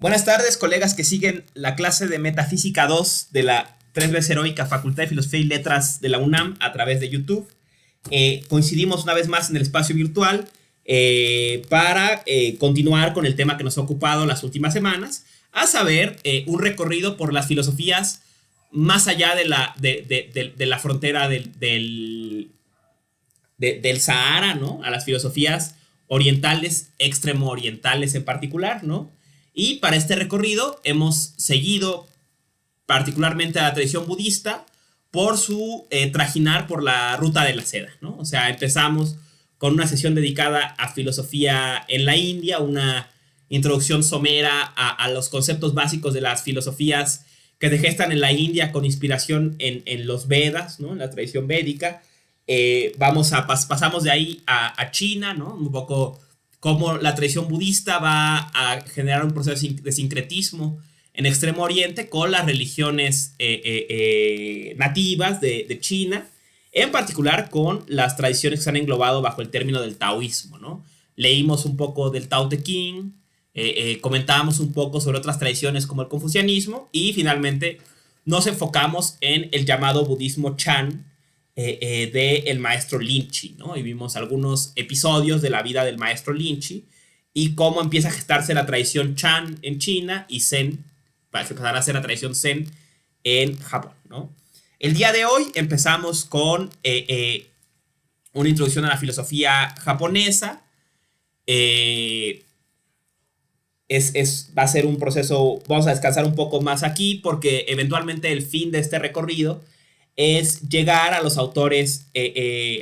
Buenas tardes, colegas que siguen la clase de Metafísica 2 de la 3 veces heroica Facultad de Filosofía y Letras de la UNAM a través de YouTube. Coincidimos una vez más en el espacio virtual para continuar con el tema que nos ha ocupado las últimas semanas, a saber, un recorrido por las filosofías más allá de la frontera del Sahara, ¿no? A las filosofías orientales, extremo orientales en particular, ¿no? Y para este recorrido hemos seguido particularmente a la tradición budista por su trajinar por la ruta de la seda, ¿no? O sea, empezamos con una sesión dedicada a filosofía en la India, una introducción somera a los conceptos básicos de las filosofías que se gestan en la India con inspiración en los Vedas, ¿no? En la tradición védica. Pasamos de ahí a China, ¿no? Un poco cómo la tradición budista va a generar un proceso de sincretismo en Extremo Oriente con las religiones nativas de China, en particular con las tradiciones que se han englobado bajo el término del taoísmo, ¿no? Leímos un poco del Tao Te Ching, comentábamos un poco sobre otras tradiciones como el confucianismo y finalmente nos enfocamos en el llamado budismo Chan, del maestro Lin Chi, ¿no? Y vimos algunos episodios de la vida del maestro Lin Chi y cómo empieza a gestarse la tradición Chan en China y Zen, para empezar a hacer la tradición Zen en Japón, ¿no? El día de hoy empezamos con una introducción a la filosofía japonesa. Va a ser un proceso, vamos a descansar un poco más aquí porque eventualmente el fin de este recorrido es llegar a los autores,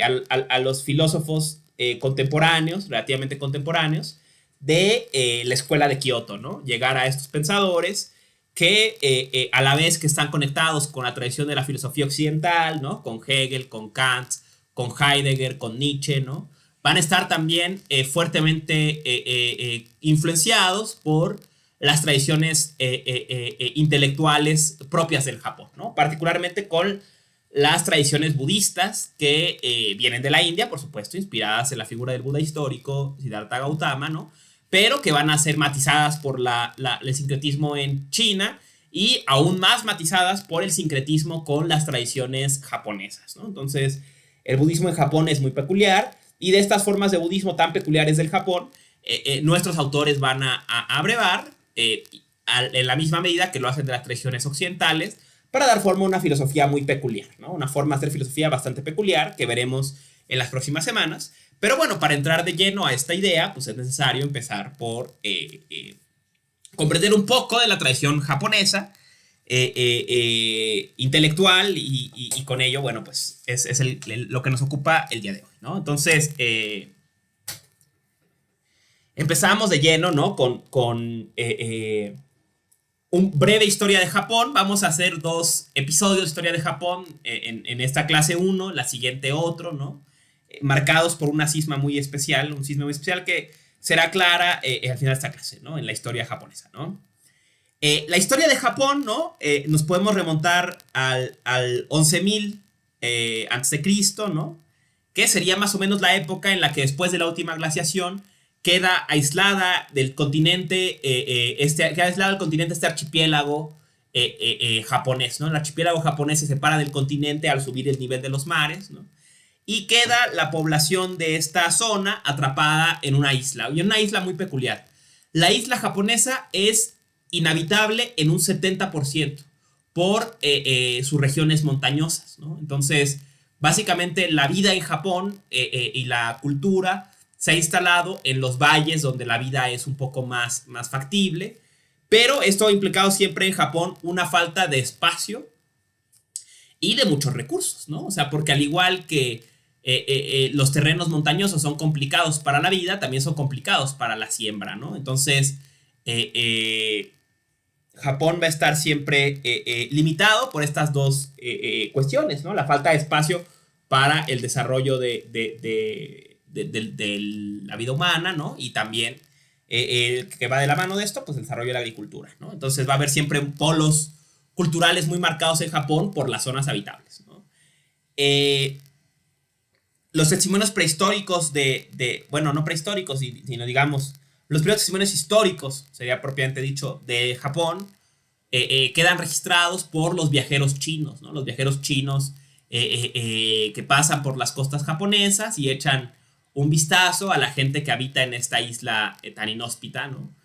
a los filósofos contemporáneos, relativamente contemporáneos, de la escuela de Kioto, ¿no? Llegar a estos pensadores que a la vez que están conectados con la tradición de la filosofía occidental, ¿no? Con Hegel, con Kant, con Heidegger, con Nietzsche, ¿no? Van a estar también fuertemente influenciados por las tradiciones intelectuales propias del Japón, ¿no? Particularmente con las tradiciones budistas que vienen de la India, por supuesto, inspiradas en la figura del Buda histórico, Siddhartha Gautama, ¿no? Pero que van a ser matizadas por el sincretismo en China y aún más matizadas por el sincretismo con las tradiciones japonesas, ¿no? Entonces, el budismo en Japón es muy peculiar y de estas formas de budismo tan peculiares del Japón, nuestros autores van a abrevar en la misma medida que lo hacen de las tradiciones occidentales, para dar forma a una filosofía muy peculiar, ¿no? Una forma de hacer filosofía bastante peculiar que veremos en las próximas semanas. Pero bueno, para entrar de lleno a esta idea, pues es necesario empezar por comprender un poco de la tradición japonesa intelectual y con ello, bueno, pues es lo que nos ocupa el día de hoy, ¿no? Entonces, empezamos de lleno, ¿no? Con un breve historia de Japón. Vamos a hacer 2 episodios de historia de Japón en esta clase 1, la siguiente otro, ¿no? Marcados por una cisma muy especial, un cisma muy especial que será clara al final de esta clase, ¿no? En la historia japonesa, ¿no? La historia de Japón, ¿no? Nos podemos remontar al 11.000 antes de Cristo, ¿no? Que sería más o menos la época en la que después de la última glaciación queda aislada del continente, queda aislado del continente este archipiélago japonés, ¿no? El archipiélago japonés se separa del continente al subir el nivel de los mares, ¿no? Y queda la población de esta zona atrapada en una isla, y en una isla muy peculiar. La isla japonesa es inhabitable en un 70% por sus regiones montañosas, ¿no? Entonces, básicamente la vida en Japón y la cultura se ha instalado en los valles donde la vida es un poco más factible, pero esto ha implicado siempre en Japón una falta de espacio y de muchos recursos, ¿no? O sea, porque al igual que los terrenos montañosos son complicados para la vida, también son complicados para la siembra, ¿no? Entonces, Japón va a estar siempre limitado por estas dos cuestiones, ¿no? La falta de espacio para el desarrollo de la vida humana, ¿no? Y también que va de la mano de esto, pues el desarrollo de la agricultura, ¿no? Entonces va a haber siempre polos culturales muy marcados en Japón por las zonas habitables, ¿no? Los testimonios prehistóricos bueno, no prehistóricos, sino digamos los primeros testimonios históricos, sería propiamente dicho, de Japón, quedan registrados por los viajeros chinos, ¿no? Los viajeros chinos que pasan por las costas japonesas y echan un vistazo a la gente que habita en esta isla tan inhóspita, ¿no?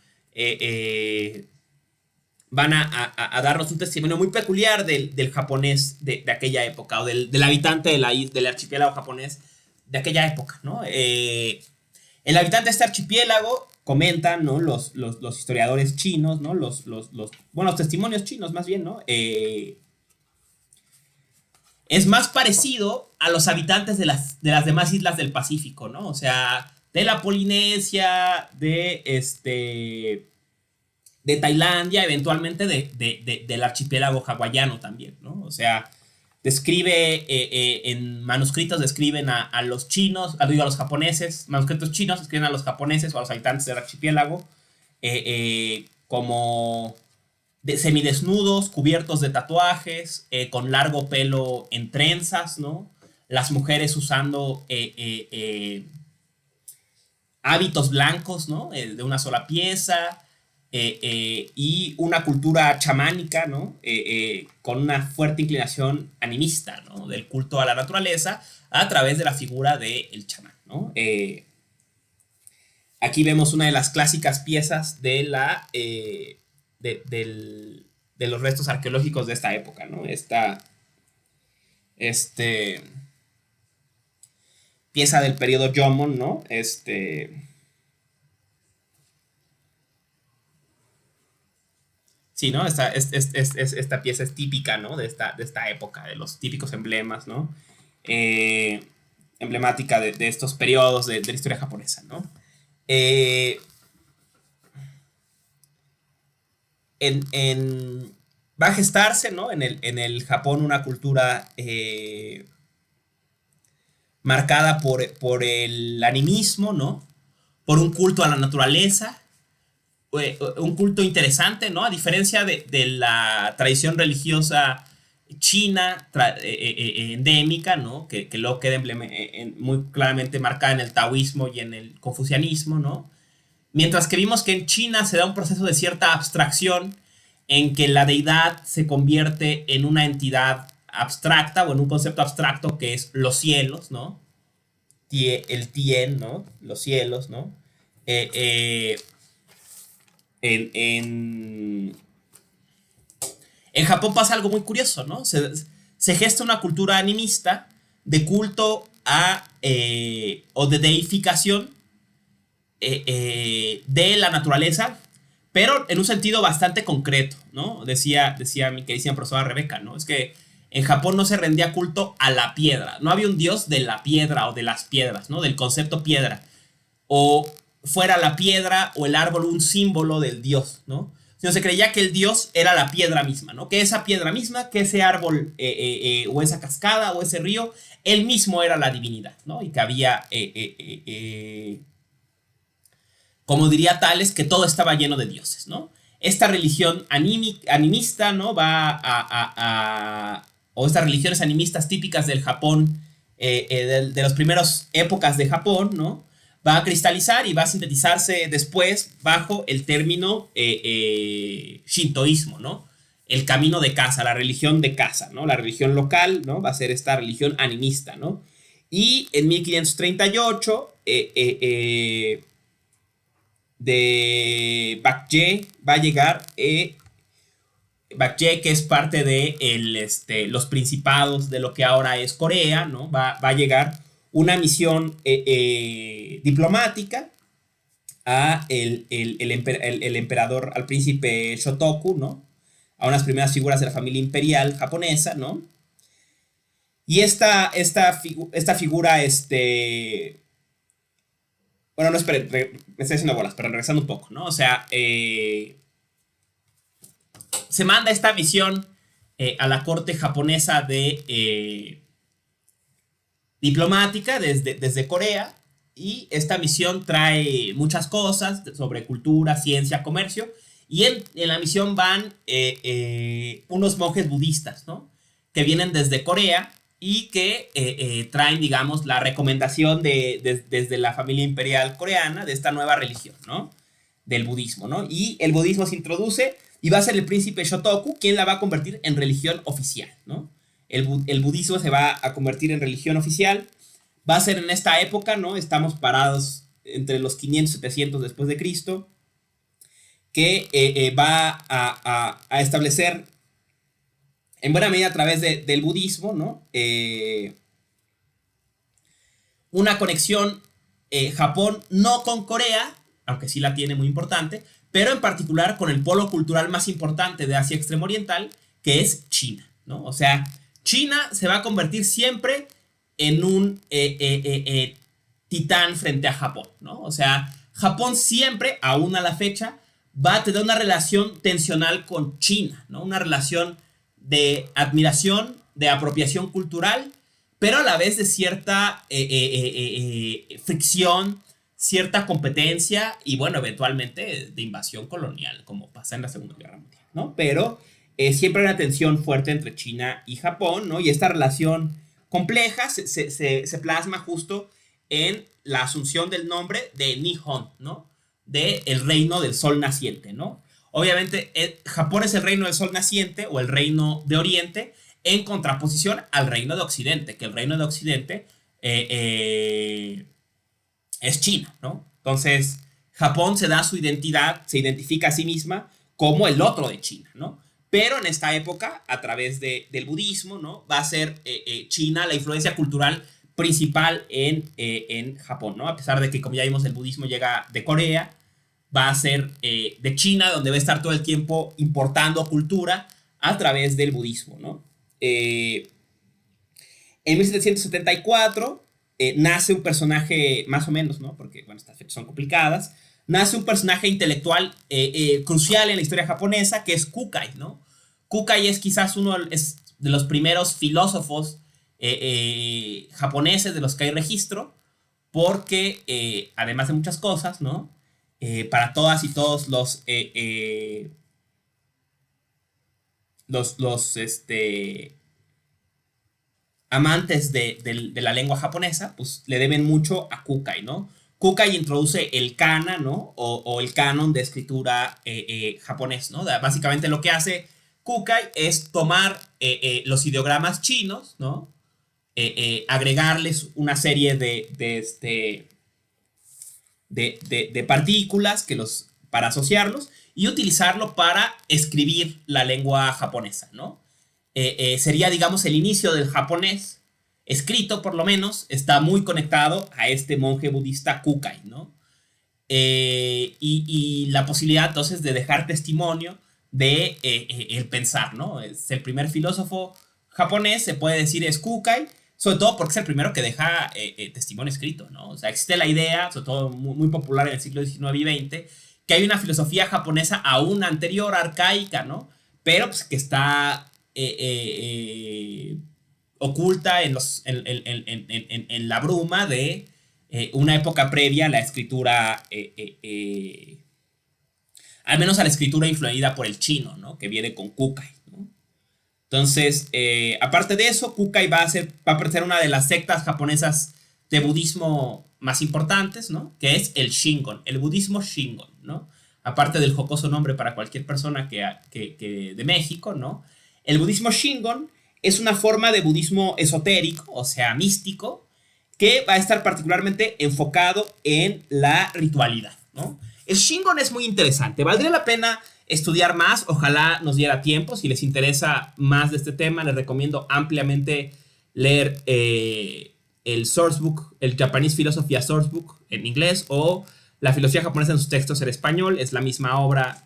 Van a darnos un testimonio muy peculiar del japonés de aquella época, o del habitante del archipiélago japonés de aquella época, ¿no? El habitante de este archipiélago, comentan, ¿no? Los historiadores chinos, ¿no? Bueno, los testimonios chinos más bien, ¿no? Es más parecido a los habitantes de las demás islas del Pacífico, ¿no? O sea, de la Polinesia, de Tailandia, eventualmente del archipiélago hawaiano también, ¿no? O sea, en manuscritos describen a los chinos, digo, a los japoneses, manuscritos chinos describen a los japoneses o a los habitantes del archipiélago como semidesnudos, cubiertos de tatuajes, con largo pelo en trenzas, ¿no? Las mujeres usando hábitos blancos, ¿no? De una sola pieza, y una cultura chamánica, ¿no? Con una fuerte inclinación animista, ¿no? Del culto a la naturaleza a través de la figura del chamán, ¿no? Aquí vemos una de las clásicas piezas de los restos arqueológicos de esta época, ¿no? Esta pieza del periodo Jomon, ¿no? Sí, ¿no? Esta pieza es típica, ¿no? De esta época, de los típicos emblemas, ¿no? Emblemática de estos periodos de la historia japonesa, ¿no? Va a gestarse, ¿no? En el Japón una cultura marcada por el animismo, ¿no? Por un culto a la naturaleza, un culto interesante, ¿no? A diferencia de la tradición religiosa china endémica, ¿no? Que luego queda muy claramente marcada en el taoísmo y en el confucianismo, ¿no? Mientras que vimos que en China se da un proceso de cierta abstracción en que la deidad se convierte en una entidad abstracta o en un concepto abstracto que es los cielos, ¿no? El Tien, ¿no? Los cielos, ¿no? En Japón pasa algo muy curioso, ¿no? Se gesta una cultura animista de culto o de deificación de la naturaleza, pero en un sentido bastante concreto, ¿no? Decía mi queridísima profesora Rebeca, ¿no? Es que en Japón no se rendía culto a la piedra, no había un dios de la piedra o de las piedras, ¿no? Del concepto piedra, o fuera la piedra o el árbol un símbolo del dios, ¿no? Sino se creía que el dios era la piedra misma, ¿no? Que esa piedra misma, que ese árbol o esa cascada o ese río, él mismo era la divinidad, ¿no? Y que había, como diría Tales, que todo estaba lleno de dioses, ¿no? Esta religión animista, ¿no? O estas religiones animistas típicas del Japón, de las primeras épocas de Japón, ¿no? Va a cristalizar y va a sintetizarse después bajo el término shintoísmo, ¿no? El camino de casa, la religión de casa, ¿no? La religión local, ¿no? Va a ser esta religión animista, ¿no? Y en 1538, de Baekje va a llegar Baekje, que es parte de los principados de lo que ahora es Corea, ¿no? Va a llegar una misión diplomática a el emperador, al príncipe Shotoku, ¿no? A unas primeras figuras de la familia imperial japonesa, ¿no? Y esta figura, bueno, no, esperen, me estoy haciendo bolas, pero regresando un poco, ¿no? O sea, se manda esta misión a la corte japonesa diplomática desde Corea, y esta misión trae muchas cosas sobre cultura, ciencia, comercio, y en la misión van unos monjes budistas, ¿no? Que vienen desde Corea y que traen, digamos, la recomendación desde la familia imperial coreana de esta nueva religión, ¿no? del budismo, ¿no? Y el budismo se introduce y va a ser el príncipe Shotoku quien la va a convertir en religión oficial, ¿no? El budismo se va a convertir en religión oficial, va a ser en esta época, ¿no? Estamos parados entre los 500 y 700 después de Cristo, que va a establecer en buena medida a través del budismo, ¿no? Una conexión Japón no con Corea, aunque sí la tiene muy importante, pero en particular con el polo cultural más importante de Asia Extremo Oriental, que es China, ¿no? O sea, China se va a convertir siempre en un titán frente a Japón, ¿no? O sea, Japón siempre, aún a la fecha, va a tener una relación tensional con China, ¿no? Una relación de admiración, de apropiación cultural, pero a la vez de cierta fricción, cierta competencia y, bueno, eventualmente de invasión colonial, como pasa en la Segunda Guerra Mundial, ¿no? Pero siempre hay una tensión fuerte entre China y Japón, ¿no? Y esta relación compleja se plasma justo en la asunción del nombre de Nihon, ¿no? De el reino del sol naciente, ¿no? Obviamente, Japón es el reino del sol naciente o el reino de Oriente en contraposición al reino de Occidente, que el reino de Occidente es China, ¿no? Entonces, Japón se da su identidad, se identifica a sí misma como el otro de China, ¿no? Pero en esta época, a través del budismo, ¿no? Va a ser China la influencia cultural principal en Japón, ¿no? A pesar de que, como ya vimos, el budismo llega de Corea, va a ser de China, donde va a estar todo el tiempo importando cultura a través del budismo, ¿no? En 1774 nace un personaje, más o menos, ¿no? Porque, bueno, estas fechas son complicadas. Nace un personaje intelectual crucial en la historia japonesa, que es Kukai, ¿no? Kukai es quizás uno de los primeros filósofos japoneses de los que hay registro, porque, además de muchas cosas, ¿no? Para todas y todos los amantes de la lengua japonesa, pues le deben mucho a Kukai, ¿no? Kukai introduce el kana, ¿no? O el canon de escritura japonés, ¿no? Básicamente lo que hace Kukai es tomar los ideogramas chinos, ¿no? Agregarles una serie de partículas para asociarlos y utilizarlo para escribir la lengua japonesa, ¿no? Sería, digamos, el inicio del japonés escrito, por lo menos, está muy conectado a este monje budista Kukai, ¿no? Y la posibilidad, entonces, de dejar testimonio de el pensar, ¿no? Es el primer filósofo japonés, se puede decir, es Kukai, sobre todo porque es el primero que deja testimonio escrito, ¿no? O sea, existe la idea, sobre todo muy, muy popular en el siglo XIX y XX, que hay una filosofía japonesa aún anterior, arcaica, ¿no? Pero pues, que está oculta en la bruma de una época previa a la escritura, al menos a la escritura influida por el chino, ¿no? Que viene con Kukai, ¿no? Entonces, aparte de eso, Kukai va a parecer una de las sectas japonesas de budismo más importantes, ¿no? Que es el Shingon, el budismo Shingon, ¿no? Aparte del jocoso nombre para cualquier persona que de México, ¿no? El budismo Shingon es una forma de budismo esotérico, o sea, místico, que va a estar particularmente enfocado en la ritualidad, ¿no? El Shingon es muy interesante, valdría la pena estudiar más, ojalá nos diera tiempo, si les interesa más de este tema, les recomiendo ampliamente leer el Sourcebook, el Japanese Philosophy Sourcebook en inglés, o la filosofía japonesa en sus textos en español, es la misma obra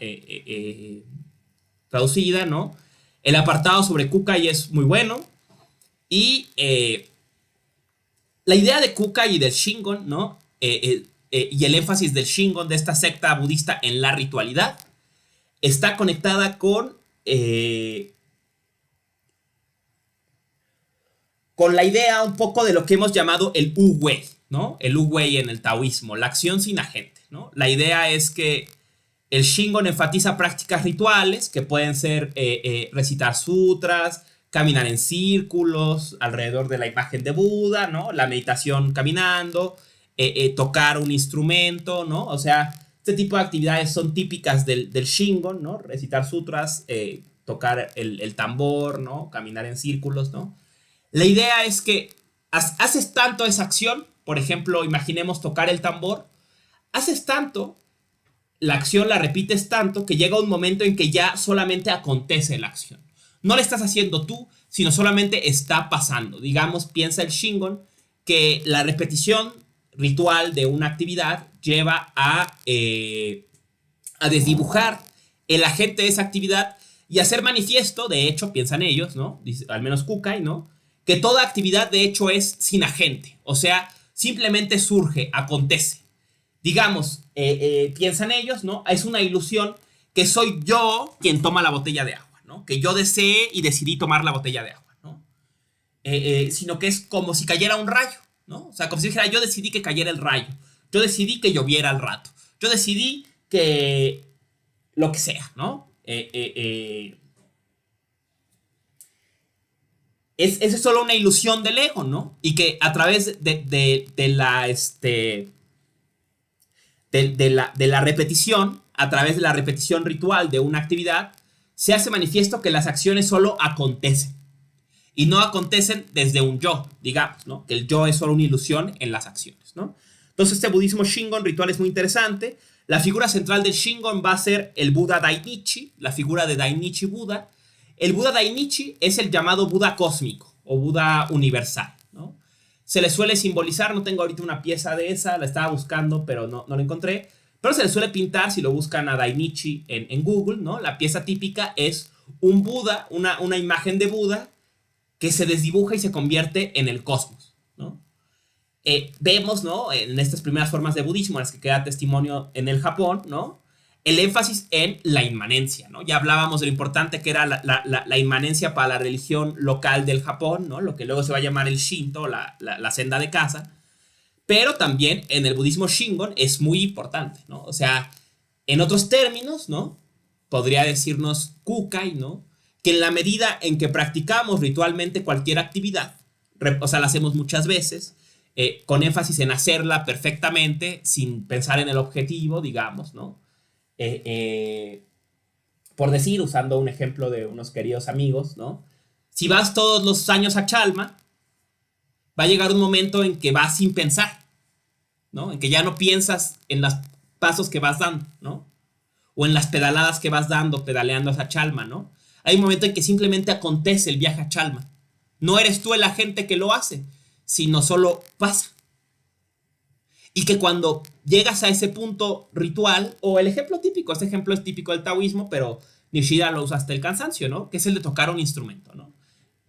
traducida, ¿no? El apartado sobre Kukai es muy bueno, y la idea de Kukai y del Shingon, ¿no? Y el énfasis del Shingon, de esta secta budista en la ritualidad, está conectada con la idea un poco de lo que hemos llamado el Wu-Wei, ¿no? El Wu-Wei en el taoísmo, la acción sin agente, ¿no? La idea es que el Shingon enfatiza prácticas rituales que pueden ser recitar sutras, caminar en círculos alrededor de la imagen de Buda, ¿no? La meditación caminando, tocar un instrumento, ¿no? O sea, Este tipo de actividades son típicas del Shingon, ¿no? Recitar sutras, tocar el tambor, ¿no? Caminar en círculos, ¿no? La idea es que haces tanto esa acción, por ejemplo, imaginemos tocar el tambor, haces tanto, la acción la repites tanto que llega un momento en que ya solamente acontece la acción. No la estás haciendo tú, sino solamente está pasando. Digamos, piensa el Shingon que la repetición ritual de una actividad lleva a desdibujar el agente de esa actividad y hacer manifiesto, de hecho, piensan ellos, ¿no? Dice, al menos Kukai, ¿no? Que toda actividad de hecho es sin agente, o sea, simplemente surge, acontece. Digamos, piensan ellos, ¿no? Es una ilusión que soy yo quien toma la botella de agua, ¿no? Que yo deseé y decidí tomar la botella de agua, ¿no? Sino que es como si cayera un rayo, ¿no? O sea, como si dijera, yo decidí que cayera el rayo, yo decidí que lloviera al rato, yo decidí que lo que sea, ¿no? Es solo una ilusión del ego, ¿no? Y que a través de la repetición, a través de la repetición ritual de una actividad, se hace manifiesto que las acciones solo acontecen. Y no acontecen desde un yo, digamos, ¿no? Que el yo es solo una ilusión en las acciones, ¿no? Entonces este budismo Shingon ritual es muy interesante. La figura central del Shingon va a ser el Buda Dainichi, la figura de Dainichi Buda. El Buda Dainichi es el llamado Buda cósmico o Buda universal, ¿no? Se le suele simbolizar, no tengo ahorita una pieza de esa, la estaba buscando, pero no la encontré. Pero se le suele pintar, si lo buscan a Dainichi en Google, ¿no? La pieza típica es un Buda, una imagen de Buda que se desdibuja y se convierte en el cosmos, ¿no? Vemos, ¿no? En estas primeras formas de budismo, en las que queda testimonio en el Japón, ¿no? El énfasis en la inmanencia, ¿no? Ya hablábamos de lo importante que era la inmanencia para la religión local del Japón, ¿no? Lo que luego se va a llamar el Shinto, la senda de casa. Pero también en el budismo Shingon es muy importante, ¿no? O sea, en otros términos, ¿no? Podría decirnos Kukai, ¿no? Que en la medida en que practicamos ritualmente cualquier actividad, o sea, la hacemos muchas veces, con énfasis en hacerla perfectamente, sin pensar en el objetivo, digamos, ¿no? Por decir, usando un ejemplo de unos queridos amigos, ¿no? Si vas todos los años a Chalma, va a llegar un momento en que vas sin pensar, ¿no? En que ya no piensas en los pasos que vas dando, ¿no? O en las pedaladas que vas dando, pedaleando hacia Chalma, ¿no? Hay un momento en que simplemente acontece el viaje a Chalma. No eres tú el agente que lo hace, sino solo pasa. Y que cuando llegas a ese punto ritual, o el ejemplo típico, este ejemplo es típico del taoísmo, pero Nishida lo usa hasta el cansancio, ¿no? Que es el de tocar un instrumento, ¿no?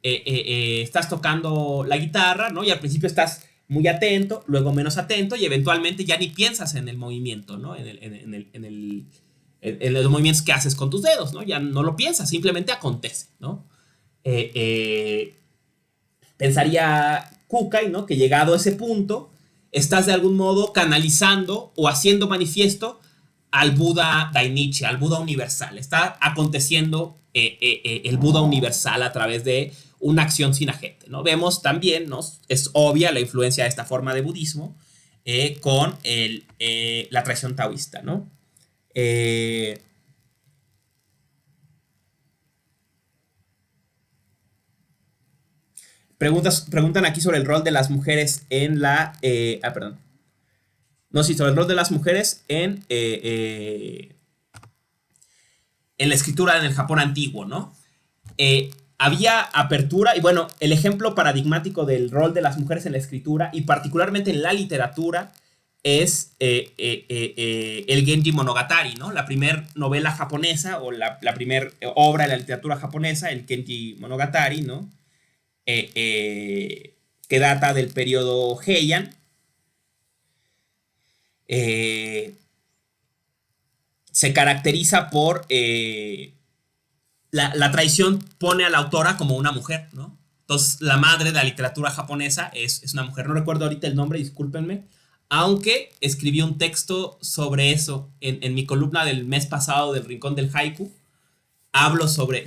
Estás tocando la guitarra, ¿no? Y al principio estás muy atento, luego menos atento, y eventualmente ya ni piensas en el movimiento, ¿no? En los movimientos que haces con tus dedos, ¿no? Ya no lo piensas, simplemente acontece, ¿no? Pensaría Kukai, ¿no? Que llegado a ese punto, estás de algún modo canalizando o haciendo manifiesto al Buda Dainichi, al Buda universal. Está aconteciendo el Buda universal a través de una acción sin agente, ¿no? Vemos también, ¿no? Es obvia la influencia de esta forma de budismo con la tradición taoísta, ¿no? Preguntan aquí sobre el rol de las mujeres en la... perdón. No, sí, sobre el rol de las mujeres en la escritura en el Japón antiguo, ¿no? Había apertura, y bueno, el ejemplo paradigmático del rol de las mujeres en la escritura, y particularmente en la literatura, es el Genji Monogatari, ¿no? La primera novela japonesa, o la primera obra de la literatura japonesa, el Genji Monogatari, ¿no? Que data del periodo Heian. Se caracteriza por... la tradición pone a la autora como una mujer, ¿no? Entonces, la madre de la literatura japonesa es una mujer. No recuerdo ahorita el nombre, discúlpenme. Aunque escribí un texto sobre eso en mi columna del mes pasado del Rincón del Haiku. Hablo sobre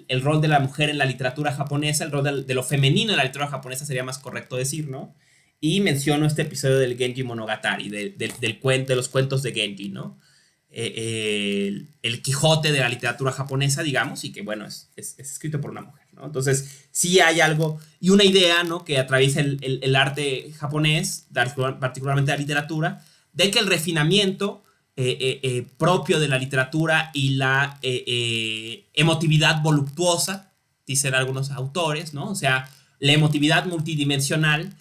el rol de la mujer en la literatura japonesa, el rol de lo femenino en la literatura japonesa sería más correcto decir, ¿no? Y menciono este episodio del Genji Monogatari, de los cuentos de Genji, ¿no? el Quijote de la literatura japonesa, digamos, y que, bueno, es escrito por una mujer, ¿no? Entonces, sí hay algo y una idea, ¿no?, que atraviesa el arte japonés, particularmente la literatura, de que el refinamiento propio de la literatura y la emotividad voluptuosa, dicen algunos autores, ¿no? O sea, la emotividad multidimensional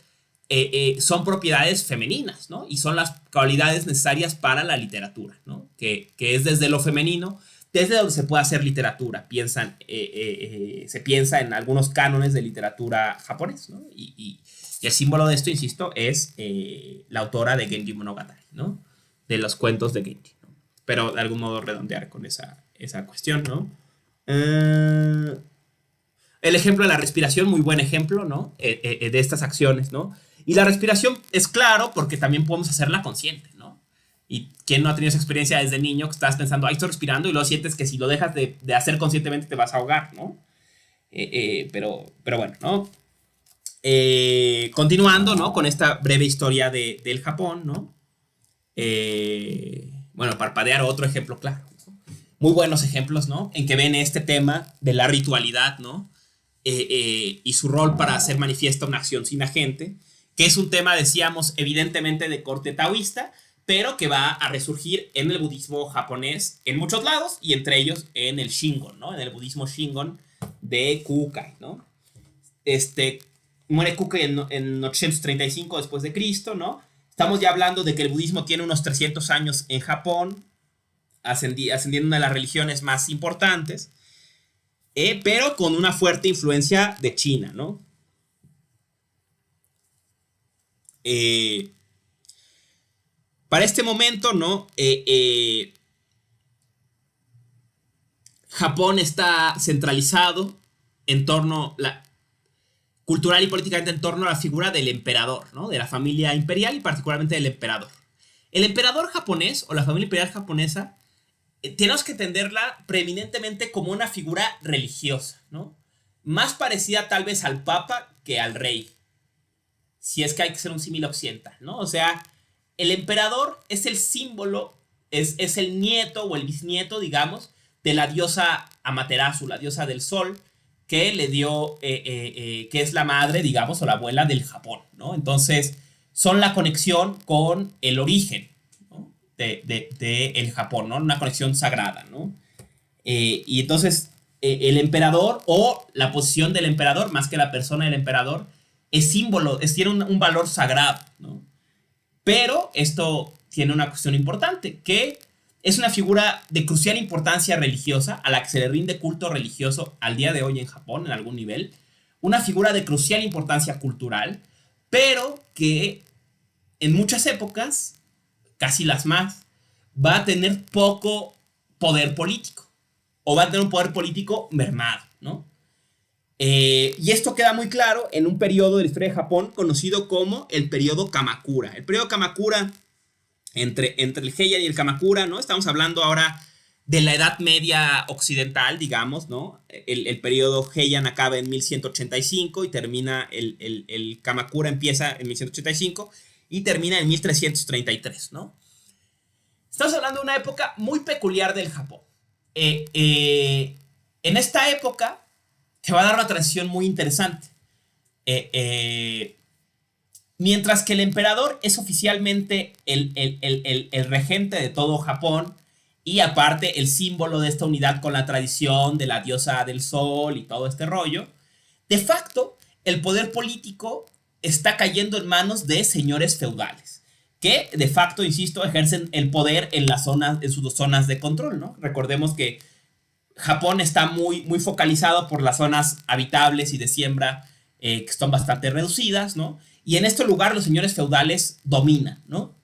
son propiedades femeninas, ¿no? Y son las cualidades necesarias para la literatura, ¿no? Que es desde lo femenino, desde donde se puede hacer literatura. Se piensa en algunos cánones de literatura japonés, ¿no? Y el símbolo de esto, insisto, es la autora de Genji Monogatari, ¿no? De los cuentos de Genji, ¿no? Pero de algún modo redondear con esa cuestión, ¿no? El ejemplo de la respiración, muy buen ejemplo, ¿no? De estas acciones, ¿no? Y la respiración es claro porque también podemos hacerla consciente, ¿no? Y quien no ha tenido esa experiencia desde niño, que estás pensando, ay, estoy respirando, y luego sientes que si lo dejas de hacer conscientemente te vas a ahogar, ¿no? Pero bueno, ¿no? Continuando, ¿no?, con esta breve historia del Japón, ¿no? Bueno, parpadear, otro ejemplo claro, ¿no? Muy buenos ejemplos, ¿no?, en que ven este tema de la ritualidad, ¿no? Y su rol para hacer manifiesta una acción sin agente, que es un tema, decíamos, evidentemente de corte taoísta, pero que va a resurgir en el budismo japonés en muchos lados, y entre ellos en el Shingon, ¿no? En el budismo Shingon de Kukai, ¿no? Muere Kukai en 835 después de Cristo, ¿no? Estamos ya hablando de que el budismo tiene unos 300 años en Japón, ascendiendo una de las religiones más importantes, pero con una fuerte influencia de China, ¿no? Para este momento, ¿no? Japón está centralizado en torno, cultural y políticamente, en torno a la figura del emperador, ¿no? De la familia imperial y particularmente del emperador. El emperador japonés o la familia imperial japonesa, tenemos que entenderla preeminentemente como una figura religiosa, ¿no? Más parecida tal vez al papa que al rey, si es que hay que ser un símil occidental, ¿no? O sea, el emperador es el símbolo, es el nieto o el bisnieto, digamos, de la diosa Amaterasu, la diosa del sol, que le dio, que es la madre, digamos, o la abuela del Japón, ¿no? Entonces, son la conexión con el origen, ¿no?, de el Japón, ¿no? Una conexión sagrada, ¿no? Y entonces, el emperador, o la posición del emperador, más que la persona del emperador, es símbolo, tiene un valor sagrado, ¿no? Pero esto tiene una cuestión importante, que es una figura de crucial importancia religiosa, a la que se le rinde culto religioso al día de hoy en Japón, en algún nivel. Una figura de crucial importancia cultural, pero que en muchas épocas, casi las más, va a tener poco poder político, o va a tener un poder político mermado, ¿no? Y esto queda muy claro en un periodo de la historia de Japón conocido como el periodo Kamakura. El periodo Kamakura, entre el Heian y el Kamakura, ¿no? Estamos hablando ahora de la Edad Media occidental, digamos, ¿no? El periodo Heian acaba en 1185 y termina, el Kamakura empieza en 1185 y termina en 1333, ¿no? Estamos hablando de una época muy peculiar del Japón. En esta época se va a dar una transición muy interesante. Mientras que el emperador es oficialmente el regente de todo Japón, y aparte el símbolo de esta unidad con la tradición de la diosa del sol y todo este rollo, de facto el poder político está cayendo en manos de señores feudales, que de facto, insisto, ejercen el poder en sus zonas de control, ¿no? Recordemos que Japón está muy, muy focalizado por las zonas habitables y de siembra, que son bastante reducidas, ¿no? Y en este lugar los señores feudales dominan, ¿no?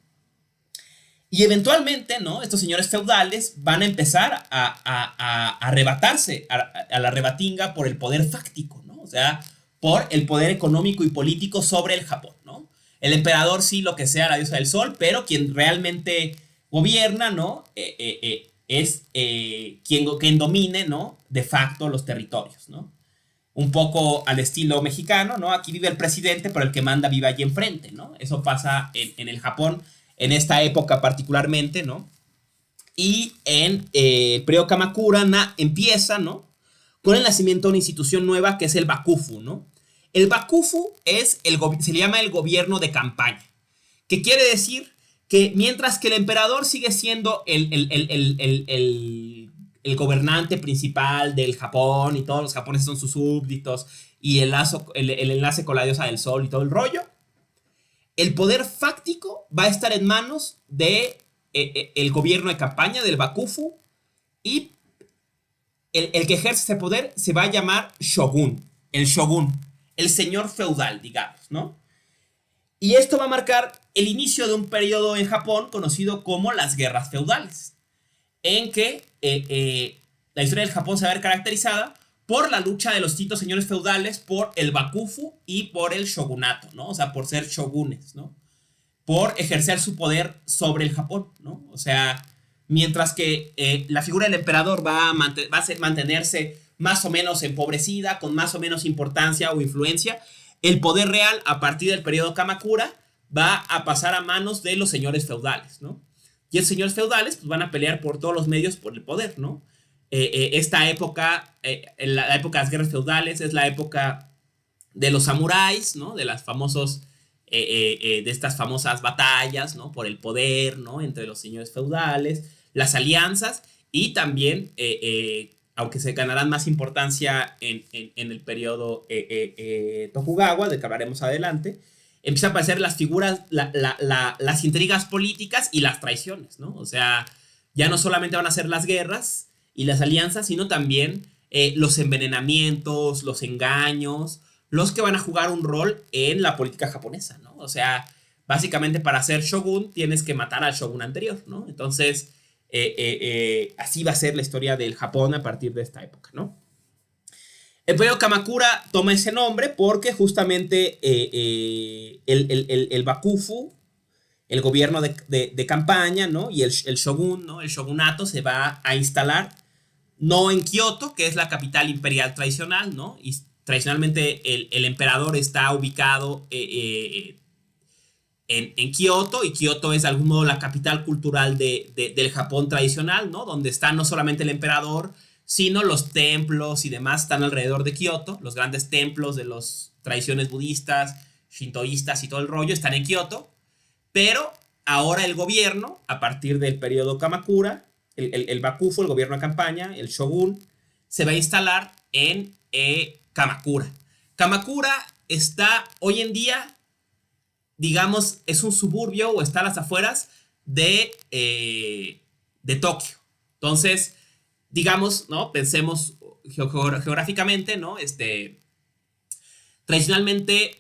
Y eventualmente, ¿no?, estos señores feudales van a empezar a arrebatarse a la rebatinga por el poder fáctico, ¿no? O sea, por el poder económico y político sobre el Japón, ¿no? El emperador sí, lo que sea, la diosa del sol, pero quien realmente gobierna, ¿no?, es quien domine, ¿no?, de facto los territorios, ¿no? Un poco al estilo mexicano, ¿no? Aquí vive el presidente, pero el que manda vive allí enfrente, ¿no? Eso pasa en el Japón en esta época particularmente, ¿no? Y en el periodo Kamakura empieza, ¿no? Con el nacimiento de una institución nueva que es el Bakufu, ¿no? El Bakufu se le llama el gobierno de campaña, que quiere decir que mientras que el emperador sigue siendo el gobernante principal del Japón y todos los japoneses son sus súbditos y el enlace con la diosa del sol y todo el rollo, el poder fáctico va a estar en manos de el gobierno de campaña del Bakufu y el que ejerce ese poder se va a llamar Shogun, el señor feudal, digamos, ¿no? Y esto va a marcar el inicio de un periodo en Japón conocido como las guerras feudales, en que la historia del Japón se va a ver caracterizada por la lucha de los distintos señores feudales por el Bakufu y por el shogunato, ¿no? O sea, por ser shogunes, ¿no? Por ejercer su poder sobre el Japón, ¿no? O sea, mientras que la figura del emperador va a mantenerse más o menos empobrecida, con más o menos importancia o influencia, el poder real a partir del periodo Kamakura va a pasar a manos de los señores feudales, ¿no? Y esos señores feudales pues, van a pelear por todos los medios por el poder, ¿no? Esta época, la época de las guerras feudales, es la época de los samuráis, ¿no? De estas famosas batallas, ¿no? Por el poder, ¿no? Entre los señores feudales, las alianzas y también, aunque se ganarán más importancia en el periodo Tokugawa, de que hablaremos adelante, empiezan a aparecer las figuras, las intrigas políticas y las traiciones, ¿no? O sea, ya no solamente van a ser las guerras y las alianzas, sino también los envenenamientos, los engaños, los que van a jugar un rol en la política japonesa, ¿no? O sea, básicamente para ser shogun tienes que matar al shogun anterior, ¿no? Entonces, así va a ser la historia del Japón a partir de esta época, ¿no? El periodo Kamakura toma ese nombre porque justamente el Bakufu, el gobierno de campaña, ¿no? Y el shogun, ¿no? El shogunato se va a instalar no en Kioto, que es la capital imperial tradicional, ¿no? Y tradicionalmente el emperador está ubicado en Kioto, y Kioto es de algún modo la capital cultural del Japón tradicional, ¿no? Donde está no solamente el emperador, sino los templos y demás están alrededor de Kioto. Los grandes templos de las tradiciones budistas, shintoístas y todo el rollo están en Kioto. Pero ahora el gobierno, a partir del periodo Kamakura, el Bakufu, el gobierno de campaña, el shogun, se va a instalar en Kamakura. Kamakura está hoy en día, digamos, es un suburbio o está a las afueras de Tokio. Entonces, digamos, ¿no? Pensemos geográficamente, ¿no? Tradicionalmente,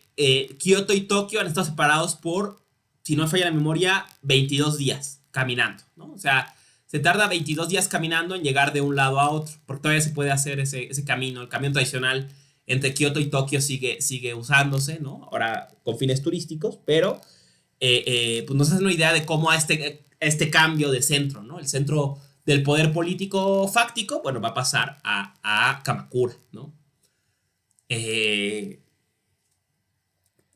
Kioto y Tokio han estado separados por, si no me falla la memoria, 22 días caminando, ¿no? O sea, se tarda 22 días caminando en llegar de un lado a otro, porque todavía se puede hacer ese camino. El camino tradicional entre Kioto y Tokio sigue usándose, ¿no? Ahora con fines turísticos, pero pues nos hace una idea de cómo a este cambio de centro, ¿no? El centro del poder político fáctico, bueno, va a pasar a Kamakura, ¿no?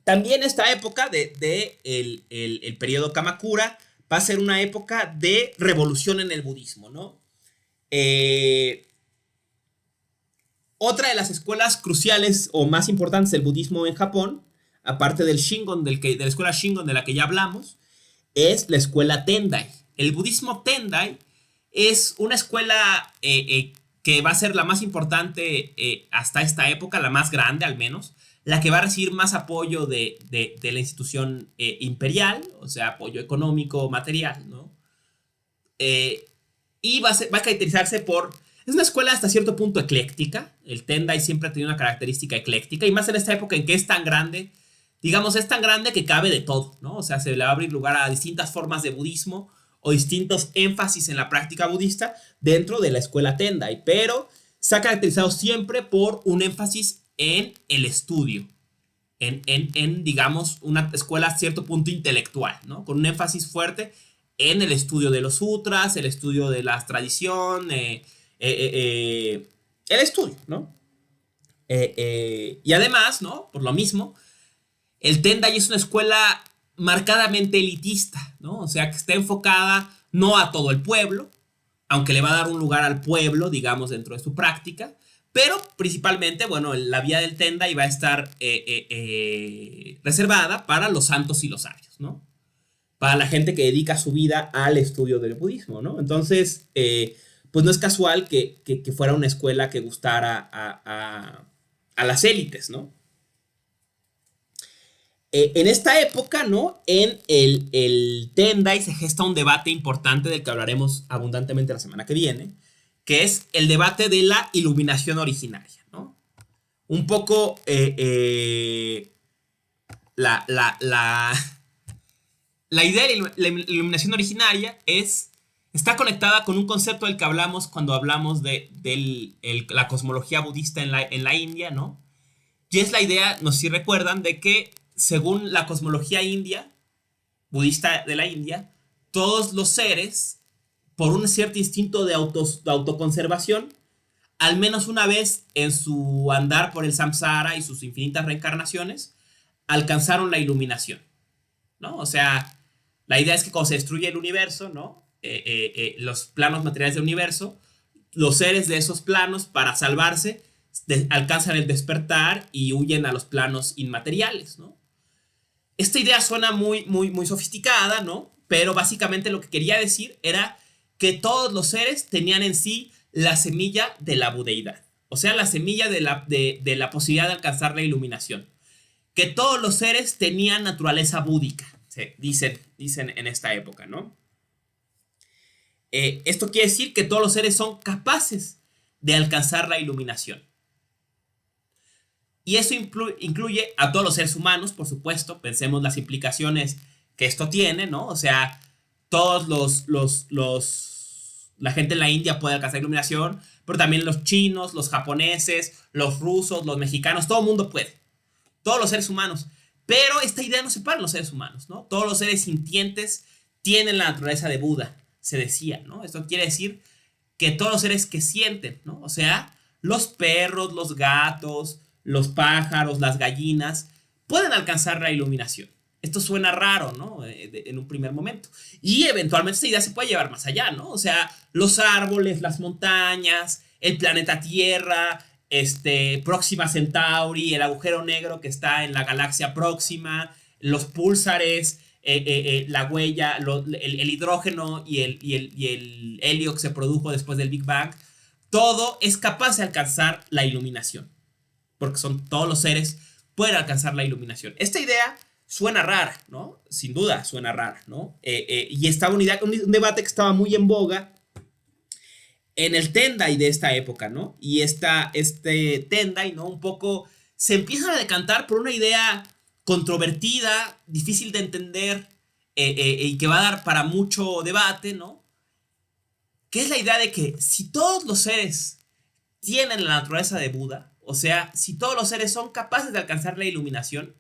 También esta época el periodo Kamakura va a ser una época de revolución en el budismo, ¿no? Otra de las escuelas cruciales o más importantes del budismo en Japón, aparte del Shingon, de la escuela Shingon de la que ya hablamos, es la escuela Tendai. El budismo Tendai es una escuela que va a ser la más importante hasta esta época, la más grande al menos, la que va a recibir más apoyo de la institución imperial, o sea, apoyo económico, material, ¿no? Y va a caracterizarse por... Es una escuela hasta cierto punto ecléctica. El Tendai siempre ha tenido una característica ecléctica, y más en esta época en que es tan grande, digamos, es tan grande que cabe de todo, ¿no? O sea, se le va a abrir lugar a distintas formas de budismo o distintos énfasis en la práctica budista dentro de la escuela Tendai, pero se ha caracterizado siempre por un énfasis en el estudio, digamos, una escuela a cierto punto intelectual, ¿no? Con un énfasis fuerte en el estudio de los sutras, el estudio de la tradición, el estudio, ¿no? Y además, ¿no? Por lo mismo, el Tendai es una escuela marcadamente elitista, ¿no? O sea, que está enfocada no a todo el pueblo, aunque le va a dar un lugar al pueblo, digamos, dentro de su práctica, pero principalmente, bueno, la vía del Tendai va a estar reservada para los santos y los sabios, ¿no? Para la gente que dedica su vida al estudio del budismo, ¿no? Entonces, pues no es casual que fuera una escuela que gustara a las élites, ¿no? En esta época, ¿no? En el Tendai se gesta un debate importante del que hablaremos abundantemente la semana que viene, que es el debate de la iluminación originaria, ¿no? Un poco la idea de la iluminación originaria está conectada con un concepto del que hablamos cuando hablamos de la cosmología budista en la India, ¿no? Y es la idea, no sé si recuerdan, de que según la cosmología india, budista de la India, todos los seres, por un cierto instinto de autoconservación, al menos una vez en su andar por el samsara y sus infinitas reencarnaciones, alcanzaron la iluminación, ¿no? O sea, la idea es que cuando se destruye el universo, ¿no? Los planos materiales del universo, los seres de esos planos, para salvarse, alcanzan el despertar y huyen a los planos inmateriales, ¿no? Esta idea suena muy, muy, muy sofisticada, ¿no? Pero básicamente lo que quería decir era que todos los seres tenían en sí la semilla de la budeidad. O sea, la semilla de la posibilidad de alcanzar la iluminación. Que todos los seres tenían naturaleza búdica, ¿sí? Dicen en esta época, ¿no? Esto quiere decir que todos los seres son capaces de alcanzar la iluminación. Y eso incluye a todos los seres humanos, por supuesto. Pensemos las implicaciones que esto tiene, ¿no? O sea, todos la gente en la India puede alcanzar iluminación, pero también los chinos, los japoneses, los rusos, los mexicanos, todo el mundo puede. Todos los seres humanos. Pero esta idea no separa a los seres humanos, ¿no? Todos los seres sintientes tienen la naturaleza de Buda, se decía, ¿no? Esto quiere decir que todos los seres que sienten, ¿no? O sea, los perros, los gatos, los pájaros, las gallinas, pueden alcanzar la iluminación. Esto suena raro, ¿no? En un primer momento. Y eventualmente esta idea se puede llevar más allá, ¿no? O sea, los árboles, las montañas, el planeta Tierra, Próxima Centauri, el agujero negro que está en la galaxia próxima, los púlsares, la huella, el hidrógeno y el helio que se produjo después del Big Bang. Todo es capaz de alcanzar la iluminación, porque todos los seres pueden alcanzar la iluminación. Esta idea suena rara, ¿no? Sin duda suena rara, ¿no? Y estaba un debate que estaba muy en boga en el Tendai de esta época, ¿no? Y este Tendai, ¿no? Un poco se empieza a decantar por una idea controvertida, difícil de entender, y que va a dar para mucho debate, ¿no? Que es la idea de que si todos los seres tienen la naturaleza de Buda, o sea, si todos los seres son capaces de alcanzar la iluminación,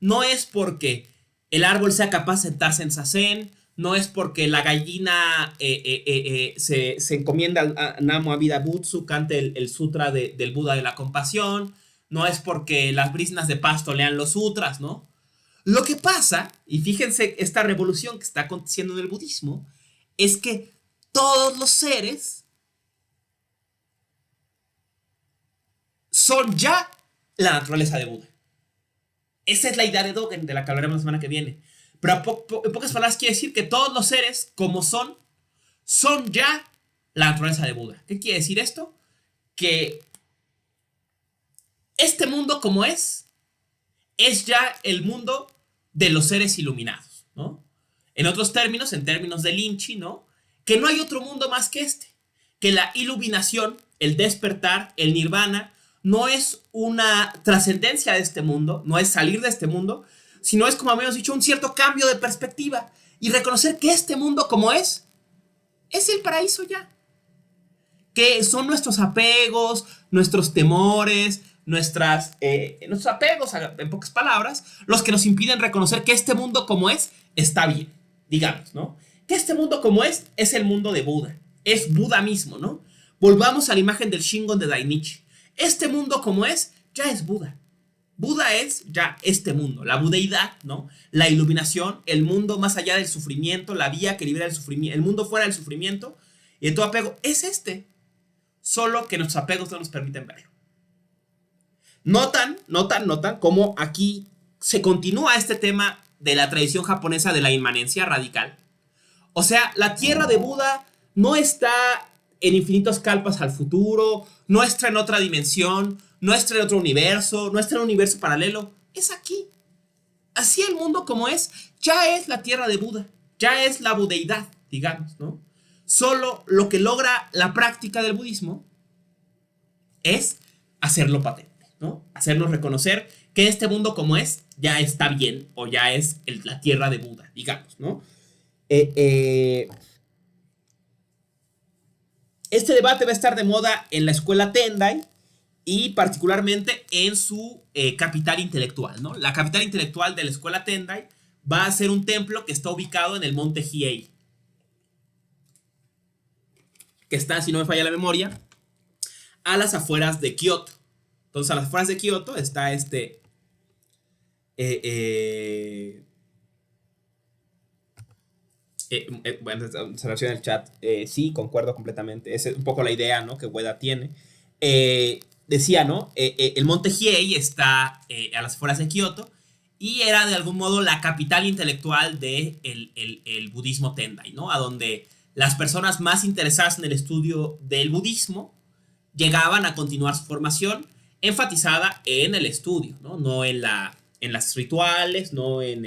no es porque el árbol sea capaz de sentarse en zazen, no es porque la gallina se encomienda a Namo Amida Butsu, cante el sutra del Buda de la compasión, no es porque las brisnas de pasto lean los sutras, ¿no? Lo que pasa, y fíjense esta revolución que está aconteciendo en el budismo, es que todos los seres son ya la naturaleza de Buda. Esa es la idea de Dogen, de la que hablaremos la semana que viene. Pero en pocas palabras quiere decir que todos los seres, como son ya la naturaleza de Buda. ¿Qué quiere decir esto? Que este mundo como es ya el mundo de los seres iluminados, ¿no? En otros términos, en términos de Linchi, ¿no? Que no hay otro mundo más que este. Que la iluminación, el despertar, el nirvana, no es una trascendencia de este mundo, no es salir de este mundo, sino es, como habíamos dicho, un cierto cambio de perspectiva y reconocer que este mundo como es el paraíso ya. Que son nuestros apegos, nuestros temores, nuestros apegos, en pocas palabras, los que nos impiden reconocer que este mundo como es está bien, digamos, ¿no? Que este mundo como es el mundo de Buda, es Buda mismo, ¿no? Volvamos a la imagen del Shingon de Dainichi. Este mundo como es, ya es Buda. Buda es ya este mundo, la budeidad, ¿no? La iluminación, el mundo más allá del sufrimiento, la vía que libera el sufrimiento, el mundo fuera del sufrimiento, Y tu apego es este, solo que nuestros apegos no nos permiten verlo. Notan cómo aquí se continúa este tema de la tradición japonesa de la inmanencia radical. O sea, la tierra de Buda no está en infinitos kalpas al futuro, no está en otra dimensión, no está en otro universo, no está en un universo paralelo. Es aquí. Así el mundo como es, ya es la tierra de Buda, ya es la budeidad, digamos, ¿no? Solo lo que logra la práctica del budismo es hacerlo patente, ¿no? Hacernos reconocer que este mundo como es ya está bien o ya es la tierra de Buda, digamos, ¿no? Este debate va a estar de moda en la escuela Tendai y particularmente en su capital intelectual, ¿no? La capital intelectual de la escuela Tendai va a ser un templo que está ubicado en el monte Hiei, que está, si no me falla la memoria, a las afueras de Kioto. Entonces, a las afueras de Kioto está bueno, se menciona en el chat. Sí, concuerdo completamente. Esa es un poco la idea, ¿no?, que Ueda tiene. Decía, ¿no? El monte Hiei está a las afueras de Kioto y era de algún modo la capital intelectual del el budismo Tendai, ¿no? A donde las personas más interesadas en el estudio del budismo llegaban a continuar su formación enfatizada en el estudio, ¿no? No en las rituales, no en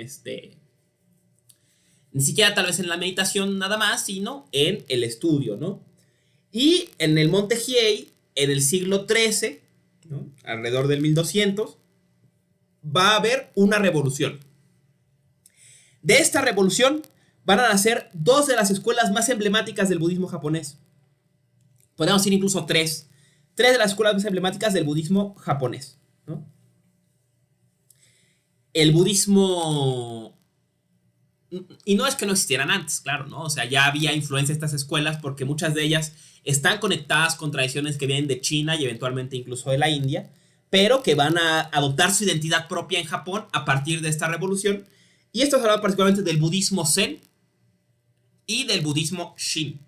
ni siquiera tal vez en la meditación nada más, sino en el estudio, ¿no? Y en el monte Hiei, en el siglo XIII, ¿no?, alrededor del 1200, va a haber una revolución. De esta revolución van a nacer dos de las escuelas más emblemáticas del budismo japonés. Podemos decir incluso tres de las escuelas más emblemáticas del budismo japonés, ¿no? El budismo... Y no es que no existieran antes, claro, ¿no? O sea, ya había influencia de estas escuelas porque muchas de ellas están conectadas con tradiciones que vienen de China y eventualmente incluso de la India, pero que van a adoptar su identidad propia en Japón a partir de esta revolución. Y esto se habla particularmente del budismo Zen y del budismo Shin.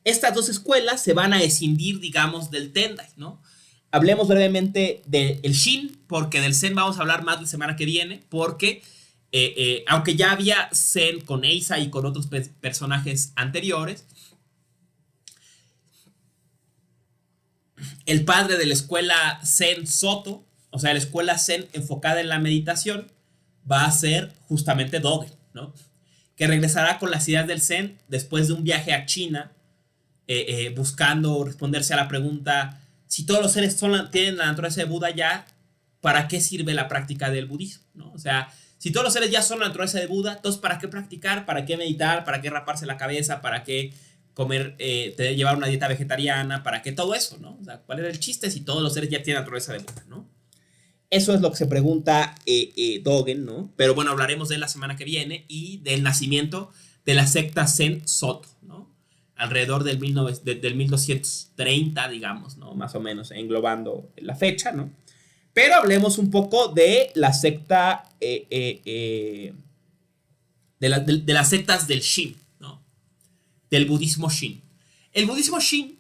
Estas dos escuelas se van a escindir, digamos, del Tendai, ¿no? Hablemos brevemente del Shin, porque del Zen vamos a hablar más la semana que viene, porque aunque ya había Zen con Eisa y con otros personajes anteriores, el padre de la escuela Zen Soto, o sea, la escuela Zen enfocada en la meditación, va a ser justamente Dogen, ¿no?, que regresará con las ideas del Zen después de un viaje a China, buscando responderse a la pregunta: si todos los seres tienen la naturaleza de Buda ya, ¿para qué sirve la práctica del budismo?, ¿no? O sea, si todos los seres ya son la naturaleza de Buda, entonces ¿para qué practicar? ¿Para qué meditar? ¿Para qué raparse la cabeza? ¿Para qué comer, llevar una dieta vegetariana? ¿Para qué todo eso, no? O sea, ¿cuál era el chiste si todos los seres ya tienen naturaleza de Buda, no? Eso es lo que se pregunta Dogen, ¿no? Pero bueno, hablaremos de él la semana que viene y del nacimiento de la secta Zen Soto, ¿no? Alrededor del 1230, digamos, ¿no? Más o menos, englobando la fecha, ¿no? Pero hablemos un poco de la secta, de las sectas del Shin, ¿no? Del budismo Shin. El budismo Shin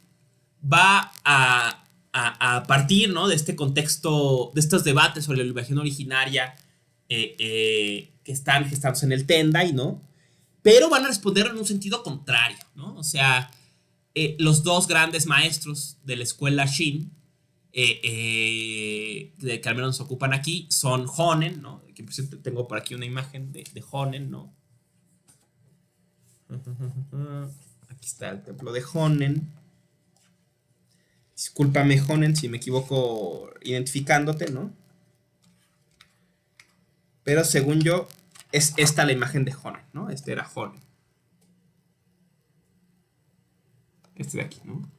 va a partir, ¿no?, de este contexto, de estos debates sobre la iluminación originaria que están gestándose en el Tendai, ¿no? Pero van a responder en un sentido contrario, ¿no? O sea, los dos grandes maestros de la escuela Shin, que al menos nos ocupan aquí, son Honen, ¿no? Que por cierto tengo por aquí una imagen de Honen, ¿no? Aquí está el templo de Honen. Discúlpame, Honen, si me equivoco identificándote, ¿no? Pero según yo, es esta la imagen de Honen, ¿no? Este era Honen. Este de aquí, ¿no?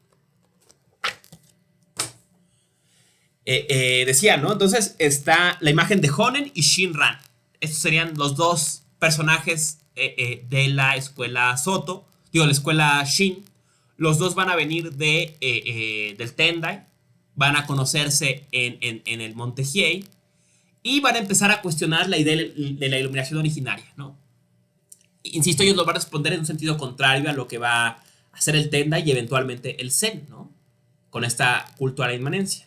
Decía, ¿no? Entonces está la imagen de Honen y Shinran. Estos serían los dos personajes de la escuela Soto, digo, la escuela Shin. Los dos van a venir del Tendai, van a conocerse en el monte Hiei y van a empezar a cuestionar la idea de la iluminación originaria, ¿no? Insisto, ellos lo van a responder en un sentido contrario a lo que va a hacer el Tenda y eventualmente el Zen, ¿no? Con esta culto a la inmanencia.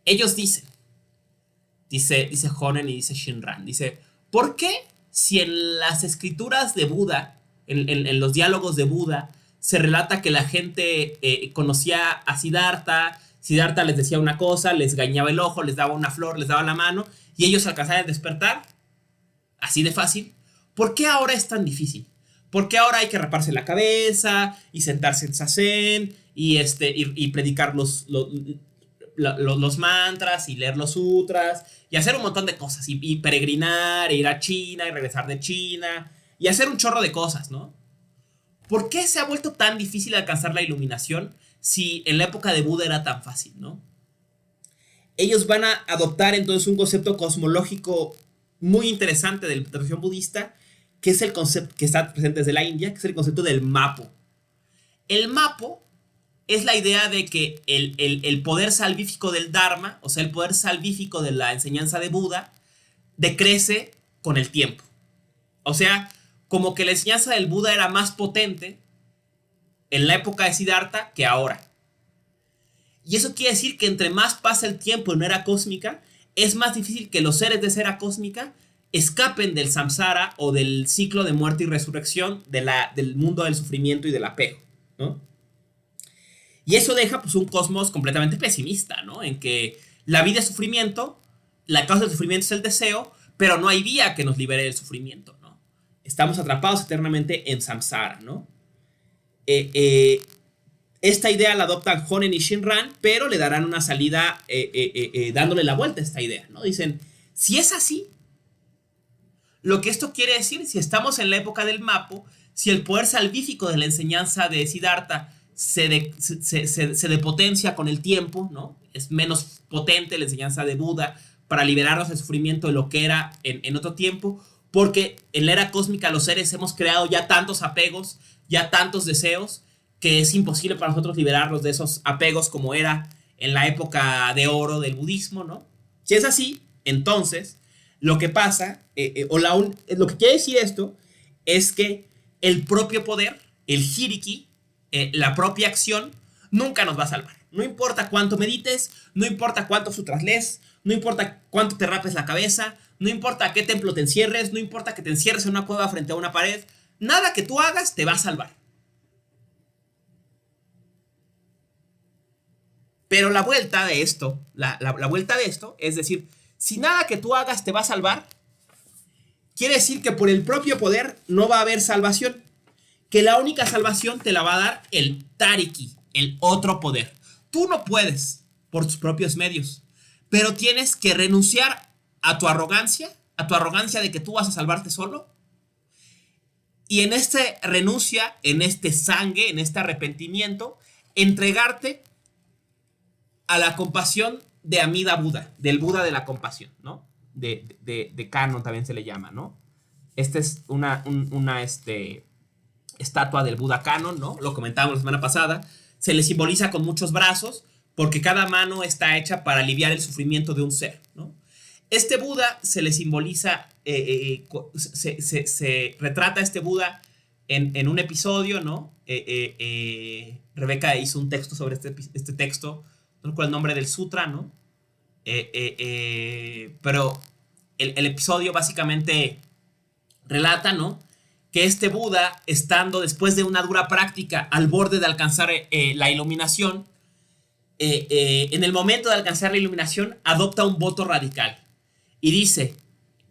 Ellos dicen, dice Honen y dice Shinran, dice, ¿por qué si en las escrituras de Buda, en los diálogos de Buda, se relata que la gente conocía a Siddhartha, Siddhartha les decía una cosa, les gañaba el ojo, les daba una flor, les daba la mano, y ellos alcanzaban a despertar? Así de fácil. ¿Por qué ahora es tan difícil? ¿Por qué ahora hay que raparse la cabeza y sentarse en zazen y predicar los mantras y leer los sutras y hacer un montón de cosas y peregrinar e ir a China y regresar de China y hacer un chorro de cosas, ¿no? ¿Por qué se ha vuelto tan difícil alcanzar la iluminación si en la época de Buda era tan fácil, ¿no? Ellos van a adoptar entonces un concepto cosmológico muy interesante de la tradición budista, que es el concepto que está presente desde la India, que es el concepto del mapo. El mapo es la idea de que el poder salvífico del Dharma, o sea, el poder salvífico de la enseñanza de Buda, decrece con el tiempo. O sea, como que la enseñanza del Buda era más potente en la época de Siddhartha que ahora. Y eso quiere decir que entre más pasa el tiempo en una era cósmica, es más difícil que los seres de esa era cósmica escapen del samsara o del ciclo de muerte y resurrección del mundo del sufrimiento y del apego, ¿no? Y eso deja pues un cosmos completamente pesimista, ¿no? En que la vida es sufrimiento, la causa del sufrimiento es el deseo, pero no hay vía que nos libere del sufrimiento, ¿no? Estamos atrapados eternamente en samsara, ¿no? Esta idea la adoptan Honen y Shinran, pero le darán una salida dándole la vuelta a esta idea, ¿no? Dicen, si es así, lo que esto quiere decir, si estamos en la época del Mapo, si el poder salvífico de la enseñanza de Siddhartha se depotencia con el tiempo, ¿no? Es menos potente la enseñanza de Buda para liberarnos del sufrimiento de lo que era en otro tiempo, porque en la era cósmica los seres hemos creado ya tantos apegos, ya tantos deseos, que es imposible para nosotros liberarnos de esos apegos como era en la época de oro del budismo, ¿no? Si es así, entonces lo que pasa, lo que quiere decir esto, es que el propio poder, el Jiriki, la propia acción, nunca nos va a salvar. No importa cuánto medites, no importa cuánto sutras lees, no importa cuánto te rapes la cabeza, no importa a qué templo te encierres, no importa que te encierres en una cueva frente a una pared, nada que tú hagas te va a salvar. Pero la vuelta de esto, la vuelta de esto, es decir, si nada que tú hagas te va a salvar, quiere decir que por el propio poder no va a haber salvación. Que la única salvación te la va a dar el Tariki, el otro poder. Tú no puedes por tus propios medios, pero tienes que renunciar a tu arrogancia de que tú vas a salvarte solo. Y en esta renuncia, en este sangue, en este arrepentimiento, entregarte a la compasión de Amida Buda, del Buda de la compasión, ¿no? De Canon también se le llama, ¿no? Esta es una estatua del Buda Canon, ¿no? Lo comentábamos la semana pasada. Se le simboliza con muchos brazos porque cada mano está hecha para aliviar el sufrimiento de un ser, ¿no? Este Buda se le simboliza, se retrata a este Buda en un episodio, ¿no? Rebeca hizo un texto sobre este texto, no recuerdo el nombre del sutra, ¿no? Pero el episodio básicamente relata, ¿no? Que este Buda, estando después de una dura práctica al borde de alcanzar la iluminación, en el momento de alcanzar la iluminación, adopta un voto radical. Y dice,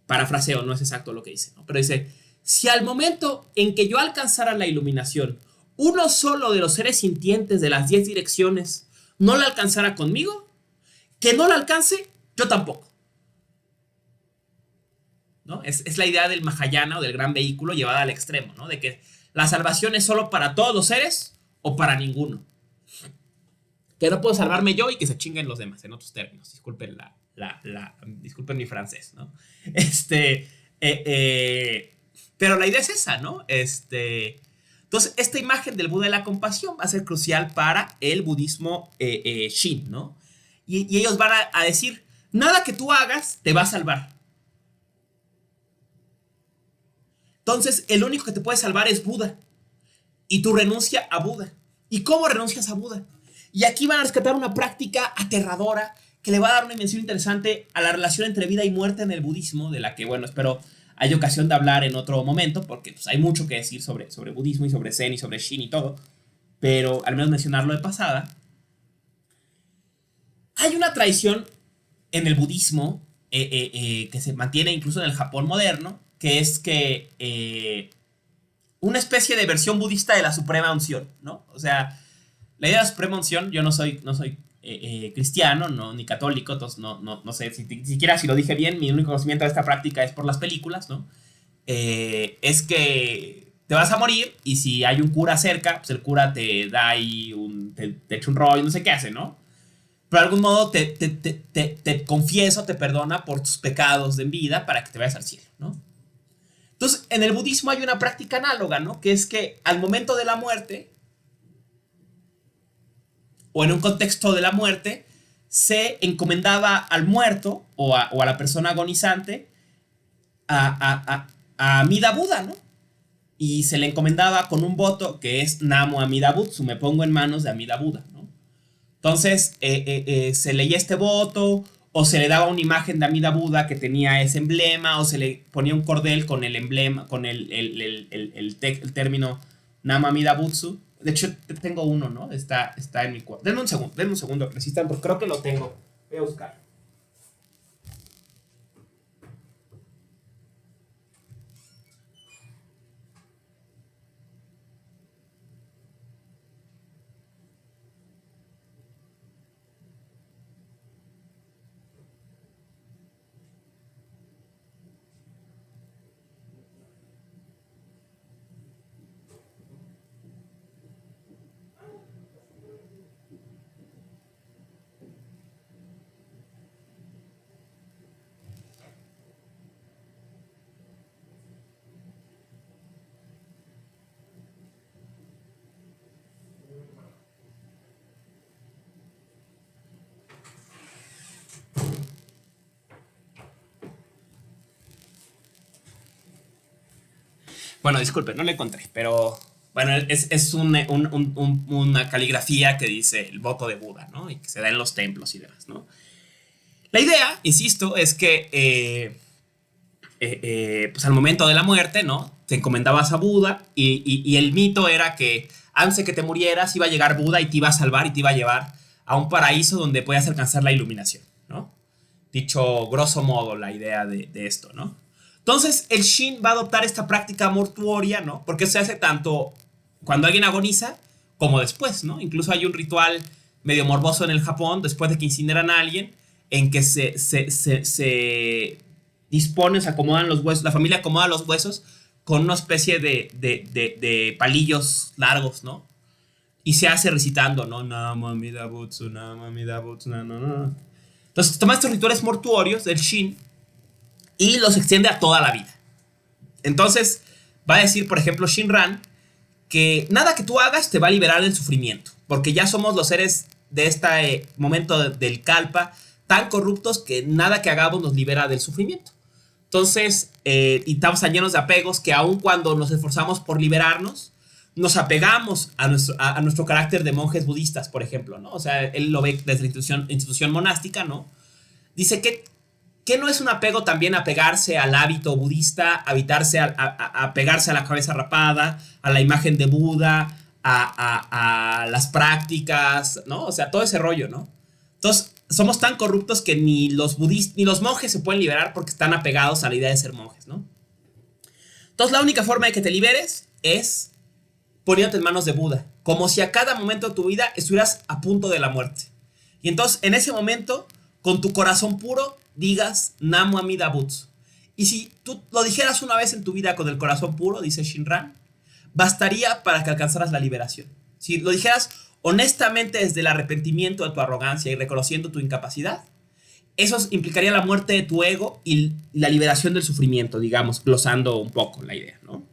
parafraseo, no es exacto lo que dice, ¿no? Pero dice, si al momento en que yo alcanzara la iluminación, uno solo de los seres sintientes de las 10 direcciones no la alcanzara conmigo, que no la alcance, yo tampoco. ¿No? Es la idea del Mahayana o del gran vehículo llevada al extremo, ¿no? De que la salvación es solo para todos los seres o para ninguno. Que no puedo salvarme yo y que se chinguen los demás, en otros términos. Disculpen disculpen mi francés, ¿no? Pero la idea es esa, ¿no? Entonces, esta imagen del Buda de la compasión va a ser crucial para el budismo Shin, ¿no? Y ellos van a decir, nada que tú hagas te va a salvar. Entonces, el único que te puede salvar es Buda. Y tú renuncia a Buda. ¿Y cómo renuncias a Buda? Y aquí van a rescatar una práctica aterradora que le va a dar una dimensión interesante a la relación entre vida y muerte en el budismo, de la que, bueno, espero hay ocasión de hablar en otro momento, porque pues, hay mucho que decir sobre budismo y sobre Zen y sobre Shin y todo, pero al menos mencionarlo de pasada. Hay una tradición en el budismo que se mantiene incluso en el Japón moderno, que es que una especie de versión budista de la Suprema Unción, ¿no? O sea, la idea de la Suprema Unción, yo no soy cristiano, no, ni católico, entonces no sé siquiera si lo dije bien, mi único conocimiento de esta práctica es por las películas, ¿no? Es que te vas a morir y si hay un cura cerca, pues el cura te da ahí te echa un rollo, no sé qué hace, ¿no? Pero de algún modo te confieso, te perdona por tus pecados de vida para que te vayas al cielo, ¿no? Entonces, en el budismo hay una práctica análoga, ¿no? Que es que al momento de la muerte, o en un contexto de la muerte, se encomendaba al muerto o a la persona agonizante a Amida Buda, ¿no? Y se le encomendaba con un voto que es Namo Amida Butsu, me pongo en manos de Amida Buda, ¿no? Entonces, se leía este voto, o se le daba una imagen de Amida Buda que tenía ese emblema, o se le ponía un cordel con el emblema, con el término Nama Amida Butsu. De hecho, tengo uno, ¿no? Está en mi cuarto. Denme un segundo, resistan, porque creo que lo tengo. Voy a buscar. Bueno, disculpe, no lo encontré, pero bueno, es una caligrafía que dice el voto de Buda, ¿no? Y que se da en los templos y demás, ¿no? La idea, insisto, es que pues al momento de la muerte, ¿no? Te encomendabas a Buda y el mito era que antes de que te murieras iba a llegar Buda y te iba a salvar y te iba a llevar a un paraíso donde podías alcanzar la iluminación, ¿no? Dicho grosso modo la idea de esto, ¿no? Entonces el Shin va a adoptar esta práctica mortuoria, ¿no? Porque se hace tanto cuando alguien agoniza como después, ¿no? Incluso hay un ritual medio morboso en el Japón, después de que incineran a alguien, en que se dispone, se acomodan los huesos, la familia acomoda los huesos con una especie de palillos largos, ¿no? Y se hace recitando, ¿no? Namo Amida Butsu, Namo Amida Butsu, no, no, no. Entonces toma estos rituales mortuorios del Shin y los extiende a toda la vida. Entonces va a decir, por ejemplo, Shinran, que nada que tú hagas te va a liberar del sufrimiento, porque ya somos los seres de este momento del Kalpa tan corruptos que nada que hagamos nos libera del sufrimiento. Entonces, y estamos tan llenos de apegos que aun cuando nos esforzamos por liberarnos, nos apegamos a nuestro carácter de monjes budistas, por ejemplo, ¿no? O sea, él lo ve desde la institución monástica, ¿no? Dice que no es un apego también apegarse al hábito budista, apegarse a la cabeza rapada, a la imagen de Buda, a las prácticas, ¿no? O sea, todo ese rollo, ¿no? Entonces, somos tan corruptos que ni los budistas ni los monjes se pueden liberar porque están apegados a la idea de ser monjes, ¿no? Entonces, la única forma de que te liberes es poniéndote en manos de Buda, como si a cada momento de tu vida estuvieras a punto de la muerte. Y entonces, en ese momento, con tu corazón puro, digas Namo Amida Butsu. Y si tú lo dijeras una vez en tu vida con el corazón puro, dice Shinran, bastaría para que alcanzaras la liberación. Si lo dijeras honestamente desde el arrepentimiento de tu arrogancia y reconociendo tu incapacidad, eso implicaría la muerte de tu ego y la liberación del sufrimiento, digamos, glosando un poco la idea, ¿no?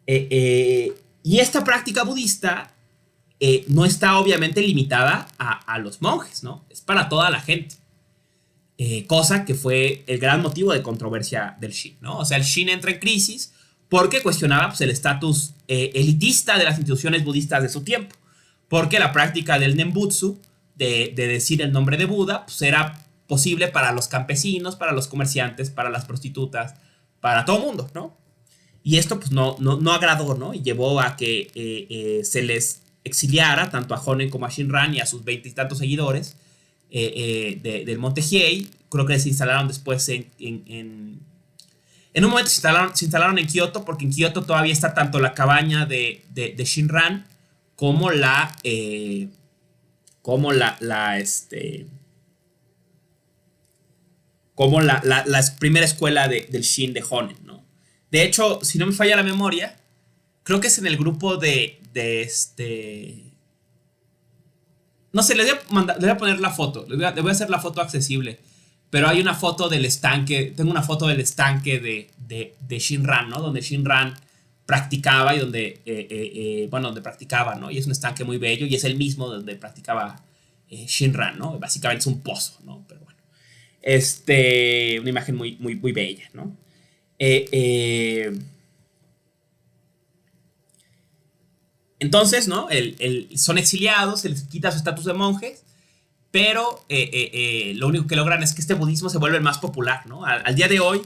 Y esta práctica budista no está obviamente limitada a los monjes, ¿no? Es para toda la gente. Cosa que fue el gran motivo de controversia del Shin, ¿no? O sea, el Shin entra en crisis porque cuestionaba pues, el estatus elitista de las instituciones budistas de su tiempo, porque la práctica del Nembutsu, de decir el nombre de Buda, pues era posible para los campesinos, para los comerciantes, para las prostitutas, para todo el mundo, ¿no? Y esto pues no agradó, ¿no? Y llevó a que se les exiliara tanto a Honen como a Shinran y a sus 20 y tantos seguidores del Monte Hiei. Creo que se instalaron después en un momento se instalaron en Kioto, porque en Kioto todavía está tanto la cabaña de Shinran como la primera escuela del Shin de Honen, ¿no? De hecho, si no me falla la memoria, creo que es en el grupo no sé, les voy a poner la foto, les voy a hacer la foto accesible, pero hay una foto del estanque, tengo una foto del estanque de Shinran, ¿no? Donde Shinran practicaba y donde practicaba, ¿no? Y es un estanque muy bello y es el mismo donde practicaba Shinran, ¿no? Básicamente es un pozo, ¿no? Pero bueno, una imagen muy, muy, muy bella, ¿no? Entonces, ¿no? Son exiliados, se les quita su estatus de monjes, pero lo único que logran es que este budismo se vuelve el más popular, ¿no? Al día de hoy,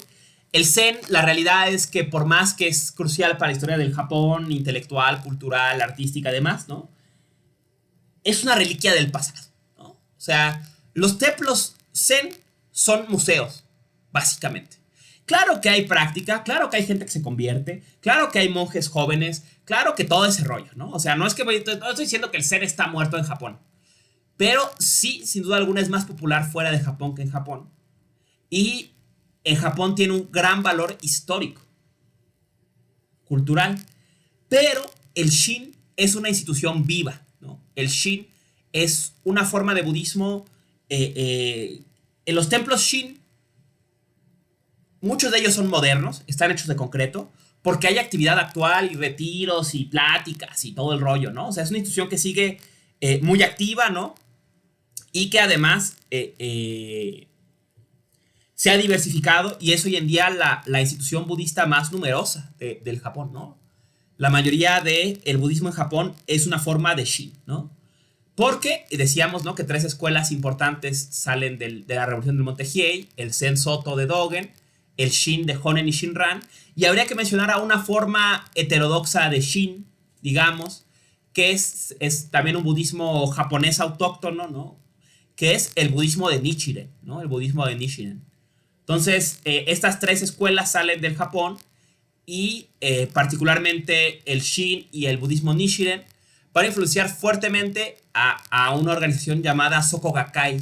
el Zen, la realidad es que por más que es crucial para la historia del Japón, intelectual, cultural, artística, además, ¿no? Es una reliquia del pasado, ¿no? O sea, los templos Zen son museos, básicamente. Claro que hay práctica, claro que hay gente que se convierte, claro que hay monjes jóvenes, claro que todo ese rollo, ¿no? O sea, no estoy diciendo que el Zen está muerto en Japón, pero sí, sin duda alguna, es más popular fuera de Japón que en Japón. Y en Japón tiene un gran valor histórico, cultural, pero el Shin es una institución viva, ¿no? El Shin es una forma de budismo. En los templos Shin, muchos de ellos son modernos, están hechos de concreto, porque hay actividad actual y retiros y pláticas y todo el rollo, ¿no? O sea, es una institución que sigue muy activa, ¿no? Y que además se ha diversificado y es hoy en día la institución budista más numerosa del Japón, ¿no? La mayoría del budismo en Japón es una forma de Shin, ¿no? Porque decíamos, ¿no? Que tres escuelas importantes salen de la revolución del Monte Hiei: el Zen Soto de Dogen, el Shin de Honen y Shinran, y habría que mencionar a una forma heterodoxa de Shin, digamos, que es también un budismo japonés autóctono, ¿no? Que es el budismo de Nichiren, ¿no? El budismo de Nichiren. Entonces, estas tres escuelas salen del Japón y particularmente el Shin y el budismo Nichiren van a influenciar fuertemente a una organización llamada Soka Gakkai.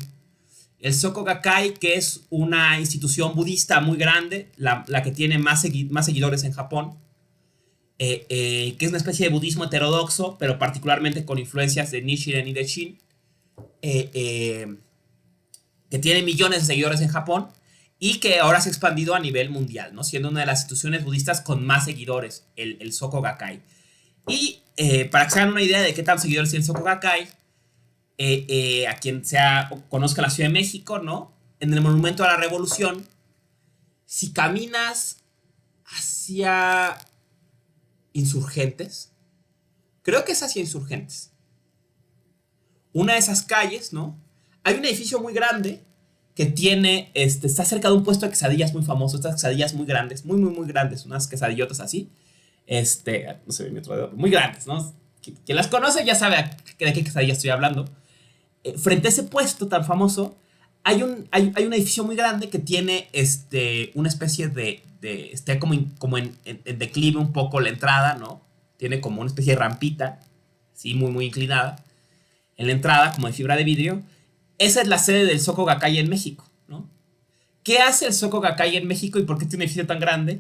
El Soka Gakkai, que es una institución budista muy grande, la que tiene más seguidores en Japón, que es una especie de budismo heterodoxo, pero particularmente con influencias de Nichiren y de Shin, que tiene millones de seguidores en Japón y que ahora se ha expandido a nivel mundial, ¿no? Siendo una de las instituciones budistas con más seguidores, el Soka Gakkai. Y para que se hagan una idea de qué tan seguidores tiene el Soka Gakkai, a quien conozca la Ciudad de México, ¿no? En el Monumento a la Revolución, si caminas hacia Insurgentes, creo que es hacia Insurgentes, una de esas calles, ¿no? Hay un edificio muy grande que tiene, está cerca de un puesto de quesadillas muy famoso, estas quesadillas muy grandes, muy, muy, muy grandes, unas quesadillotas así, no sé, muy grandes, ¿no? Quien las conoce ya sabe de qué quesadillas estoy hablando. Frente a ese puesto tan famoso, hay un edificio muy grande que tiene una especie está como en declive un poco la entrada, ¿no? Tiene como una especie de rampita, sí, muy, muy inclinada, en la entrada, como de fibra de vidrio. Esa es la sede del Soka Gakkai en México, ¿no? ¿Qué hace el Soka Gakkai en México y por qué tiene un edificio tan grande?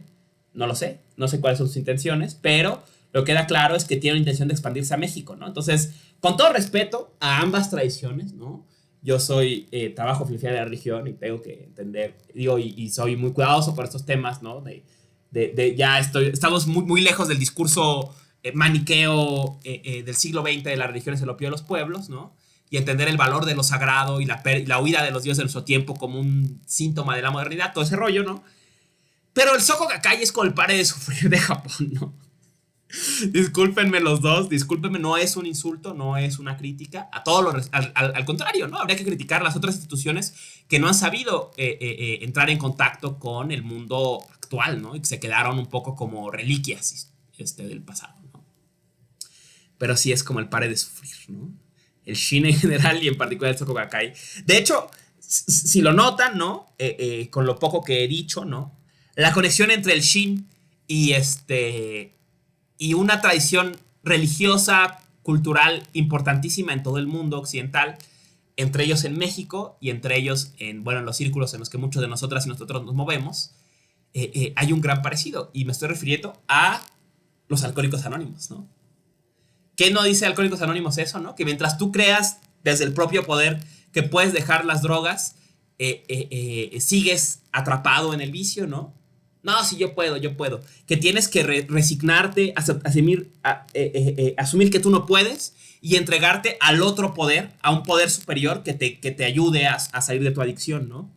No lo sé, no sé cuáles son sus intenciones, pero lo que queda claro es que tiene la intención de expandirse a México, ¿no? Entonces, con todo respeto a ambas tradiciones, ¿no? Yo trabajo filosofía de la religión y tengo que entender, digo, y soy muy cuidadoso por estos temas, ¿no? Estamos muy, muy lejos del discurso maniqueo del siglo XX de la religión es el opio de los pueblos, ¿no? Y entender el valor de lo sagrado y la huida de los dioses de nuestro tiempo como un síntoma de la modernidad, todo ese rollo, ¿no? Pero el Soko Gakkai es como el pare de sufrir de Japón, ¿no? Discúlpenme los dos, discúlpenme, no es un insulto, no es una crítica, a todo al contrario, ¿no? Habría que criticar las otras instituciones que no han sabido entrar en contacto con el mundo actual, ¿no? Y que se quedaron un poco como reliquias del pasado, ¿no? Pero sí es como el pare de sufrir, ¿no? El Shin en general y en particular el Soko Gakkai. De hecho, si lo notan, ¿no? Con lo poco que he dicho, ¿no? La conexión entre el Shin y y una tradición religiosa, cultural importantísima en todo el mundo occidental, entre ellos en México y entre ellos en los círculos en los que muchos de nosotras y nosotros nos movemos, hay un gran parecido. Y me estoy refiriendo a los Alcohólicos Anónimos, ¿no? ¿Qué no dice Alcohólicos Anónimos eso, no? Que mientras tú creas desde el propio poder que puedes dejar las drogas, sigues atrapado en el vicio, ¿no? No, sí, yo puedo, yo puedo. Que tienes que resignarte, asumir que tú no puedes y entregarte al otro poder, a un poder superior que te ayude a salir de tu adicción, ¿no?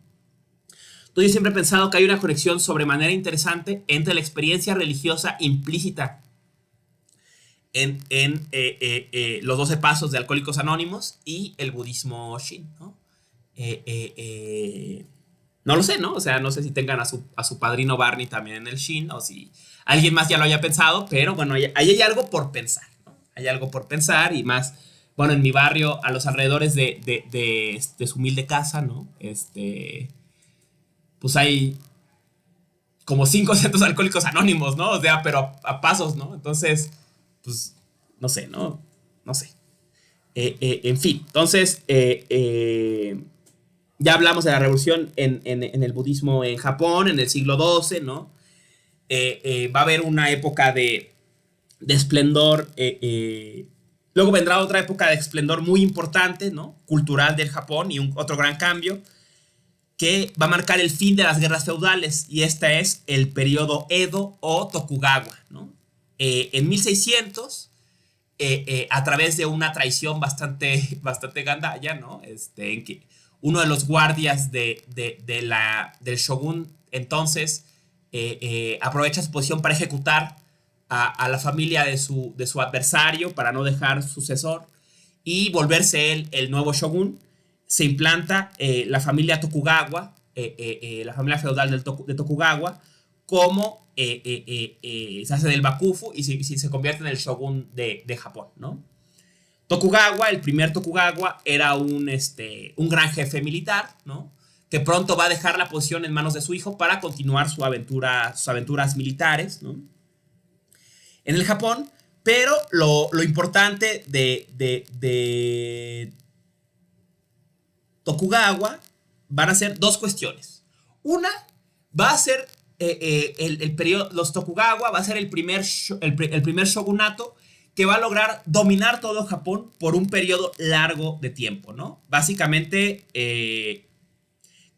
Entonces yo siempre he pensado que hay una conexión sobremanera interesante entre la experiencia religiosa implícita los 12 pasos de Alcohólicos Anónimos y el budismo Shin, ¿no? No lo sé, ¿no? O sea, no sé si tengan a su padrino Barney también en el Shin o si alguien más ya lo haya pensado, pero bueno, ahí hay algo por pensar, ¿no? Hay algo por pensar y más, bueno, en mi barrio, a los alrededores de su humilde casa, ¿no? Pues hay como 5 centros alcohólicos anónimos, ¿no? O sea, pero a pasos, ¿no? Entonces, pues, no sé, ¿no? No sé. En fin, entonces, ya hablamos de la revolución en el budismo en Japón, en el siglo XII, ¿no? Va a haber una época de esplendor. Luego vendrá otra época de esplendor muy importante, ¿no? Cultural del Japón y otro gran cambio que va a marcar el fin de las guerras feudales. Y este es el periodo Edo o Tokugawa, ¿no? En 1600, a través de una traición bastante gandalla, ¿no? En que uno de los guardias del shogun entonces aprovecha su posición para ejecutar a la familia de su adversario para no dejar sucesor y volverse él el nuevo shogun. Se implanta la familia Tokugawa, la familia feudal de Tokugawa, como se hace del Bakufu y se convierte en el shogun de Japón, ¿no? Tokugawa, el primer Tokugawa, era un gran jefe militar, ¿no? Que pronto va a dejar la posición en manos de su hijo para continuar sus aventuras militares, ¿no? En el Japón, pero lo importante de Tokugawa van a ser dos cuestiones. Una, va a ser el periodo, los Tokugawa va a ser el primer shogunato que va a lograr dominar todo Japón por un periodo largo de tiempo, ¿no? Básicamente,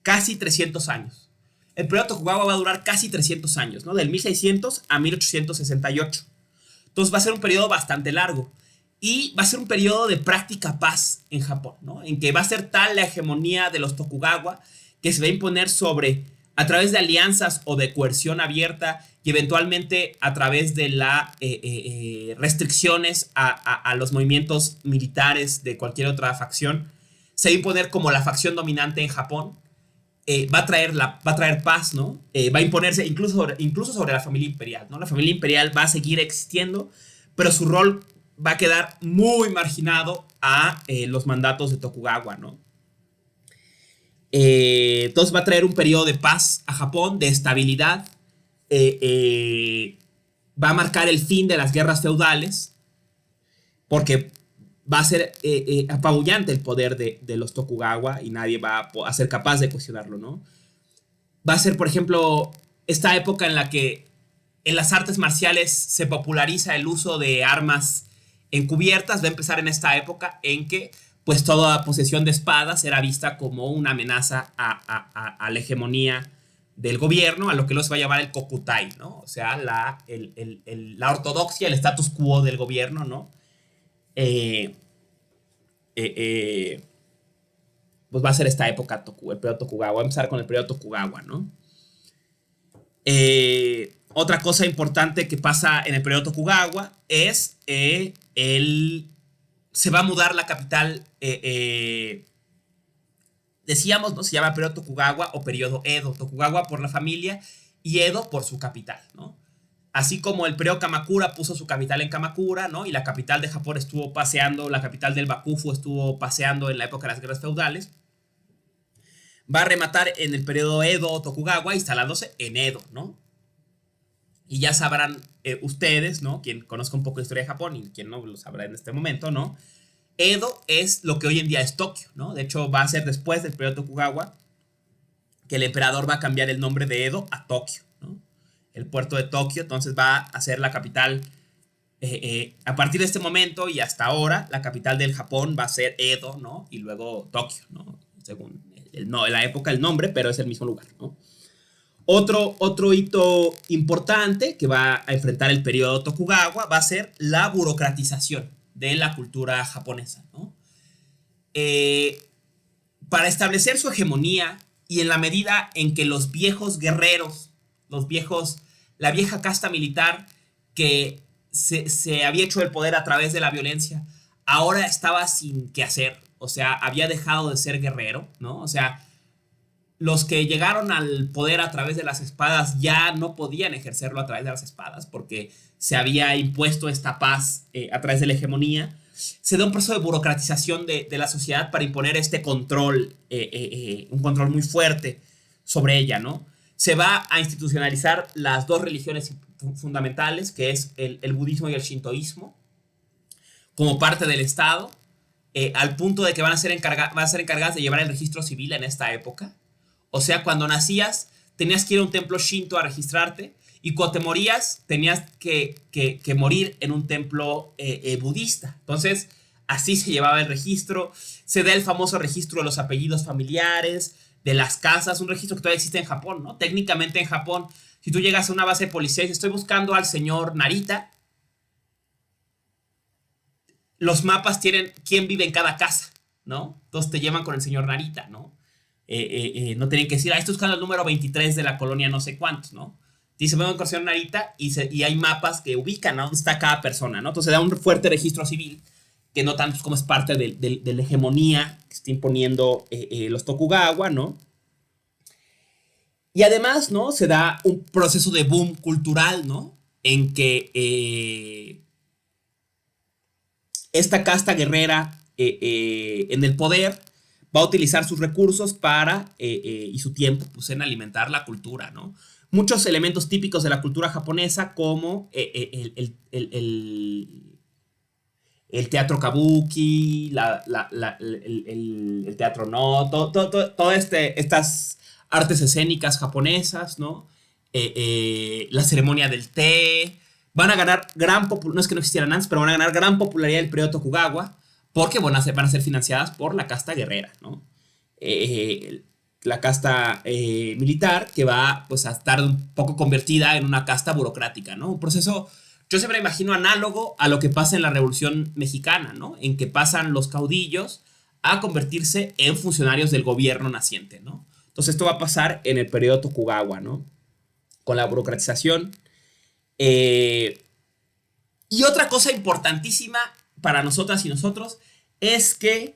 casi 300 años. El periodo Tokugawa va a durar casi 300 años, ¿no? Del 1600 a 1868. Entonces va a ser un periodo bastante largo. Y va a ser un periodo de práctica paz en Japón, ¿no? En que va a ser tal la hegemonía de los Tokugawa que se va a imponer a través de alianzas o de coerción abierta y eventualmente a través de las restricciones a los movimientos militares de cualquier otra facción, se va a imponer como la facción dominante en Japón. Va a traer paz, ¿no? Va a imponerse incluso sobre la familia imperial, ¿no? La familia imperial va a seguir existiendo, pero su rol va a quedar muy marginado a los mandatos de Tokugawa, ¿no? Entonces va a traer un periodo de paz a Japón, de estabilidad. Va a marcar el fin de las guerras feudales, porque va a ser apabullante el poder de los Tokugawa y nadie va a ser capaz de cuestionarlo, ¿no? Va a ser, por ejemplo, esta época en la que en las artes marciales se populariza el uso de armas encubiertas. Va a empezar en esta época en que pues toda posesión de espadas era vista como una amenaza a la hegemonía del gobierno, a lo que luego se va a llamar el Kokutai, ¿no? O sea, la ortodoxia, el status quo del gobierno, ¿no? Pues va a ser esta época, el periodo Tokugawa. Va a empezar con el periodo Tokugawa, ¿no? Otra cosa importante que pasa en el periodo Tokugawa es se va a mudar la capital, decíamos, ¿no? Se llama periodo Tokugawa o periodo Edo. Tokugawa por la familia y Edo por su capital, ¿no? Así como el periodo Kamakura puso su capital en Kamakura, ¿no? Y la capital de Japón estuvo paseando, la capital del Bakufu estuvo paseando en la época de las guerras feudales. Va a rematar en el periodo Edo Tokugawa instalándose en Edo, ¿no? Y ya sabrán ustedes, ¿no? Quien conozca un poco de historia de Japón y quien no lo sabrá en este momento, ¿no? Edo es lo que hoy en día es Tokio, ¿no? De hecho, va a ser después del periodo Tokugawa que el emperador va a cambiar el nombre de Edo a Tokio, ¿no? El puerto de Tokio, entonces va a ser la capital. A partir de este momento y hasta ahora, la capital del Japón va a ser Edo, ¿no? Y luego Tokio, ¿no? Según la época, el nombre, pero es el mismo lugar, ¿no? Otro hito importante que va a enfrentar el periodo Tokugawa va a ser la burocratización de la cultura japonesa, ¿no? Para establecer su hegemonía y en la medida en que los viejos guerreros, la vieja casta militar que se había hecho el poder a través de la violencia, ahora estaba sin qué hacer, o sea, había dejado de ser guerrero, ¿no? O sea, los que llegaron al poder a través de las espadas ya no podían ejercerlo a través de las espadas porque se había impuesto esta paz a través de la hegemonía. Se da un proceso de burocratización de la sociedad para imponer este control, un control muy fuerte sobre ella, ¿no? Se va a institucionalizar las dos religiones fundamentales, que es el budismo y el shintoísmo, como parte del Estado, al punto de que van a ser encargadas de llevar el registro civil en esta época. O sea, cuando nacías, tenías que ir a un templo shinto a registrarte, y cuando te morías, tenías que morir en un templo budista. Entonces, así se llevaba el registro. Se da el famoso registro de los apellidos familiares, de las casas, un registro que todavía existe en Japón, ¿no? Técnicamente en Japón, si tú llegas a una base de policía y dices, estoy buscando al señor Narita, los mapas tienen quién vive en cada casa, ¿no? Entonces te llevan con el señor Narita, ¿no? No tienen que decir, estoy buscando el número 23 de la colonia no sé cuántos, ¿no? Dice, vengo con el señor Narita y hay mapas que ubican a dónde está cada persona, ¿no? Entonces da un fuerte registro civil, que no tanto como es parte de la hegemonía que está imponiendo los Tokugawa, ¿no? Y además, ¿no? Se da un proceso de boom cultural, ¿no? En que esta casta guerrera en el poder va a utilizar sus recursos y su tiempo pues, en alimentar la cultura, ¿no? Muchos elementos típicos de la cultura japonesa, como el teatro kabuki, el teatro no, todas estas artes escénicas japonesas, ¿no? La ceremonia del té, van a ganar no es que no existieran antes, pero van a ganar gran popularidad el periodo Tokugawa, porque van a ser financiadas por la casta guerrera, ¿no? La casta militar, que va pues, a estar un poco convertida en una casta burocrática, ¿no? Un proceso, yo siempre imagino análogo a lo que pasa en la Revolución Mexicana, ¿no? En que pasan los caudillos a convertirse en funcionarios del gobierno naciente, ¿no? Entonces esto va a pasar en el periodo Tokugawa, ¿no? Con la burocratización. Y otra cosa importantísima para nosotras y nosotros es que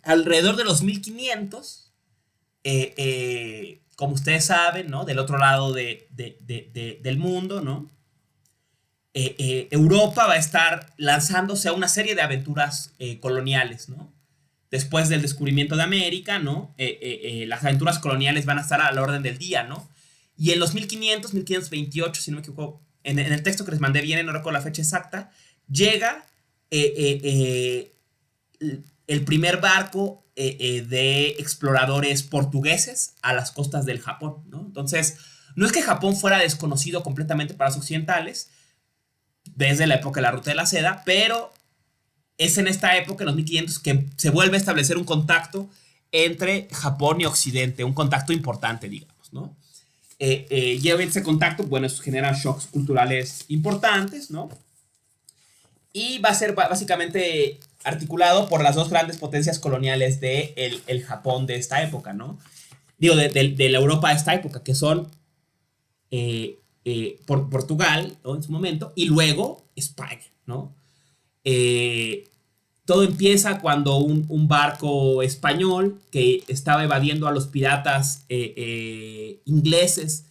alrededor de los 1500, como ustedes saben, ¿no? Del otro lado del mundo, ¿no? Europa va a estar lanzándose a una serie de aventuras coloniales, ¿no? Después del descubrimiento de América, ¿no? Las aventuras coloniales van a estar a la orden del día, ¿no? Y en los 1528, si no me equivoco, en el texto que les mandé viene, no recuerdo la fecha exacta, llega el primer barco de exploradores portugueses a las costas del Japón, ¿no? Entonces, no es que Japón fuera desconocido completamente para los occidentales desde la época de la Ruta de la Seda, pero es en esta época, en los 1500, que se vuelve a establecer un contacto entre Japón y Occidente, un contacto importante, digamos, ¿no? Y ese contacto, bueno, eso genera shocks culturales importantes, ¿no? Y va a ser básicamente articulado por las dos grandes potencias coloniales de el Japón de esta época, ¿no? Digo, de la Europa de esta época, que son por Portugal, ¿no? En su momento, y luego España, ¿no? Eh, Todo empieza cuando un barco español que estaba evadiendo a los piratas ingleses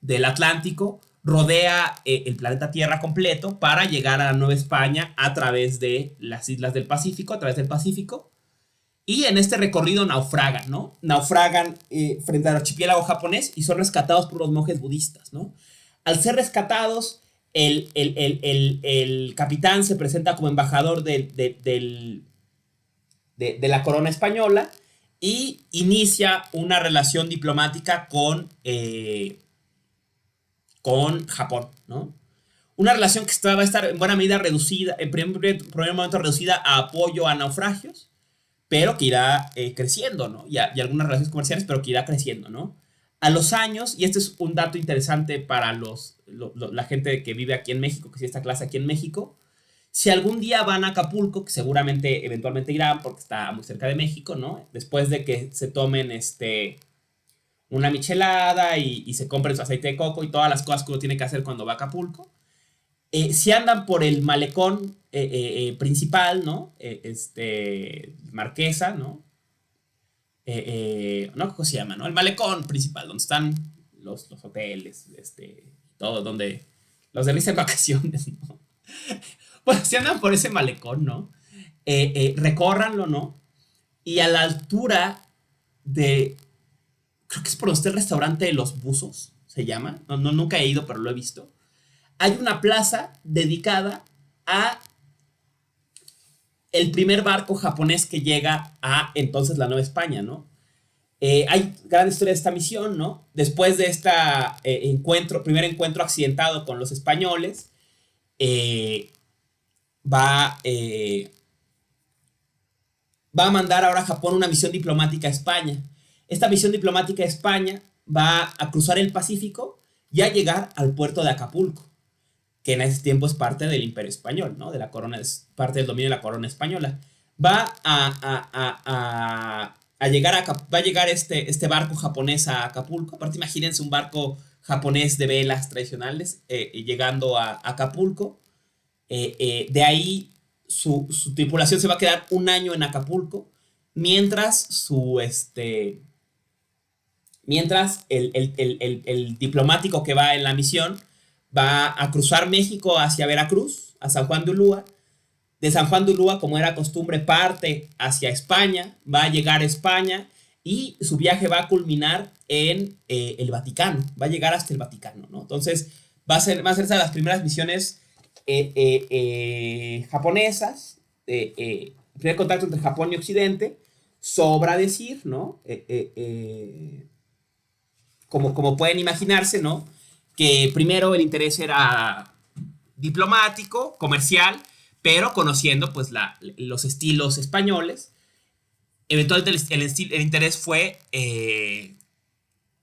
del Atlántico rodea el planeta Tierra completo para llegar a la Nueva España a través de las islas del Pacífico, a través del Pacífico. Y en este recorrido naufragan, ¿no? Naufragan frente al archipiélago japonés y son rescatados por los monjes budistas, ¿no? Al ser rescatados, el capitán se presenta como embajador de la corona española y inicia una relación diplomática con Japón, ¿no? Una relación que va a estar en buena medida reducida, en primer momento reducida a apoyo a naufragios, pero que irá creciendo, ¿no? Y algunas relaciones comerciales, pero que irá creciendo, ¿no? A los años, y este es un dato interesante para la gente que vive aquí en México, que sigue esta clase aquí en México, si algún día van a Acapulco, que seguramente eventualmente irán porque está muy cerca de México, ¿no? Después de que se tomen una michelada y se compren su aceite de coco y todas las cosas que uno tiene que hacer cuando va a Acapulco, si andan por el malecón principal, ¿no? Marquesa, ¿no? No, ¿cómo se llama, no? El malecón principal, donde están los hoteles, todo, donde los de risa en vacaciones, ¿no? Bueno, si andan por ese malecón, ¿no? Recórranlo, ¿no? Y a la altura de, creo que es por donde está el restaurante de los buzos, se llama, no, nunca he ido, pero lo he visto. Hay una plaza dedicada a el primer barco japonés que llega a entonces la Nueva España, ¿no? Hay gran historia de esta misión, ¿no? Después de este primer encuentro accidentado con los españoles, va a mandar ahora a Japón una misión diplomática a España. Esta misión diplomática a España va a cruzar el Pacífico y a llegar al puerto de Acapulco, que en ese tiempo es parte del Imperio Español, ¿no? De la corona, es parte del dominio de la corona española. Va a llegar este barco japonés a Acapulco. Aparte, imagínense un barco japonés de velas tradicionales llegando a Acapulco. De ahí su tripulación se va a quedar un año en Acapulco, mientras el diplomático que va en la misión va a cruzar México hacia Veracruz, a San Juan de Ulúa. De San Juan de Ulúa, como era costumbre, parte hacia España, va a llegar a España y su viaje va a culminar en el Vaticano, va a llegar hasta el Vaticano, ¿no? Entonces va a ser una de las primeras misiones japonesas, el primer contacto entre Japón y Occidente. Sobra decir, ¿no? Como pueden imaginarse, ¿no? Que primero el interés era diplomático, comercial, pero conociendo pues los estilos españoles. Eventualmente el interés fue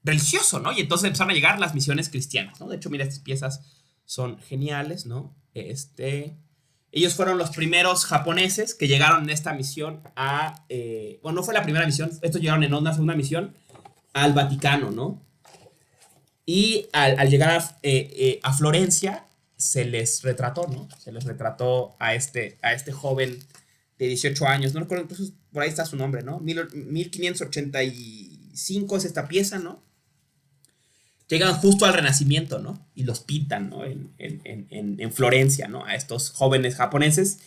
religioso, ¿no? Y entonces empezaron a llegar las misiones cristianas, ¿no? De hecho, mira, estas piezas son geniales, ¿no? Ellos fueron los primeros japoneses que llegaron en esta misión bueno, no fue la primera misión, estos llegaron en una segunda misión al Vaticano, ¿no? Y al llegar a Florencia, se les retrató, ¿no? Se les retrató a este joven de 18 años, no recuerdo, entonces por ahí está su nombre, ¿no? 1585 es esta pieza, ¿no? Llegan justo al Renacimiento, ¿no? Y los pintan, ¿no? En Florencia, ¿no? A estos jóvenes japoneses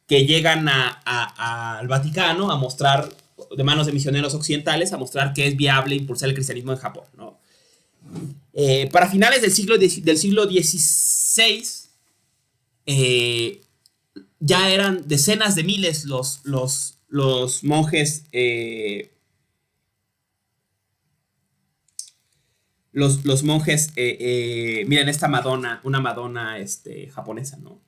que llegan al Vaticano a mostrar, de manos de misioneros occidentales, a mostrar que es viable impulsar el cristianismo en Japón, ¿no? Para finales del siglo XVI, ya eran decenas de miles los monjes, los monjes, miren esta Madonna, una Madonna japonesa, ¿no?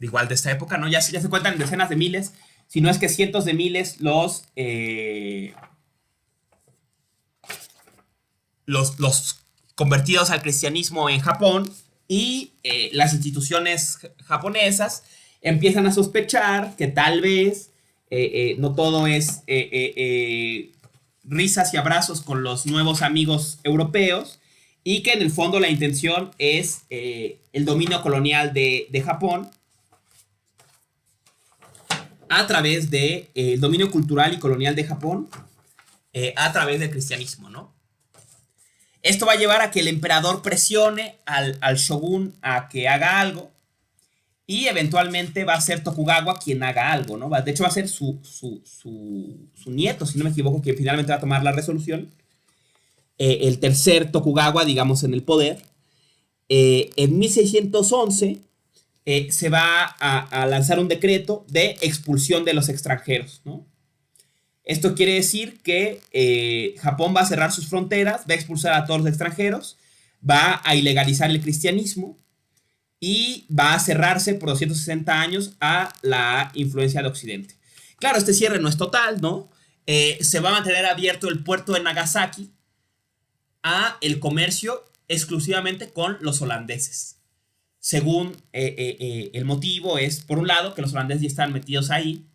Igual de esta época, ¿no? Ya se cuentan decenas de miles, si no es que cientos de miles los convertidos al cristianismo en Japón, y las instituciones japonesas empiezan a sospechar que tal vez no todo es risas y abrazos con los nuevos amigos europeos y que en el fondo la intención es el dominio colonial de Japón a través de el dominio cultural y colonial de Japón a través del cristianismo, ¿no? Esto va a llevar a que el emperador presione al shogun a que haga algo y eventualmente va a ser Tokugawa quien haga algo, ¿no? De hecho va a ser su nieto, si no me equivoco, quien finalmente va a tomar la resolución. El tercer Tokugawa, digamos, en el poder. En 1611 se va a lanzar un decreto de expulsión de los extranjeros, ¿no? Esto quiere decir que Japón va a cerrar sus fronteras, va a expulsar a todos los extranjeros, va a ilegalizar el cristianismo y va a cerrarse por 260 años a la influencia de Occidente. Claro, este cierre no es total, ¿no? Se va a mantener abierto el puerto de Nagasaki a el comercio exclusivamente con los holandeses. Según el motivo es, por un lado, que los holandeses ya están metidos ahí.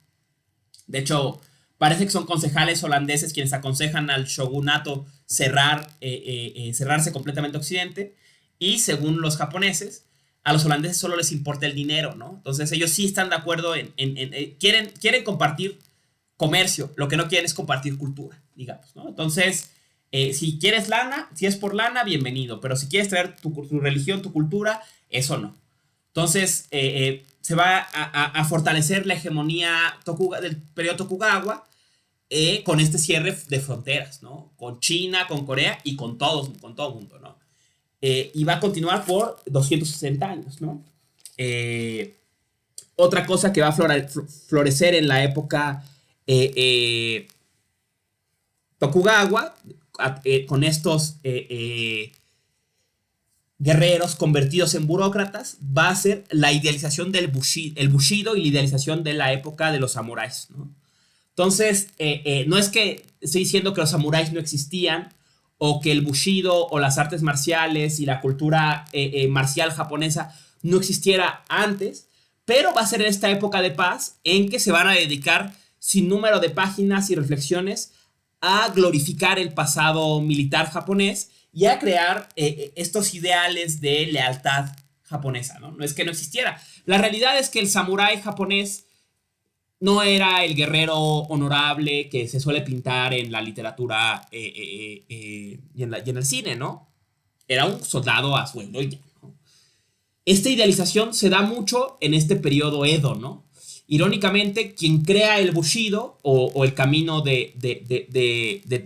De hecho, parece que son concejales holandeses quienes aconsejan al shogunato cerrarse completamente a Occidente. Y según los japoneses, a los holandeses solo les importa el dinero, ¿no? Entonces ellos sí están de acuerdo quieren compartir comercio, lo que no quieren es compartir cultura, digamos, ¿no? Entonces, si quieres lana, si es por lana, bienvenido, pero si quieres traer tu religión, tu cultura, eso no. Entonces, se va a fortalecer la hegemonía del periodo Tokugawa con este cierre de fronteras, ¿no? Con China, con Corea y con todo el mundo, ¿no? Y va a continuar por 260 años, ¿no? Otra cosa que va a florecer en la época Tokugawa, con estos guerreros convertidos en burócratas, va a ser la idealización del el Bushido y la idealización de la época de los samuráis, ¿no? Entonces, no es que estoy diciendo que los samuráis no existían o que el Bushido o las artes marciales y la cultura marcial japonesa no existiera antes, pero va a ser en esta época de paz en que se van a dedicar sin número de páginas y reflexiones a glorificar el pasado militar japonés y a crear estos ideales de lealtad japonesa, ¿no? No es que no existiera. La realidad es que el samurái japonés no era el guerrero honorable que se suele pintar en la literatura y en el cine, ¿no? Era un soldado a sueldo y ya, ¿no? Esta idealización se da mucho en este periodo Edo, ¿no? Irónicamente, quien crea el Bushido o el camino de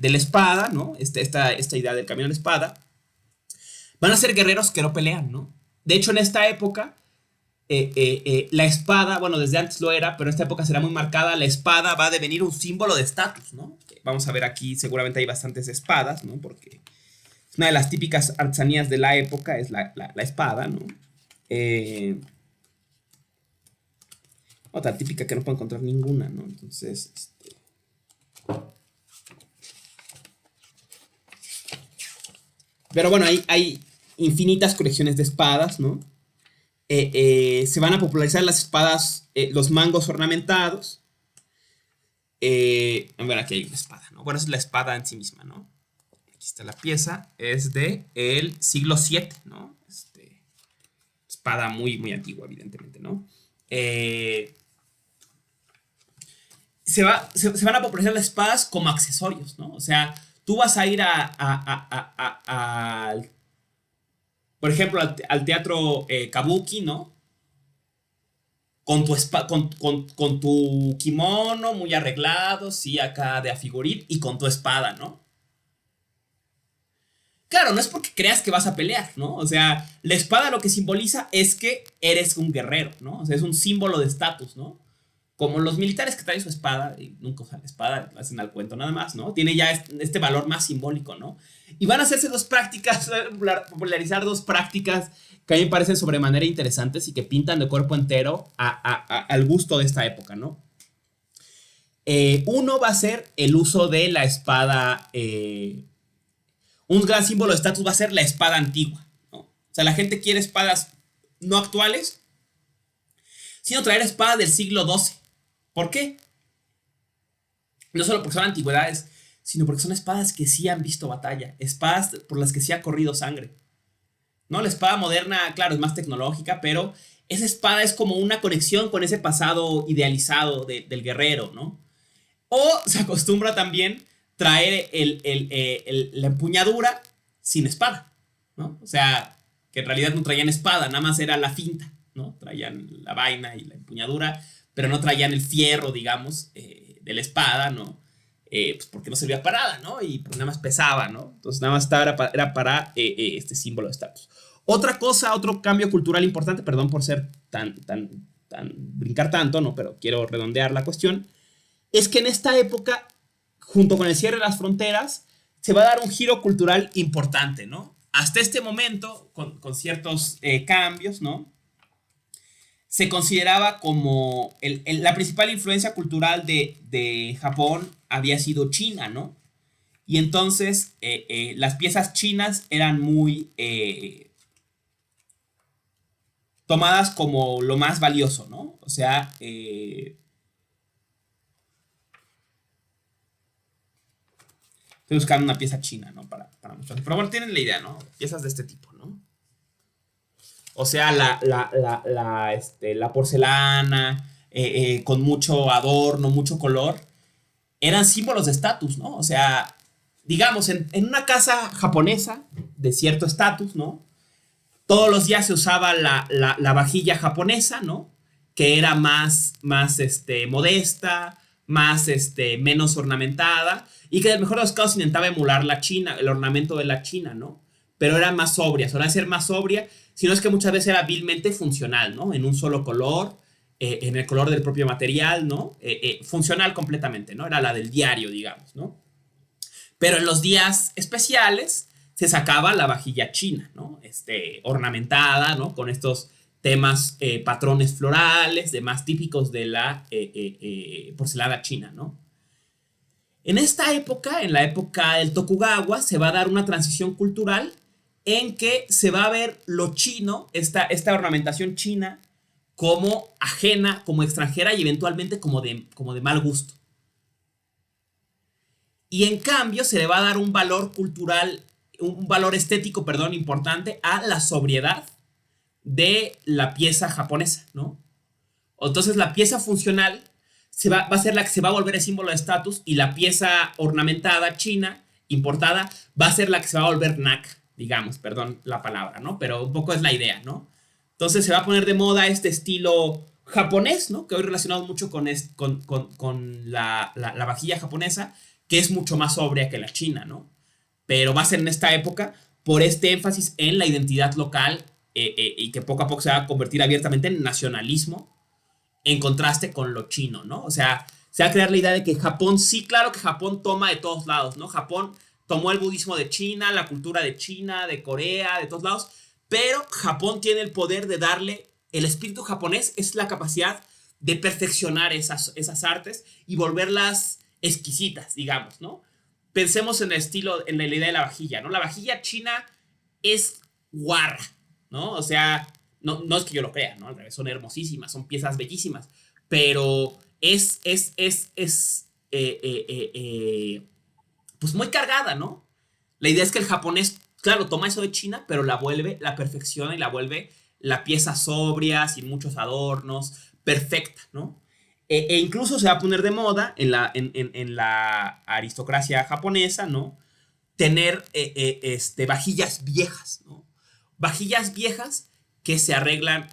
la espada, ¿no? Esta idea del camino de la espada, van a ser guerreros que no pelean, ¿no? De hecho, en esta época, la espada, bueno, desde antes lo era, pero en esta época será muy marcada, la espada va a devenir un símbolo de estatus, ¿no? Vamos a ver aquí, seguramente hay bastantes espadas, ¿no? Porque una de las típicas artesanías de la época es la espada, ¿no? Otra típica que no puedo encontrar ninguna, ¿no? Entonces, pero bueno, hay infinitas colecciones de espadas, ¿no? Se van a popularizar las espadas, los mangos ornamentados. A ver, aquí hay una espada, ¿no? Bueno, esa es la espada en sí misma, ¿no? Aquí está la pieza, es de el siglo VII, ¿no? Espada muy, muy antigua, evidentemente, ¿no? Se van a popularizar las espadas como accesorios, ¿no? O sea, tú vas a ir por ejemplo, al teatro kabuki, ¿no? Con tu kimono muy arreglado, sí, acá de a figurín, y con tu espada, ¿no? Claro, no es porque creas que vas a pelear, ¿no? O sea, la espada lo que simboliza es que eres un guerrero, ¿no? O sea, es un símbolo de estatus, ¿no? Como los militares que traen su espada y nunca usan la espada, hacen al cuento nada más, ¿no? Tiene ya este valor más simbólico, ¿no? Y van a hacerse dos prácticas, popularizar dos prácticas que a mí me parecen sobremanera interesantes y que pintan de cuerpo entero al gusto de esta época, ¿no? Uno va a ser el uso de la espada. Un gran símbolo de estatus va a ser la espada antigua, ¿no? O sea, la gente quiere espadas no actuales, sino traer espadas del siglo XII. ¿Por qué? No solo porque son antigüedades, sino porque son espadas que sí han visto batalla, espadas por las que sí ha corrido sangre. ¿No? La espada moderna, claro, es más tecnológica, pero esa espada es como una conexión con ese pasado idealizado del guerrero, ¿no? O se acostumbra también traer la empuñadura sin espada, ¿no? O sea, que en realidad no traían espada, nada más era la finta, ¿no? Traían la vaina y la empuñadura, pero no traían el fierro, digamos, de la espada, ¿no? Pues porque no servía para nada, ¿no? Y pues nada más pesaba, ¿no? Entonces nada más estaba, era para este símbolo de estatus. Otra cosa, otro cambio cultural importante, perdón por ser brincar tanto, ¿no? Pero quiero redondear la cuestión, es que en esta época, junto con el cierre de las fronteras, se va a dar un giro cultural importante, ¿no? Hasta este momento, con ciertos cambios, ¿no? Se consideraba como la principal influencia cultural de Japón había sido China, ¿no? Y entonces las piezas chinas eran muy tomadas como lo más valioso, ¿no? O sea, estoy buscando una pieza china, ¿no? Para mostrar. Pero bueno, tienen la idea, ¿no? Piezas de este tipo, ¿no? O sea, la porcelana, con mucho adorno, mucho color, eran símbolos de estatus, ¿no? O sea, digamos, en una casa japonesa de cierto estatus, ¿no? Todos los días se usaba la vajilla japonesa, ¿no? Que era más modesta, menos ornamentada, y que en el mejor de los casos intentaba emular la China, el ornamento de la China, ¿no? Pero era más sobria, solía ser más sobria, sino es que muchas veces era vilmente funcional, ¿no? En un solo color, en el color del propio material, ¿no? Funcional completamente, ¿no? Era la del diario, digamos, ¿no? Pero en los días especiales se sacaba la vajilla china, ¿no? Ornamentada, ¿no? Con estos temas, patrones florales, demás típicos de la porcelana china, ¿no? En esta época, en la época del Tokugawa, se va a dar una transición cultural en que se va a ver lo chino, esta ornamentación china, como ajena, como extranjera y eventualmente como de mal gusto. Y en cambio se le va a dar un valor cultural, un valor estético, perdón, importante a la sobriedad de la pieza japonesa, ¿no? Entonces la pieza funcional va a ser la que se va a volver el símbolo de estatus y la pieza ornamentada china, importada, va a ser la que se va a volver nak, digamos, perdón la palabra, ¿no? Pero un poco es la idea, ¿no? Entonces se va a poner de moda este estilo japonés, ¿no? Que hoy relacionado mucho con la vajilla japonesa, que es mucho más sobria que la china, ¿no? Pero va a ser en esta época por este énfasis en la identidad local, y que poco a poco se va a convertir abiertamente en nacionalismo en contraste con lo chino, ¿no? O sea, se va a crear la idea de que Japón, sí, claro que Japón toma de todos lados, ¿no? Japón tomó el budismo de China, la cultura de China, de Corea, de todos lados, pero Japón tiene el poder de darle, el espíritu japonés es la capacidad de perfeccionar esas artes y volverlas exquisitas, digamos, ¿no? Pensemos en el estilo, en la idea de la vajilla, ¿no? La vajilla china es guarra, ¿no? O sea, no es que yo lo crea, ¿no? Al revés, son hermosísimas, son piezas bellísimas, pero pues muy cargada, ¿no? La idea es que el japonés, claro, toma eso de China, pero la vuelve, la perfecciona y la vuelve la pieza sobria, sin muchos adornos, perfecta, ¿no? Incluso se va a poner de moda en la aristocracia japonesa, ¿no? Tener vajillas viejas, ¿no? Vajillas viejas que se arreglan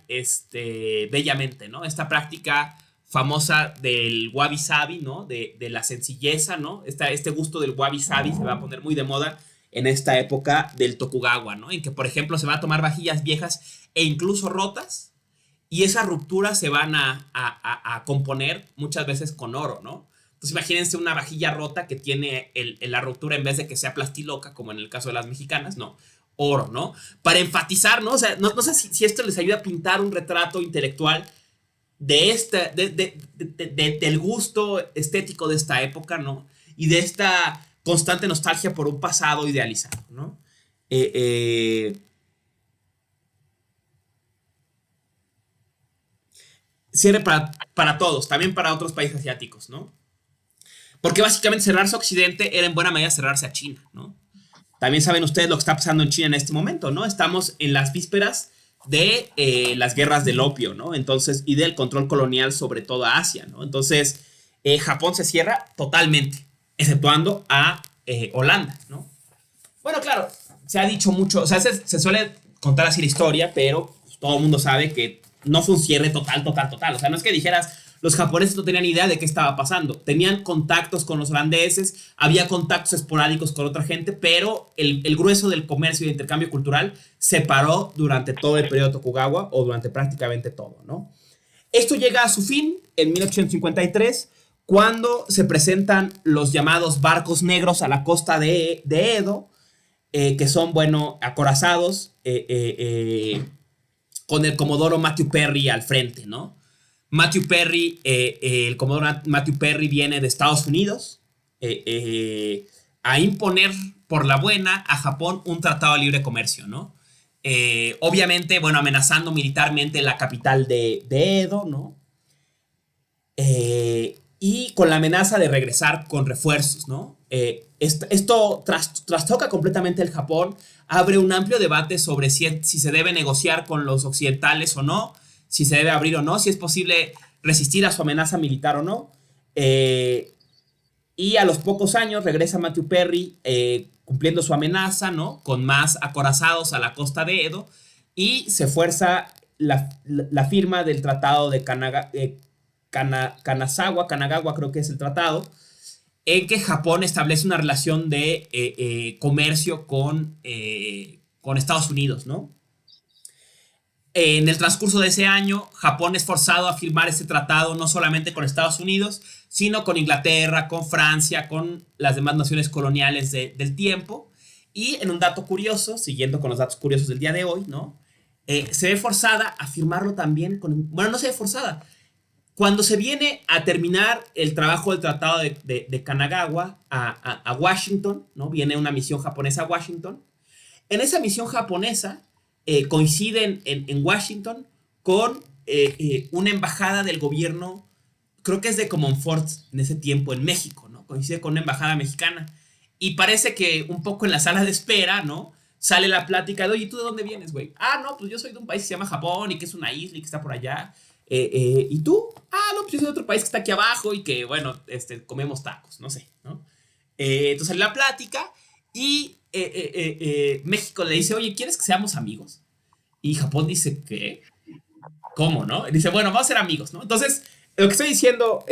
bellamente, ¿no? Esta práctica famosa del wabi sabi, ¿no? De la sencilleza, ¿no? Este gusto del wabi sabi se va a poner muy de moda en esta época del Tokugawa, ¿no? En que, por ejemplo, se va a tomar vajillas viejas e incluso rotas, y esas rupturas se van a componer muchas veces con oro, ¿no? Entonces imagínense una vajilla rota que tiene la ruptura, en vez de que sea plastiloca, como en el caso de las mexicanas, no, oro, ¿no? Para enfatizar, ¿no? O sea, no sé si esto les ayuda a pintar un retrato intelectual del gusto estético de esta época, ¿no? Y de esta constante nostalgia por un pasado idealizado, ¿no? Eh, eh, Cierre para todos, también para otros países asiáticos, ¿no? Porque básicamente cerrarse a Occidente era en buena medida cerrarse a China, ¿no? También saben ustedes lo que está pasando en China en este momento, ¿no? Estamos en las vísperas de las guerras del opio, ¿no? Entonces, y del control colonial sobre toda Asia, ¿no? Entonces, Japón se cierra totalmente, exceptuando a Holanda, ¿no? Bueno, claro, se ha dicho mucho, o sea, se suele contar así la historia, pero pues, todo el mundo sabe que no fue un cierre total, total, total. O sea, no es que dijeras, los japoneses no tenían idea de qué estaba pasando. Tenían contactos con los holandeses, había contactos esporádicos con otra gente, pero el grueso del comercio y el intercambio cultural se paró durante todo el periodo Tokugawa o durante prácticamente todo, ¿no? Esto llega a su fin en 1853, cuando se presentan los llamados barcos negros a la costa de Edo, que son, bueno, acorazados con el comodoro Matthew Perry al frente, ¿no? Matthew Perry, el comodoro Matthew Perry viene de Estados Unidos a imponer por la buena a Japón un tratado de libre comercio, ¿no? Obviamente, bueno, amenazando militarmente la capital de Edo, ¿no? Y con la amenaza de regresar con refuerzos, ¿no? Esto trastoca completamente el Japón, abre un amplio debate sobre si se debe negociar con los occidentales o no, si se debe abrir o no, si es posible resistir a su amenaza militar o no. Y a los pocos años regresa Matthew Perry cumpliendo su amenaza, ¿no? Con más acorazados a la costa de Edo, y se fuerza la firma del tratado de Kanagawa, creo que es el tratado, en que Japón establece una relación de comercio con Estados Unidos, ¿no? En el transcurso de ese año, Japón es forzado a firmar este tratado no solamente con Estados Unidos, sino con Inglaterra, con Francia, con las demás naciones coloniales del tiempo. Y en un dato curioso, siguiendo con los datos curiosos del día de hoy, ¿no? Se ve forzada a firmarlo también con... Bueno, no se ve forzada. Cuando se viene a terminar el trabajo del tratado de Kanagawa a Washington, ¿no? Viene una misión japonesa a Washington. En esa misión japonesa coinciden en Washington con una embajada del gobierno, creo que es de Comonfort en ese tiempo en México, ¿no? Coincide con una embajada mexicana. Y parece que un poco en la sala de espera, ¿no? Sale la plática de, oye, ¿tú de dónde vienes, güey? Ah, no, pues yo soy de un país que se llama Japón y que es una isla y que está por allá. ¿Y tú? Ah, no, pues yo soy de otro país que está aquí abajo y que, bueno, comemos tacos, no sé, ¿no? Entonces sale la plática y México le dice, oye, ¿quieres que seamos amigos? Y Japón dice, ¿qué? ¿Cómo, no? Y dice, bueno, vamos a ser amigos, ¿no? Entonces, lo que estoy diciendo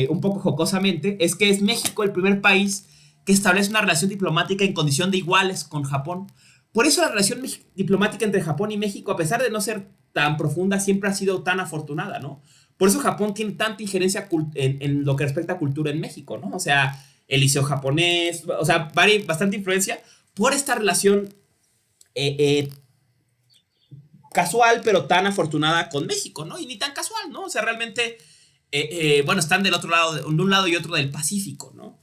un poco jocosamente es que es México el primer país que establece una relación diplomática en condición de iguales con Japón. Por eso la relación diplomática entre Japón y México, a pesar de no ser tan profunda, siempre ha sido tan afortunada, ¿no? Por eso Japón tiene tanta injerencia en lo que respecta a cultura en México, ¿no? O sea, el liceo japonés, o sea, bastante influencia por esta relación casual, pero tan afortunada con México, ¿no? Y ni tan casual, ¿no? O sea, realmente, bueno, están del otro lado, de un lado y otro del Pacífico, ¿no?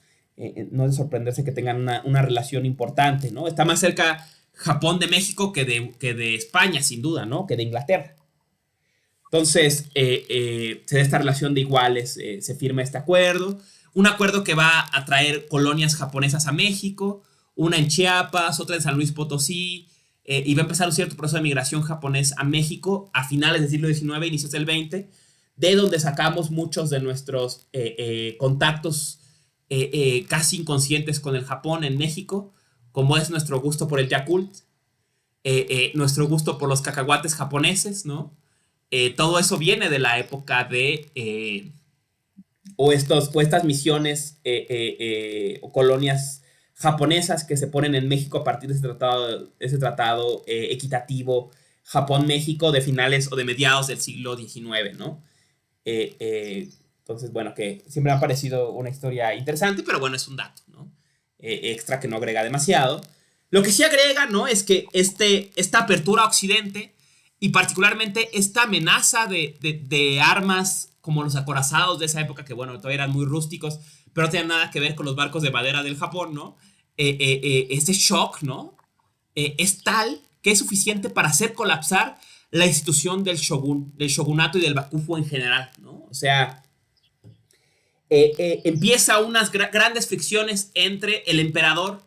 No es de sorprenderse que tengan una relación importante, ¿no? Está más cerca Japón de México que de España, sin duda, ¿no? Que de Inglaterra. Entonces, se da esta relación de iguales, se firma este acuerdo, un acuerdo que va a traer colonias japonesas a México, una en Chiapas, otra en San Luis Potosí, y va a empezar un cierto proceso de migración japonés a México a finales del siglo XIX, inicios del XX, de donde sacamos muchos de nuestros contactos casi inconscientes con el Japón en México, como es nuestro gusto por el Yakult, nuestro gusto por los cacahuates japoneses, ¿no? Todo eso viene de la época de o estas misiones o colonias japonesas que se ponen en México a partir de ese tratado equitativo Japón-México de finales o de mediados del siglo XIX, ¿no? Entonces, bueno, que siempre me ha parecido una historia interesante, pero bueno, es un dato, ¿no? Extra que no agrega demasiado. Lo que sí agrega, ¿no? Es que esta apertura a Occidente y particularmente esta amenaza de armas como los acorazados de esa época, que bueno, todavía eran muy rústicos, pero no tenían nada que ver con los barcos de madera del Japón, ¿no? Este shock, ¿no? Es tal que es suficiente para hacer colapsar la institución del shogunato y del bakufu en general, ¿no? O sea, empieza unas grandes fricciones entre el emperador,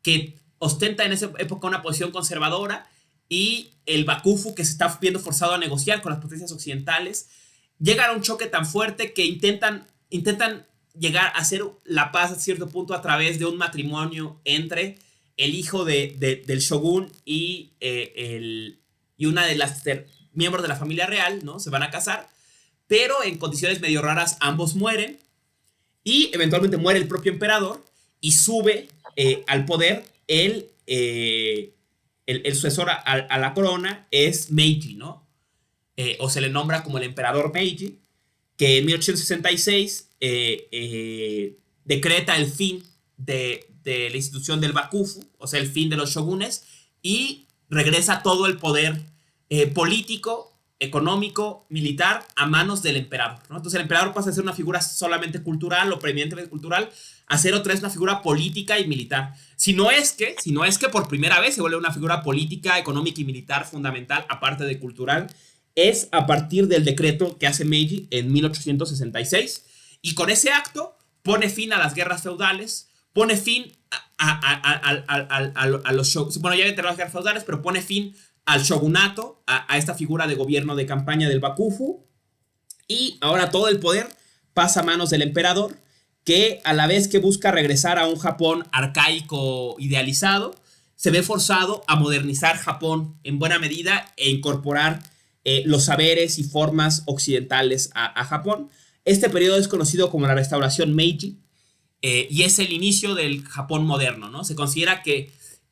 que ostenta en esa época una posición conservadora, y el Bakufu, que se está viendo forzado a negociar con las potencias occidentales. Llegan a un choque tan fuerte que intentan llegar a hacer la paz a cierto punto a través de un matrimonio entre el hijo del shogun y una de las miembros de la familia real, ¿no? Se van a casar, pero en condiciones medio raras ambos mueren, y eventualmente muere el propio emperador, y sube al poder el sucesor a la corona es Meiji, ¿no? O se le nombra como el emperador Meiji, que en 1866 decreta el fin de la institución del Bakufu, o sea, el fin de los shogunes, y regresa todo el poder político, económico, militar a manos del emperador, ¿no? Entonces el emperador pasa a ser una figura solamente cultural o preeminentemente cultural a ser otra vez una figura política y militar. Si no es que por primera vez se vuelve una figura política, económica y militar fundamental, aparte de cultural, es a partir del decreto que hace Meiji en 1866, y con ese acto pone fin a las guerras feudales, pone fin a los shogunes. Bueno, ya había terminado las guerras feudales, pero pone fin al shogunato, a esta figura de gobierno de campaña del Bakufu, y ahora todo el poder pasa a manos del emperador, que a la vez que busca regresar a un Japón arcaico idealizado, se ve forzado a modernizar Japón en buena medida e incorporar los saberes y formas occidentales a Japón. Este periodo es conocido como la restauración Meiji, y es el inicio del Japón moderno, ¿no? Se considera que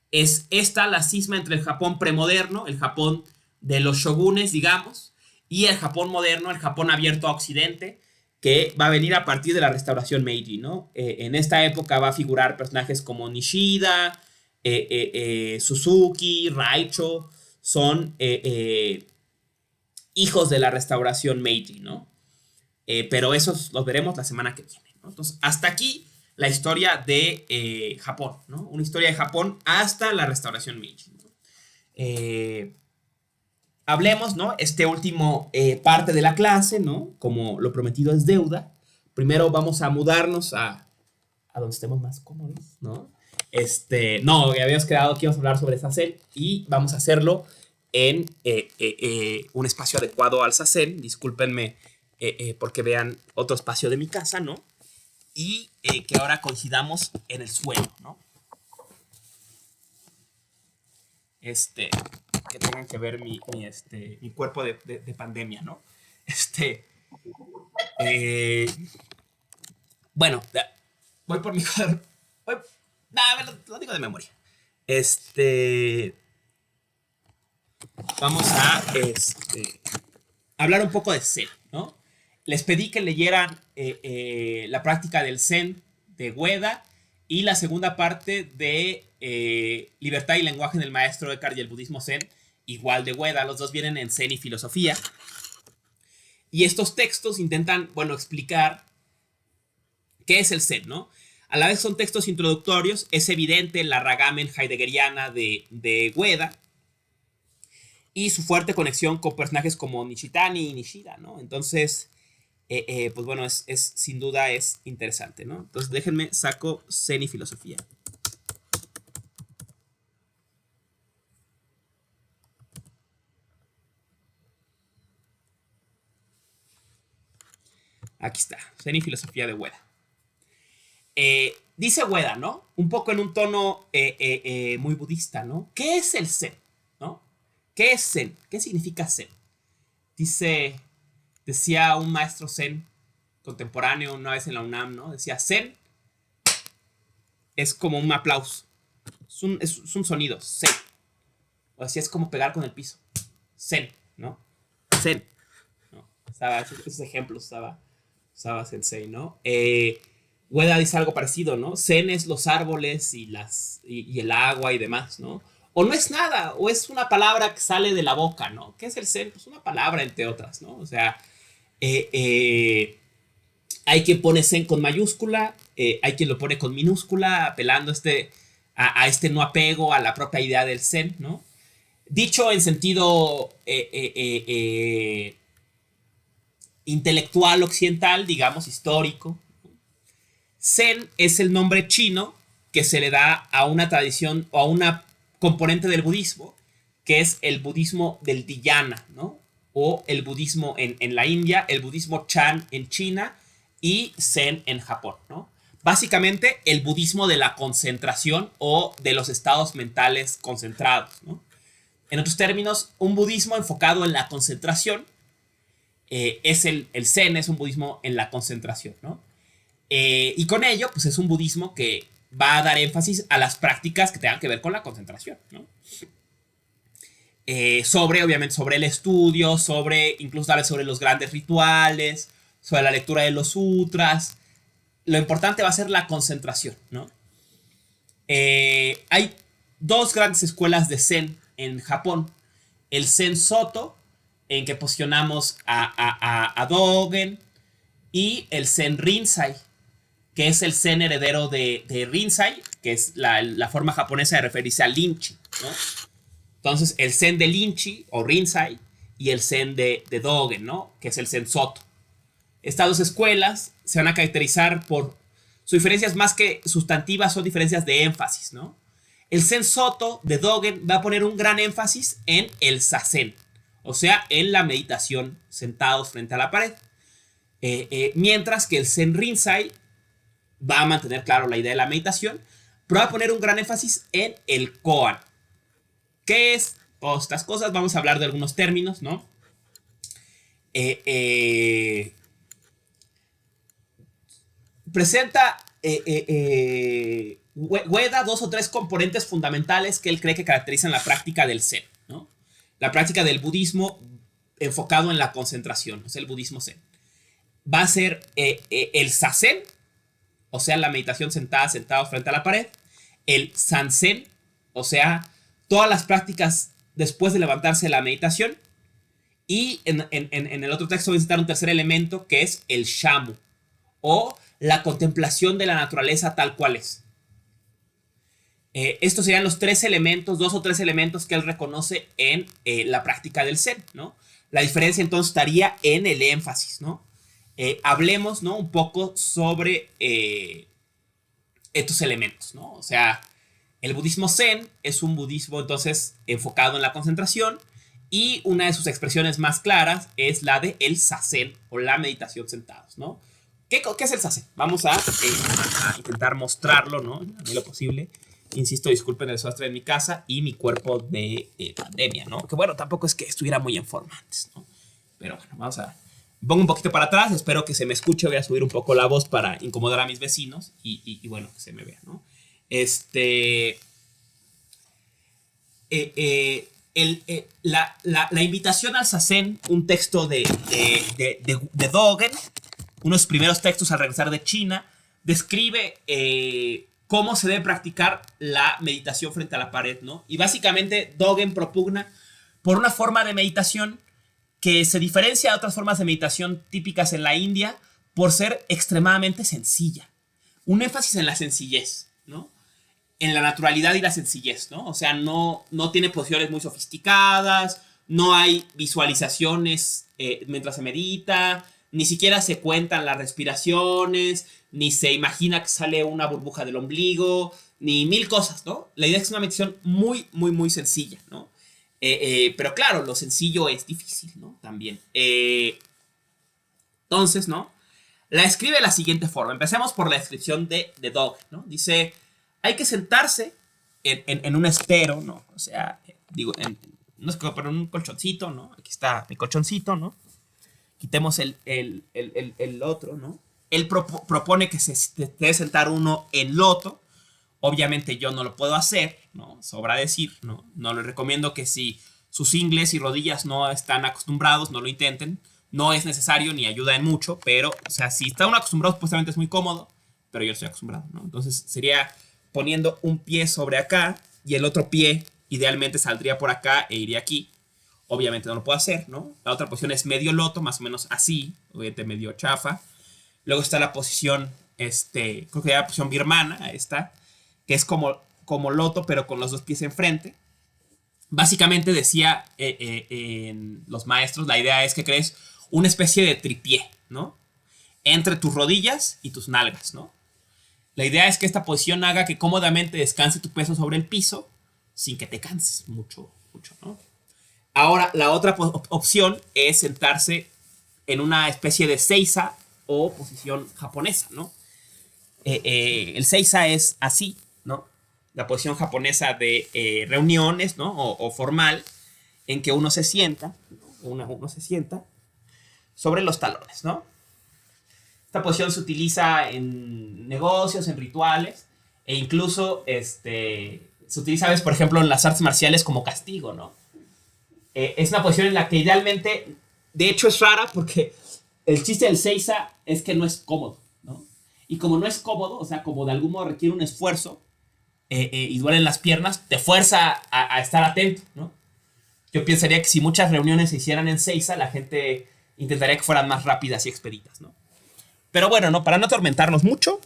es esta la cisma entre el Japón premoderno, el Japón de los shogunes, digamos, y el Japón moderno, el Japón abierto a Occidente, que va a venir a partir de la restauración Meiji, ¿no? En esta época va a figurar personajes como Nishida, Suzuki, Raicho, son hijos de la restauración Meiji, ¿no? Pero esos los veremos la semana que viene, ¿no? Entonces, hasta aquí la historia de Japón, ¿no? Una historia de Japón hasta la restauración Meiji, ¿no? Hablemos, ¿no? Este último parte de la clase, ¿no? Como lo prometido es deuda. Primero vamos a mudarnos a donde estemos más cómodos, ¿no? No, habíamos quedado que íbamos a hablar sobre Zazen, y vamos a hacerlo en un espacio adecuado al Zazen. Discúlpenme porque vean otro espacio de mi casa, ¿no? Y que ahora coincidamos en el suelo, ¿no? Que tengan que ver mi cuerpo de pandemia, ¿no? Bueno, voy por mi cuadro. Lo digo de memoria. Vamos a hablar un poco de Zen, ¿no? Les pedí que leyeran la práctica del Zen de Ueda y la segunda parte de Libertad y lenguaje del maestro Eckhart y el budismo Zen, igual de Ueda. Los dos vienen en Zen y filosofía. Y estos textos intentan, bueno, explicar qué es el Zen, ¿no? A la vez son textos introductorios. Es evidente la ragamen heideggeriana de Ueda y su fuerte conexión con personajes como Nishitani y Nishida, ¿no? Entonces, pues bueno, sin duda es interesante, ¿no? Entonces déjenme, saco Zen y filosofía. Aquí está, Zen y filosofía de Ueda. Dice Ueda, ¿no? Un poco en un tono muy budista, ¿no? ¿Qué es el Zen? ¿No? ¿Qué es Zen? ¿Qué significa Zen? Decía un maestro Zen contemporáneo una vez en la UNAM, ¿no? Decía, Zen es como un aplauso. Es un sonido, Zen. O así es como pegar con el piso. Zen, ¿no? Zen. ¿No? Esos ejemplos usaba Sensei, ¿no? Ueda dice algo parecido, ¿no? Zen es los árboles y el agua y demás, ¿no? O no es nada, o es una palabra que sale de la boca, ¿no? ¿Qué es el Zen? Pues una palabra, entre otras, ¿no? O sea, hay quien pone Zen con mayúscula, hay quien lo pone con minúscula, apelando a este no apego a la propia idea del Zen, ¿no? Dicho en sentido intelectual occidental, digamos, histórico, Zen es el nombre chino que se le da a una tradición o a una componente del budismo, que es el budismo del dhyana, ¿no? O el budismo en la India, el budismo Chan en China y Zen en Japón, ¿no? Básicamente el budismo de la concentración o de los estados mentales concentrados, ¿no? En otros términos, un budismo enfocado en la concentración es el Zen, es un budismo en la concentración, ¿no? Y con ello, pues es un budismo que va a dar énfasis a las prácticas que tengan que ver con la concentración, ¿no? Obviamente, sobre el estudio, incluso tal vez sobre los grandes rituales, sobre la lectura de los sutras. Lo importante va a ser la concentración, ¿no? Hay dos grandes escuelas de Zen en Japón. El Zen Soto, en que posicionamos a Dogen, y el Zen Rinzai, que es el Zen heredero de Rinzai, que es la forma japonesa de referirse al Linchi, ¿no? Entonces, el Zen de Linchi o Rinzai y el Zen de Dogen, ¿no? Que es el Zen Soto. Estas dos escuelas se van a caracterizar por sus diferencias más que sustantivas, son diferencias de énfasis, ¿no? El Zen Soto de Dogen va a poner un gran énfasis en el Zazen, o sea, en la meditación sentados frente a la pared. Mientras que el Zen Rinzai va a mantener, claro, la idea de la meditación, pero va a poner un gran énfasis en el koan. ¿Qué es todas estas cosas? Vamos a hablar de algunos términos, ¿no? Presenta Ueda dos o tres componentes fundamentales que él cree que caracterizan la práctica del Zen, ¿no? La práctica del budismo enfocado en la concentración, o sea, el budismo Zen. Va a ser el Zazen, o sea, la meditación sentado frente a la pared. El Sanzen, o sea, todas las prácticas después de levantarse de la meditación. Y en el otro texto voy a citar un tercer elemento que es el Shamu, o la contemplación de la naturaleza tal cual es. Estos serían los tres elementos, dos o tres elementos que él reconoce en la práctica del Zen, ¿no? La diferencia entonces estaría en el énfasis, ¿no? Hablemos, ¿no? Un poco sobre estos elementos, ¿no? O sea, el budismo Zen es un budismo entonces enfocado en la concentración, y una de sus expresiones más claras es la de el Zazen o la meditación sentados, ¿no? ¿Qué es el Zazen? Vamos a intentar mostrarlo, ¿no? En lo posible. Insisto, disculpen el desastre en mi casa y mi cuerpo de pandemia, ¿no? Que bueno, tampoco es que estuviera muy en forma antes, ¿no? Pero bueno, vamos a... Pongo un poquito para atrás, espero que se me escuche. Voy a subir un poco la voz para incomodar a mis vecinos y bueno, que se me vea, ¿no? La invitación al Zazen, un texto de Dogen, unos primeros textos al regresar de China, describe cómo se debe practicar la meditación frente a la pared, ¿no? Y básicamente Dogen propugna por una forma de meditación que se diferencia de otras formas de meditación típicas en la India por ser extremadamente sencilla. Un énfasis en la sencillez, ¿no? En la naturalidad y la sencillez, ¿no? O sea, no tiene posiciones muy sofisticadas, no hay visualizaciones mientras se medita, ni siquiera se cuentan las respiraciones, ni se imagina que sale una burbuja del ombligo, ni mil cosas, ¿no? La idea es una meditación muy, muy, muy sencilla, ¿no? Pero claro, lo sencillo es difícil, ¿no? También. Entonces, ¿no? La escribe de la siguiente forma. Empecemos por la descripción de Dogen, ¿no? Dice, hay que sentarse en un estero, ¿no? O sea, digo, no es pero en un colchoncito, ¿no? Aquí está mi colchoncito, ¿no? Quitemos el otro, ¿no? Él propone que se debe sentar uno en loto. Obviamente yo no lo puedo hacer, ¿no? Sobra decir, ¿no? No les recomiendo que si sus ingles y rodillas no están acostumbrados, no lo intenten. No es necesario ni ayuda en mucho, pero, o sea, si están acostumbrados, supuestamente es muy cómodo, pero yo estoy acostumbrado, ¿no? Entonces sería poniendo un pie sobre acá y el otro pie idealmente saldría por acá e iría aquí. Obviamente no lo puedo hacer, ¿no? La otra posición es medio loto, más o menos así, obviamente medio chafa. Luego está la posición, creo que ya la posición birmana, esta, que es como loto, pero con los dos pies enfrente. Básicamente decía en los maestros, la idea es que crees una especie de tripié, ¿no? Entre tus rodillas y tus nalgas, ¿no? La idea es que esta posición haga que cómodamente descanse tu peso sobre el piso sin que te canses mucho, mucho, ¿no? Ahora, la otra opción es sentarse en una especie de seiza o posición japonesa, ¿no? El seiza es así, ¿no? La posición japonesa de reuniones, ¿no? O formal, en que uno se sienta, ¿no? Uno se sienta sobre los talones, ¿no? Esta posición se utiliza en negocios, en rituales, e incluso se utiliza a veces, por ejemplo, en las artes marciales como castigo, ¿no? Es una posición en la que idealmente, de hecho es rara porque el chiste del seiza es que no es cómodo, ¿no? Y como no es cómodo, o sea, como de algún modo requiere un esfuerzo y duelen las piernas, te fuerza a estar atento, ¿no? Yo pensaría que si muchas reuniones se hicieran en seiza, la gente intentaría que fueran más rápidas y expeditas, ¿no? Pero bueno, no, para no atormentarnos mucho,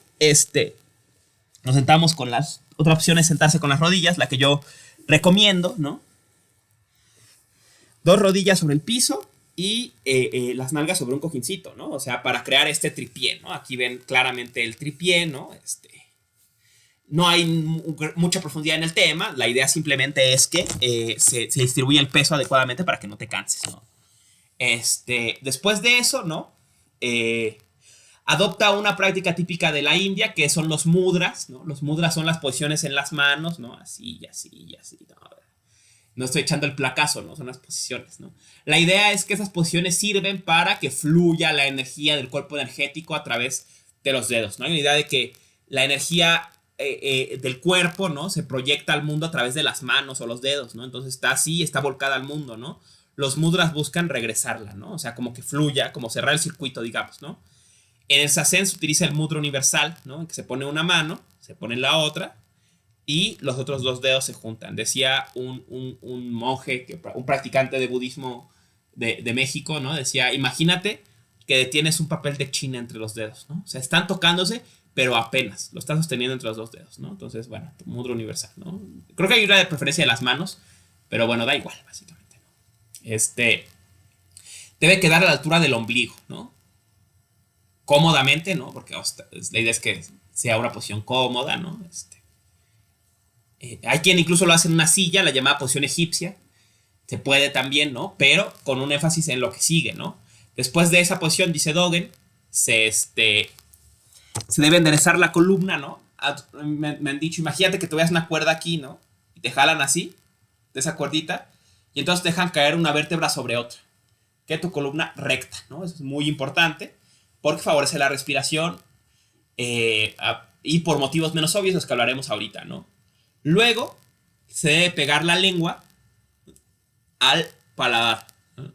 nos sentamos con las... Otra opción es sentarse con las rodillas, la que yo recomiendo, ¿no? 2 rodillas sobre el piso y las nalgas sobre un cojincito, ¿no? O sea, para crear este tripié, ¿no? Aquí ven claramente el tripié, ¿no? No hay mucha profundidad en el tema. La idea simplemente es que se distribuye el peso adecuadamente para que no te canses, ¿no? Después de eso, ¿no? Adopta una práctica típica de la India, que son los mudras, ¿no? Los mudras son las posiciones en las manos, ¿no? Así y así y así, ¿no? No estoy echando el placazo, ¿no? Son las posiciones, ¿no? La idea es que esas posiciones sirven para que fluya la energía del cuerpo energético a través de los dedos, ¿no? Hay una idea de que la energía del cuerpo, ¿no? Se proyecta al mundo a través de las manos o los dedos, ¿no? Entonces está así, está volcada al mundo, ¿no? Los mudras buscan regresarla, ¿no? O sea, como que fluya, como cerrar el circuito, digamos, ¿no? En el Zazen se utiliza el mudra universal, ¿no? En que se pone una mano, se pone la otra y los otros 2 dedos se juntan. Decía un monje, un practicante de budismo de México, ¿no? Decía, imagínate que detienes un papel de China entre los dedos, ¿no? O sea, están tocándose, pero apenas lo estás sosteniendo entre los 2 dedos, ¿no? Entonces, bueno, mudra universal, ¿no? Creo que hay una de preferencia de las manos, pero bueno, da igual, básicamente, ¿no? Debe quedar a la altura del ombligo, ¿no? Cómodamente, ¿no? Porque la idea es que sea una posición cómoda, ¿no? Hay quien incluso lo hace en una silla, la llamada posición egipcia. Se puede también, ¿no? Pero con un énfasis en lo que sigue, ¿no? Después de esa posición, dice Dogen, se debe enderezar la columna, ¿no? Me han dicho, imagínate que te veas una cuerda aquí, ¿no? Y te jalan así, de esa cuerdita, y entonces te dejan caer una vértebra sobre otra. Que tu columna recta, ¿no? Eso es muy importante porque favorece la respiración y por motivos menos obvios, los que hablaremos ahorita, ¿no? Luego se debe pegar la lengua al paladar, ¿no?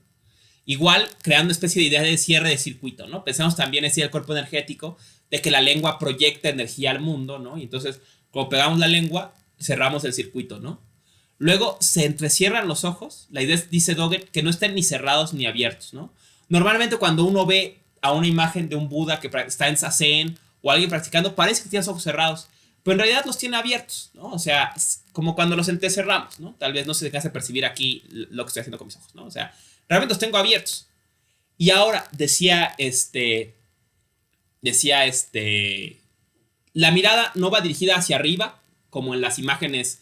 Igual creando una especie de idea de cierre de circuito, ¿no? Pensamos también, decía el cuerpo energético, de que la lengua proyecta energía al mundo, ¿no? Y entonces, como pegamos la lengua, cerramos el circuito, ¿no? Luego se entrecierran los ojos. La idea es, dice Dogen, que no estén ni cerrados ni abiertos, ¿no? Normalmente cuando uno ve a una imagen de un Buda que está en Zazen o alguien practicando, parece que tiene los ojos cerrados, pero en realidad los tiene abiertos, ¿no? O sea, como cuando los entrecerramos, ¿no? Tal vez no se deje percibir aquí lo que estoy haciendo con mis ojos, ¿no? O sea, realmente los tengo abiertos. Y ahora decía la mirada no va dirigida hacia arriba, como en las imágenes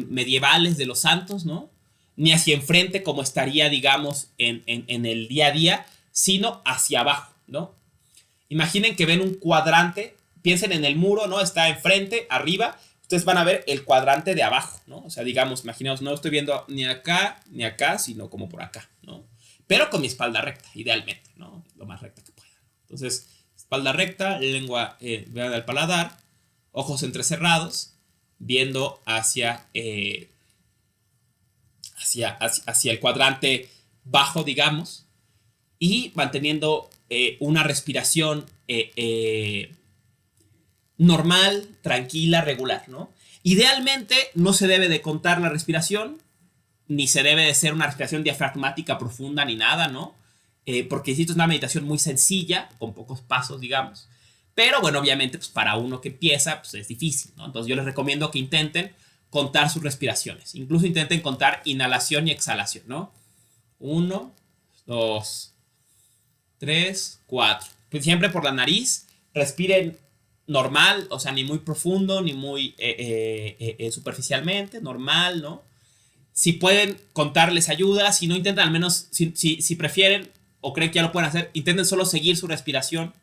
medievales de los santos, ¿no? Ni hacia enfrente, como estaría, digamos, en el día a día, sino hacia abajo, ¿no? Imaginen que ven un cuadrante, piensen en el muro, ¿no? Está enfrente, arriba, ustedes van a ver el cuadrante de abajo, ¿no? O sea, digamos, imaginaos, no estoy viendo ni acá, sino como por acá, ¿no? Pero con mi espalda recta, idealmente, ¿no? Lo más recta que pueda. Entonces, espalda recta, lengua vean al paladar, ojos entrecerrados, viendo hacia el cuadrante bajo, digamos, y manteniendo una respiración normal, tranquila, regular, ¿no? Idealmente no se debe de contar la respiración, ni se debe de ser una respiración diafragmática profunda ni nada, ¿no? Porque esto es una meditación muy sencilla, con pocos pasos, digamos. Pero bueno, obviamente, pues para uno que empieza, pues es difícil, ¿no? Entonces yo les recomiendo que intenten contar sus respiraciones. Incluso intenten contar inhalación y exhalación, ¿no? 1, 2, 3, 4. Pues siempre por la nariz. Respiren normal, o sea, ni muy profundo, ni muy superficialmente, normal, ¿no? Si pueden contarles ayuda, si no intentan al menos, si prefieren o creen que ya lo pueden hacer, intenten solo seguir su respiración.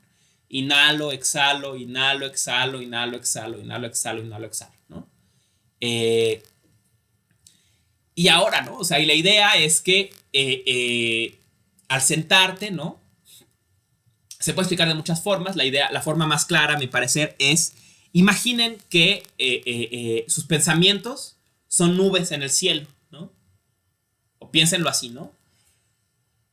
Inhalo, exhalo, inhalo, exhalo, inhalo, exhalo, inhalo, exhalo, inhalo, exhalo, ¿no? Eh, y ahora, ¿no? O sea, y la idea es que al sentarte, ¿no? Se puede explicar de muchas formas. La idea, la forma más clara, a mi parecer, es imaginen que sus pensamientos son nubes en el cielo, ¿no? O piénsenlo así, ¿no?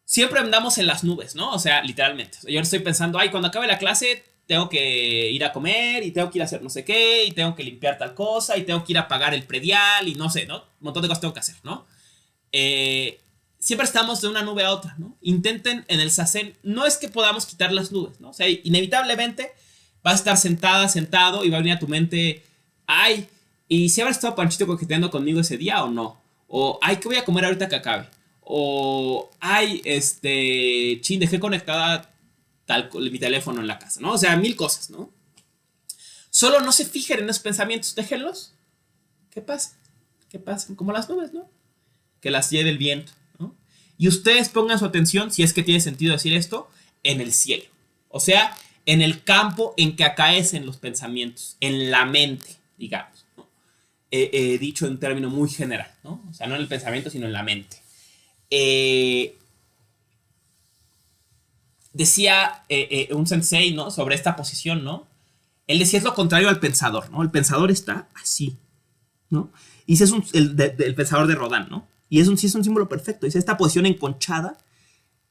Siempre andamos en las nubes, ¿no? O sea, literalmente. O sea, yo estoy pensando, ay, cuando acabe la clase tengo que ir a comer y tengo que ir a hacer no sé qué y tengo que limpiar tal cosa y tengo que ir a pagar el predial y no sé, ¿no? Un montón de cosas tengo que hacer, ¿no? Siempre estamos de una nube a otra, ¿no? Intenten en el Zazen, no es que podamos quitar las nubes, ¿no? O sea, inevitablemente vas a estar sentada, sentado y va a venir a tu mente, ay, ¿y si habrá estado Panchito coqueteando conmigo ese día o no? O, ay, ¿qué voy a comer ahorita que acabe? O, ay, chin, dejé conectada mi teléfono en la casa, ¿no? O sea, mil cosas, ¿no? Solo no se fijen en esos pensamientos, déjenlos. ¿Qué pasa? ¿Qué pasa? Como las nubes, ¿no? Que las lleve el viento, ¿no? Y ustedes pongan su atención, si es que tiene sentido decir esto, en el cielo. O sea, en el campo en que acaecen los pensamientos, en la mente, digamos, ¿no? Dicho en término muy general, ¿no? O sea, no en el pensamiento, sino en la mente. Decía un sensei, ¿no? Sobre esta posición, ¿no? Él decía es lo contrario al pensador, ¿no? El pensador está así, ¿no? Y ese es el pensador de Rodin, ¿no? Y sí es un símbolo perfecto. Dice esta posición enconchada,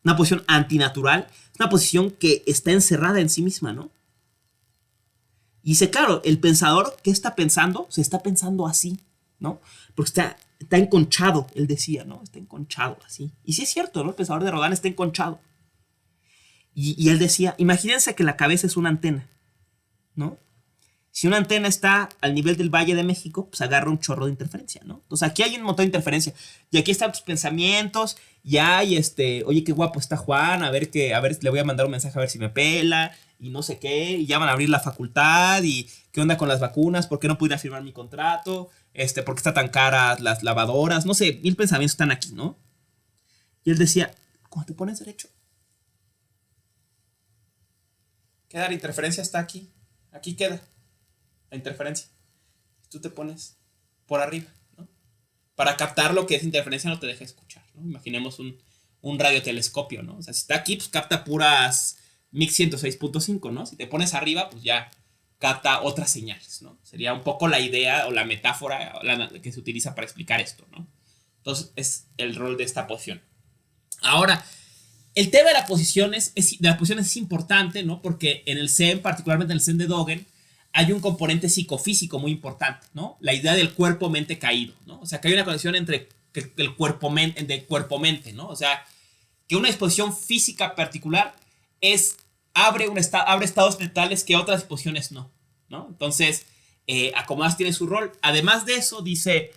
una posición antinatural, una posición que está encerrada en sí misma, ¿no? Y dice, claro, el pensador, ¿qué está pensando? Se está pensando así, ¿no? Porque está enconchado, él decía, ¿no? Está enconchado así. Y sí es cierto, ¿no? El pensador de Rodin está enconchado. Y él decía, imagínense que la cabeza es una antena, ¿no? Si una antena está al nivel del Valle de México, pues agarra un chorro de interferencia, ¿no? Entonces aquí hay un montón de interferencia. Y aquí están tus pensamientos, y hay oye, qué guapo está Juan, a ver, le voy a mandar un mensaje a ver si me pela, y no sé qué, y ya van a abrir la facultad, y qué onda con las vacunas, por qué no pude ir a firmar mi contrato, por qué está tan cara las lavadoras, no sé, mil pensamientos están aquí, ¿no? Y él decía, cuando te pones derecho, queda la interferencia, está aquí queda la interferencia. Tú te pones por arriba, ¿no? Para captar lo que esa interferencia no te deja escuchar, ¿no? Imaginemos un radiotelescopio, ¿no? O sea, si está aquí, pues capta puras MIG 106.5, ¿no? Si te pones arriba, pues ya capta otras señales, ¿no? Sería un poco la idea o la metáfora que se utiliza para explicar esto, ¿no? Entonces, es el rol de esta posición. Ahora, el tema de las posiciones es importante, ¿no? Porque en el Zen, particularmente en el Zen de Dogen, hay un componente psicofísico muy importante, ¿no? La idea del cuerpo-mente caído, ¿no? O sea, que hay una conexión entre el cuerpo-mente, ¿no? O sea, que una disposición física particular abre estados mentales que otras disposiciones no, ¿no? Entonces, Acomodas tiene su rol. Además de eso, dice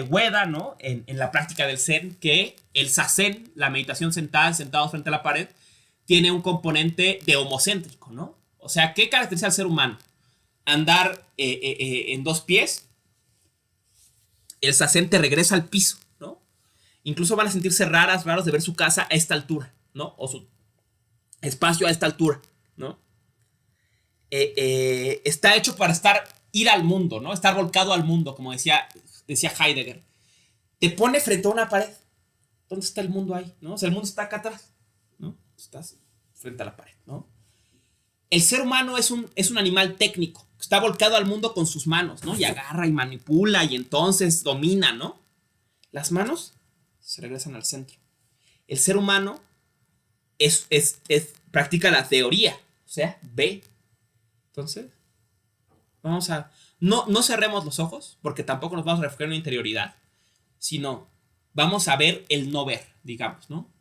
Ueda, ¿no? En la práctica del Zen, que el Zazen, la meditación sentado frente a la pared, tiene un componente de homocéntrico, ¿no? O sea, ¿qué caracteriza al ser humano? Andar en dos pies. El Zazen te regresa al piso, ¿no? Incluso van a sentirse raros de ver su casa a esta altura, ¿no? O su espacio a esta altura, ¿no? Está hecho para ir al mundo, ¿no? Estar volcado al mundo, como decía Heidegger. Te pone frente a una pared. ¿Dónde está el mundo ahí? ¿No? O sea, el mundo está acá atrás, ¿no? Estás frente a la pared, ¿no? El ser humano es un animal técnico. Está volcado al mundo con sus manos, ¿no? Y agarra y manipula y entonces domina, ¿no? Las manos se regresan al centro. El ser humano practica la teoría, o sea, ve. Entonces, vamos a... No cerremos los ojos, porque tampoco nos vamos a refugiar en una interioridad, sino vamos a ver el no ver, digamos, ¿no?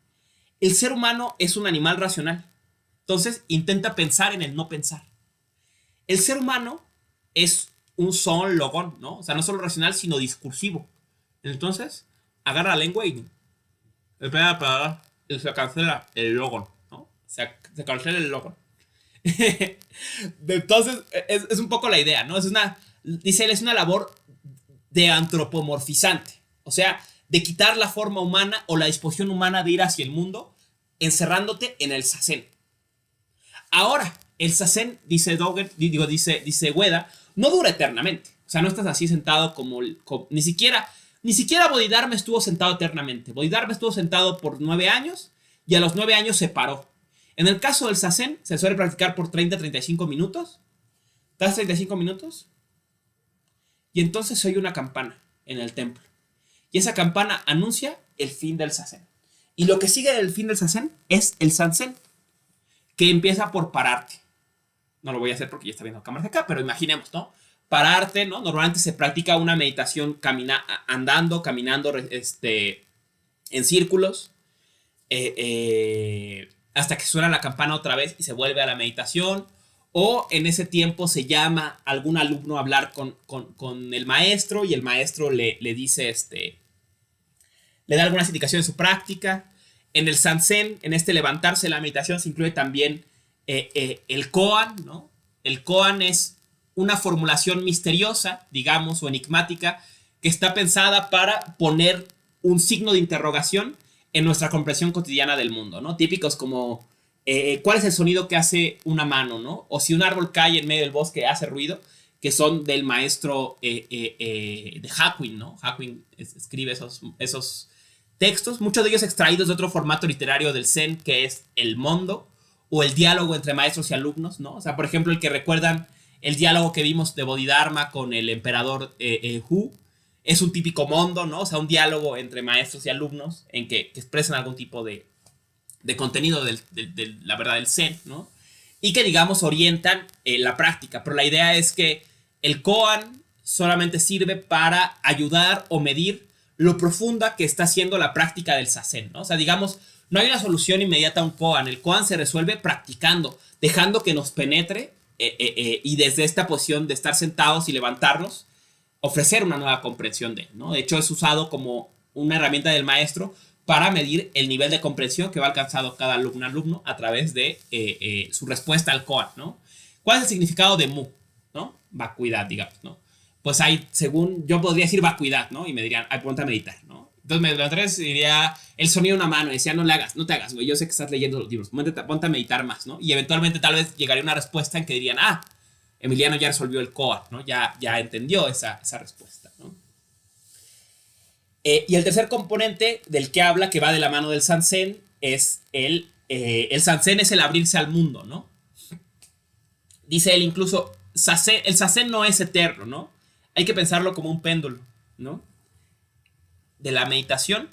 El ser humano es un animal racional. Entonces, intenta pensar en el no pensar. El ser humano es un son logón, ¿no? O sea, no solo racional, sino discursivo. Entonces, agarra la lengua y se cancela el logón, ¿no? Se cancela el logón. Entonces, es un poco la idea, ¿no? Dice él, es una labor de antropomorfizante, o sea, de quitar la forma humana o la disposición humana de ir hacia el mundo, encerrándote en el Zazen. Ahora, el Zazen, dice Dogen, dice Ueda, no dura eternamente. O sea, no estás así sentado ni siquiera Bodhidharma estuvo sentado eternamente. Bodhidharma estuvo sentado por 9 años y a los 9 años se paró. En el caso del Zazen, se suele practicar por 30-35 minutos. ¿Das 35 minutos? Y entonces se oye una campana en el templo. Y esa campana anuncia el fin del Zazen. Y lo que sigue del fin del Zazen es el Sanzen, que empieza por pararte. No lo voy a hacer porque ya está viendo cámaras de acá, pero imaginemos, ¿no? Pararte, ¿no? Normalmente se practica una meditación andando, caminando, en círculos, hasta que suena la campana otra vez y se vuelve a la meditación. O en ese tiempo se llama a algún alumno a hablar con el maestro y el maestro le dice, le da algunas indicaciones de su práctica. En el Sanzen, en este levantarse de la meditación, se incluye también el koan, ¿no? El koan es una formulación misteriosa, digamos, o enigmática, que está pensada para poner un signo de interrogación en nuestra comprensión cotidiana del mundo, ¿no? Típicos como cuál es el sonido que hace una mano, ¿no? O si un árbol cae en medio del bosque hace ruido, que son del maestro de Hakuin, ¿no? Hakuin escribe esos textos, muchos de ellos extraídos de otro formato literario del Zen, que es el mondo, o el diálogo entre maestros y alumnos, ¿no? O sea, por ejemplo, el que recuerdan el diálogo que vimos de Bodhidharma con el emperador Hu, es un típico mondo, ¿no? O sea, un diálogo entre maestros y alumnos en que expresan algún tipo de contenido de la verdad del Zen, ¿no? Y que, digamos, orientan la práctica. Pero la idea es que el koan solamente sirve para ayudar o medir lo profunda que está siendo la práctica del Zazen, ¿no? O sea, digamos, no hay una solución inmediata a un koan. El koan se resuelve practicando, dejando que nos penetre y desde esta posición de estar sentados y levantarnos, ofrecer una nueva comprensión de, ¿no? De hecho, es usado como una herramienta del maestro para medir el nivel de comprensión que va alcanzando cada alumno a través de su respuesta al koan, ¿no? ¿Cuál es el significado de mu? ¿No? Vacuidad, digamos, ¿no? Pues hay, según yo podría decir vacuidad, ¿no? Y me dirían, ay, ponte a meditar, ¿no? Entonces me levantaría y diría el sonido de una mano y decía, no te hagas, güey, yo sé que estás leyendo los libros, ponte a meditar más, ¿no? Y eventualmente tal vez llegaría una respuesta en que dirían, Emiliano ya resolvió el koan, ¿no? Ya entendió esa respuesta, ¿no? Y el tercer componente del que habla, que va de la mano del Sanzen, es el Sanzen es el abrirse al mundo, ¿no? Dice él incluso, el Zazen no es eterno, ¿no? Hay que pensarlo como un péndulo, ¿no? De la meditación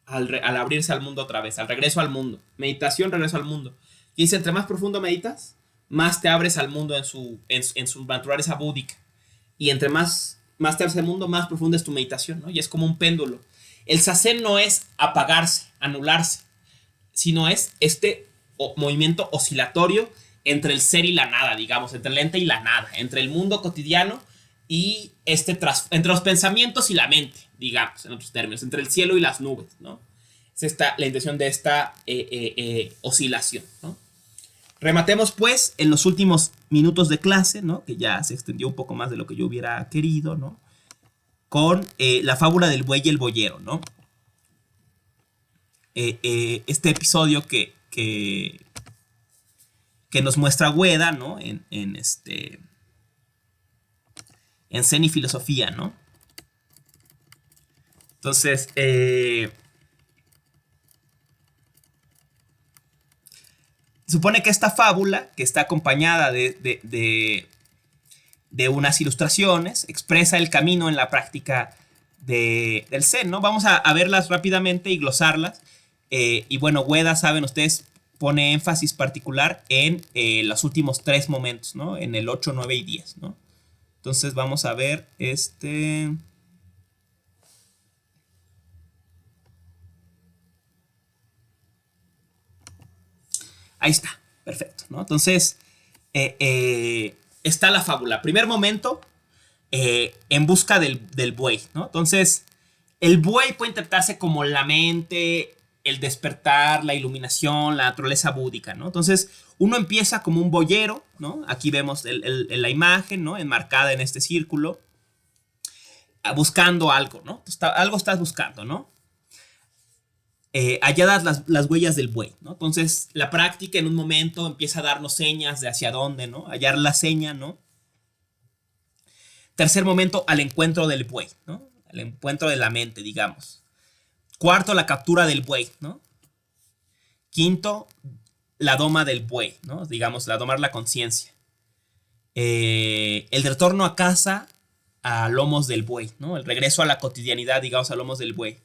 al abrirse al mundo otra vez, al regreso al mundo. Meditación, regreso al mundo. Y dice, entre más profundo meditas, más te abres al mundo en su naturaleza búdica. Y entre más te abres al mundo, más profunda es tu meditación, ¿no? Y es como un péndulo. El Zazen no es apagarse, anularse, sino es movimiento oscilatorio entre el ser y la nada, digamos, entre el ente y la nada, entre el mundo cotidiano y entre los pensamientos y la mente, digamos, en otros términos, entre el cielo y las nubes, ¿no? Es la intención de esta oscilación, ¿no? Rematemos, pues, en los últimos minutos de clase, ¿no? Que ya se extendió un poco más de lo que yo hubiera querido, ¿no? Con la fábula del buey y el boyero, ¿no? Este episodio que nos muestra Ueda, ¿no? En Zen y filosofía, ¿no? Entonces, supone que esta fábula, que está acompañada de unas ilustraciones, expresa el camino en la práctica del Zen, ¿no? Vamos a verlas rápidamente y glosarlas. Y bueno, Ueda, saben ustedes, pone énfasis particular en los últimos 3 momentos, ¿no? En el 8, 9 y 10, ¿no? Entonces vamos a ver Ahí está, perfecto, ¿no? Entonces, está la fábula. Primer momento, en busca del buey, ¿no? Entonces, el buey puede interpretarse como la mente, el despertar, la iluminación, la naturaleza búdica, ¿no? Entonces, Uno empieza como un boyero, ¿no? Aquí vemos la imagen, ¿no? Enmarcada en este círculo, buscando algo, ¿no? Algo estás buscando, ¿no? Halladas las huellas del buey, ¿no? Entonces, la práctica en un momento empieza a darnos señas de hacia dónde, ¿no? Hallar la seña, ¿no? Tercer momento, al encuentro del buey, ¿no? Al encuentro de la mente, digamos. Cuarto, la captura del buey, ¿no? Quinto, la doma del buey, ¿no? Digamos, la domar la conciencia. El retorno a casa a lomos del buey, ¿no? El regreso a la cotidianidad, digamos, a lomos del buey.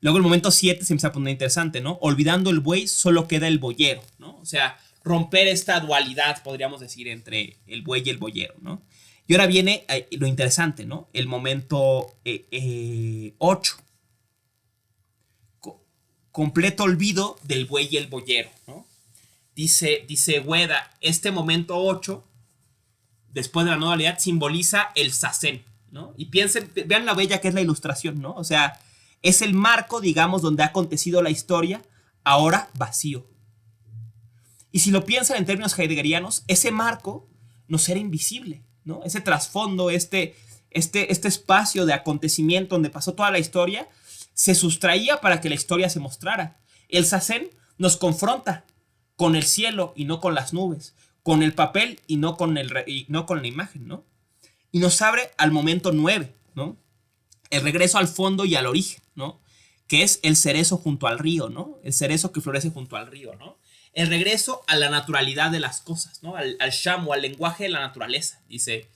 Luego el momento 7 se empieza a poner interesante, ¿no? Olvidando el buey, solo queda el boyero, ¿no? O sea, romper esta dualidad, podríamos decir, entre el buey y el boyero, ¿no? Y ahora viene lo interesante, ¿no? El momento 8. Completo olvido del buey y el boyero, ¿no? Dice Ueda, este momento 8, después de la no dualidad, simboliza el sasen, ¿no? Y piensen, vean la bella que es la ilustración, ¿no? O sea, es el marco, digamos, donde ha acontecido la historia, ahora vacío. Y si lo piensan en términos heideggerianos, ese marco nos era invisible, ¿no? Ese trasfondo, este espacio de acontecimiento donde pasó toda la historia, se sustraía para que la historia se mostrara. El sasen nos confronta con el cielo y no con las nubes, con el papel y no con la imagen, ¿no? Y nos abre al momento 9, ¿no? El regreso al fondo y al origen, ¿no? Que es el cerezo junto al río, ¿no? El cerezo que florece junto al río, ¿no? El regreso a la naturalidad de las cosas, ¿no? Al shamu, al lenguaje de la naturaleza, dice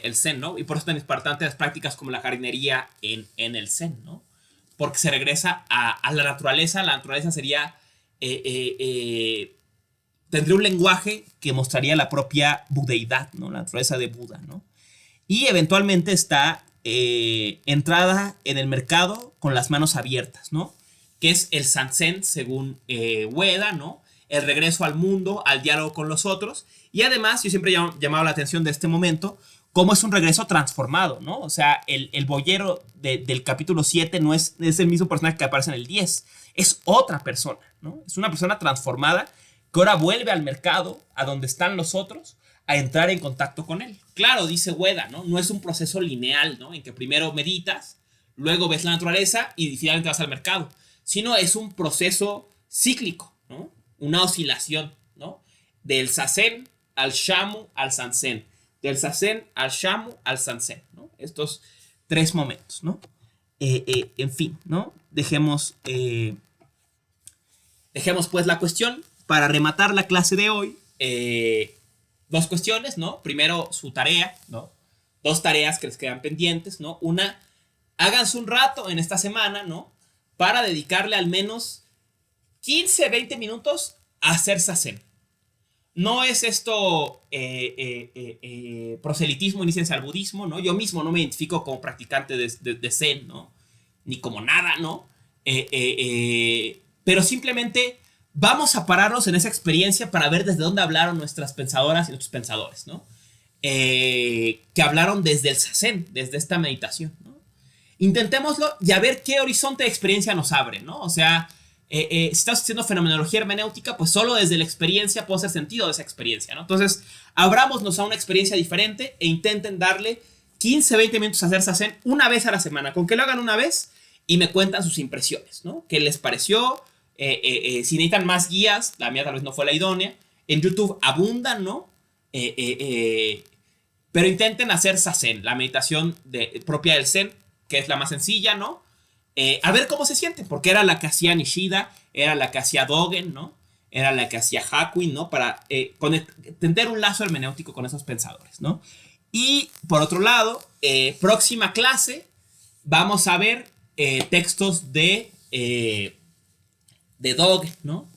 el Zen, ¿no? Y por eso es tan importante las prácticas como la jardinería en el Zen, ¿no? Porque se regresa a la naturaleza. La naturaleza sería... tendría un lenguaje que mostraría la propia budeidad, ¿no? La naturaleza de Buda, ¿no? Y eventualmente está entrada en el mercado con las manos abiertas, ¿no? Que es el Sanzen, según Ueda, ¿no? El regreso al mundo, al diálogo con los otros. Y además, yo siempre he llamado la atención de este momento, cómo es un regreso transformado, ¿no? O sea, el boyero del capítulo 7 no es el mismo personaje que aparece en el 10. Es otra persona, ¿no? Es una persona transformada que ahora vuelve al mercado, a donde están los otros, a entrar en contacto con él. Claro, dice Ueda, ¿no? No es un proceso lineal, ¿no? En que primero meditas, luego ves la naturaleza y finalmente vas al mercado. Sino es un proceso cíclico, ¿no? Una oscilación, ¿no? Del sasen al shamu al sanzen. Del sasen al shamu al sanzen, ¿no? Estos 3 momentos, ¿no? En fin, ¿no? Dejemos pues la cuestión. Para rematar la clase de hoy, 2 cuestiones, ¿no? Primero, su tarea, ¿no? 2 tareas que les quedan pendientes, ¿no? Una, háganse un rato en esta semana, ¿no? Para dedicarle al menos 15, 20 minutos a hacer sasen. No es esto proselitismo ni ciencia al budismo, ¿no? Yo mismo no me identifico como practicante de Zen, ¿no? Ni como nada, ¿no? Pero simplemente vamos a pararnos en esa experiencia para ver desde dónde hablaron nuestras pensadoras y nuestros pensadores, ¿no? Que hablaron desde el sasen, desde esta meditación, ¿no? Intentémoslo y a ver qué horizonte de experiencia nos abre, ¿no? O sea, si estás haciendo fenomenología hermenéutica, pues solo desde la experiencia puedo hacer sentido de esa experiencia, ¿no? Entonces, abrámonos a una experiencia diferente e intenten darle 15, 20 minutos a hacer sasen una vez a la semana. Con que lo hagan una vez y me cuentan sus impresiones, ¿no? ¿Qué les pareció? Si necesitan más guías, la mía tal vez no fue la idónea. En YouTube abundan, ¿no? Pero intenten hacer sasen, la meditación propia del Zen, que es la más sencilla, ¿no? A ver cómo se siente, porque era la que hacía Nishida, era la que hacía Dogen, ¿no? Era la que hacía Hakuin, ¿no? Para tener un lazo hermenéutico con esos pensadores, ¿no? Y por otro lado, próxima clase, vamos a ver textos de Dogen, ¿no?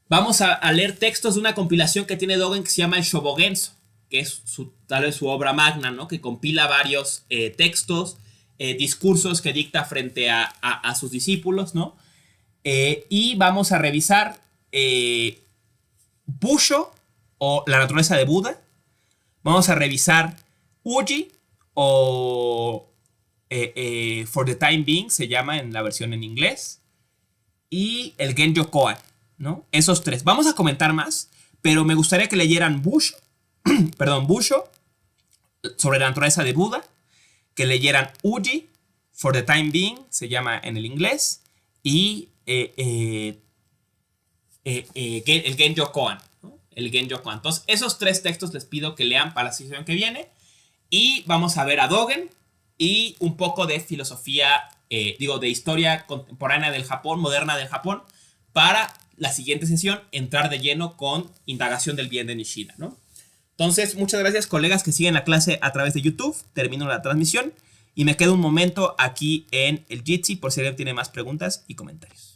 Vamos a leer textos de una compilación que tiene Dogen que se llama el Shobogenzo, que es tal vez su obra magna, ¿no? Que compila varios textos, discursos que dicta frente a sus discípulos, ¿no? Y vamos a revisar Busho o la naturaleza de Buda. Vamos a revisar Uji o For the Time Being se llama en la versión en inglés. Y el Genjo Koan, ¿no? Esos tres. Vamos a comentar más, pero me gustaría que leyeran Busho, Busho, sobre la naturaleza de Buda, que leyeran Uji, For the Time Being, se llama en el inglés, y el Genjo Koan, ¿no? El Genjo Koan. Entonces, esos tres textos les pido que lean para la sesión que viene, y vamos a ver a Dogen y un poco de filosofía, de historia contemporánea del Japón, moderna del Japón, para la siguiente sesión entrar de lleno con indagación del bien de Nishida, ¿no? Entonces, muchas gracias, colegas que siguen la clase a través de YouTube. Termino la transmisión y me quedo un momento aquí en el Jitsi por si alguien tiene más preguntas y comentarios.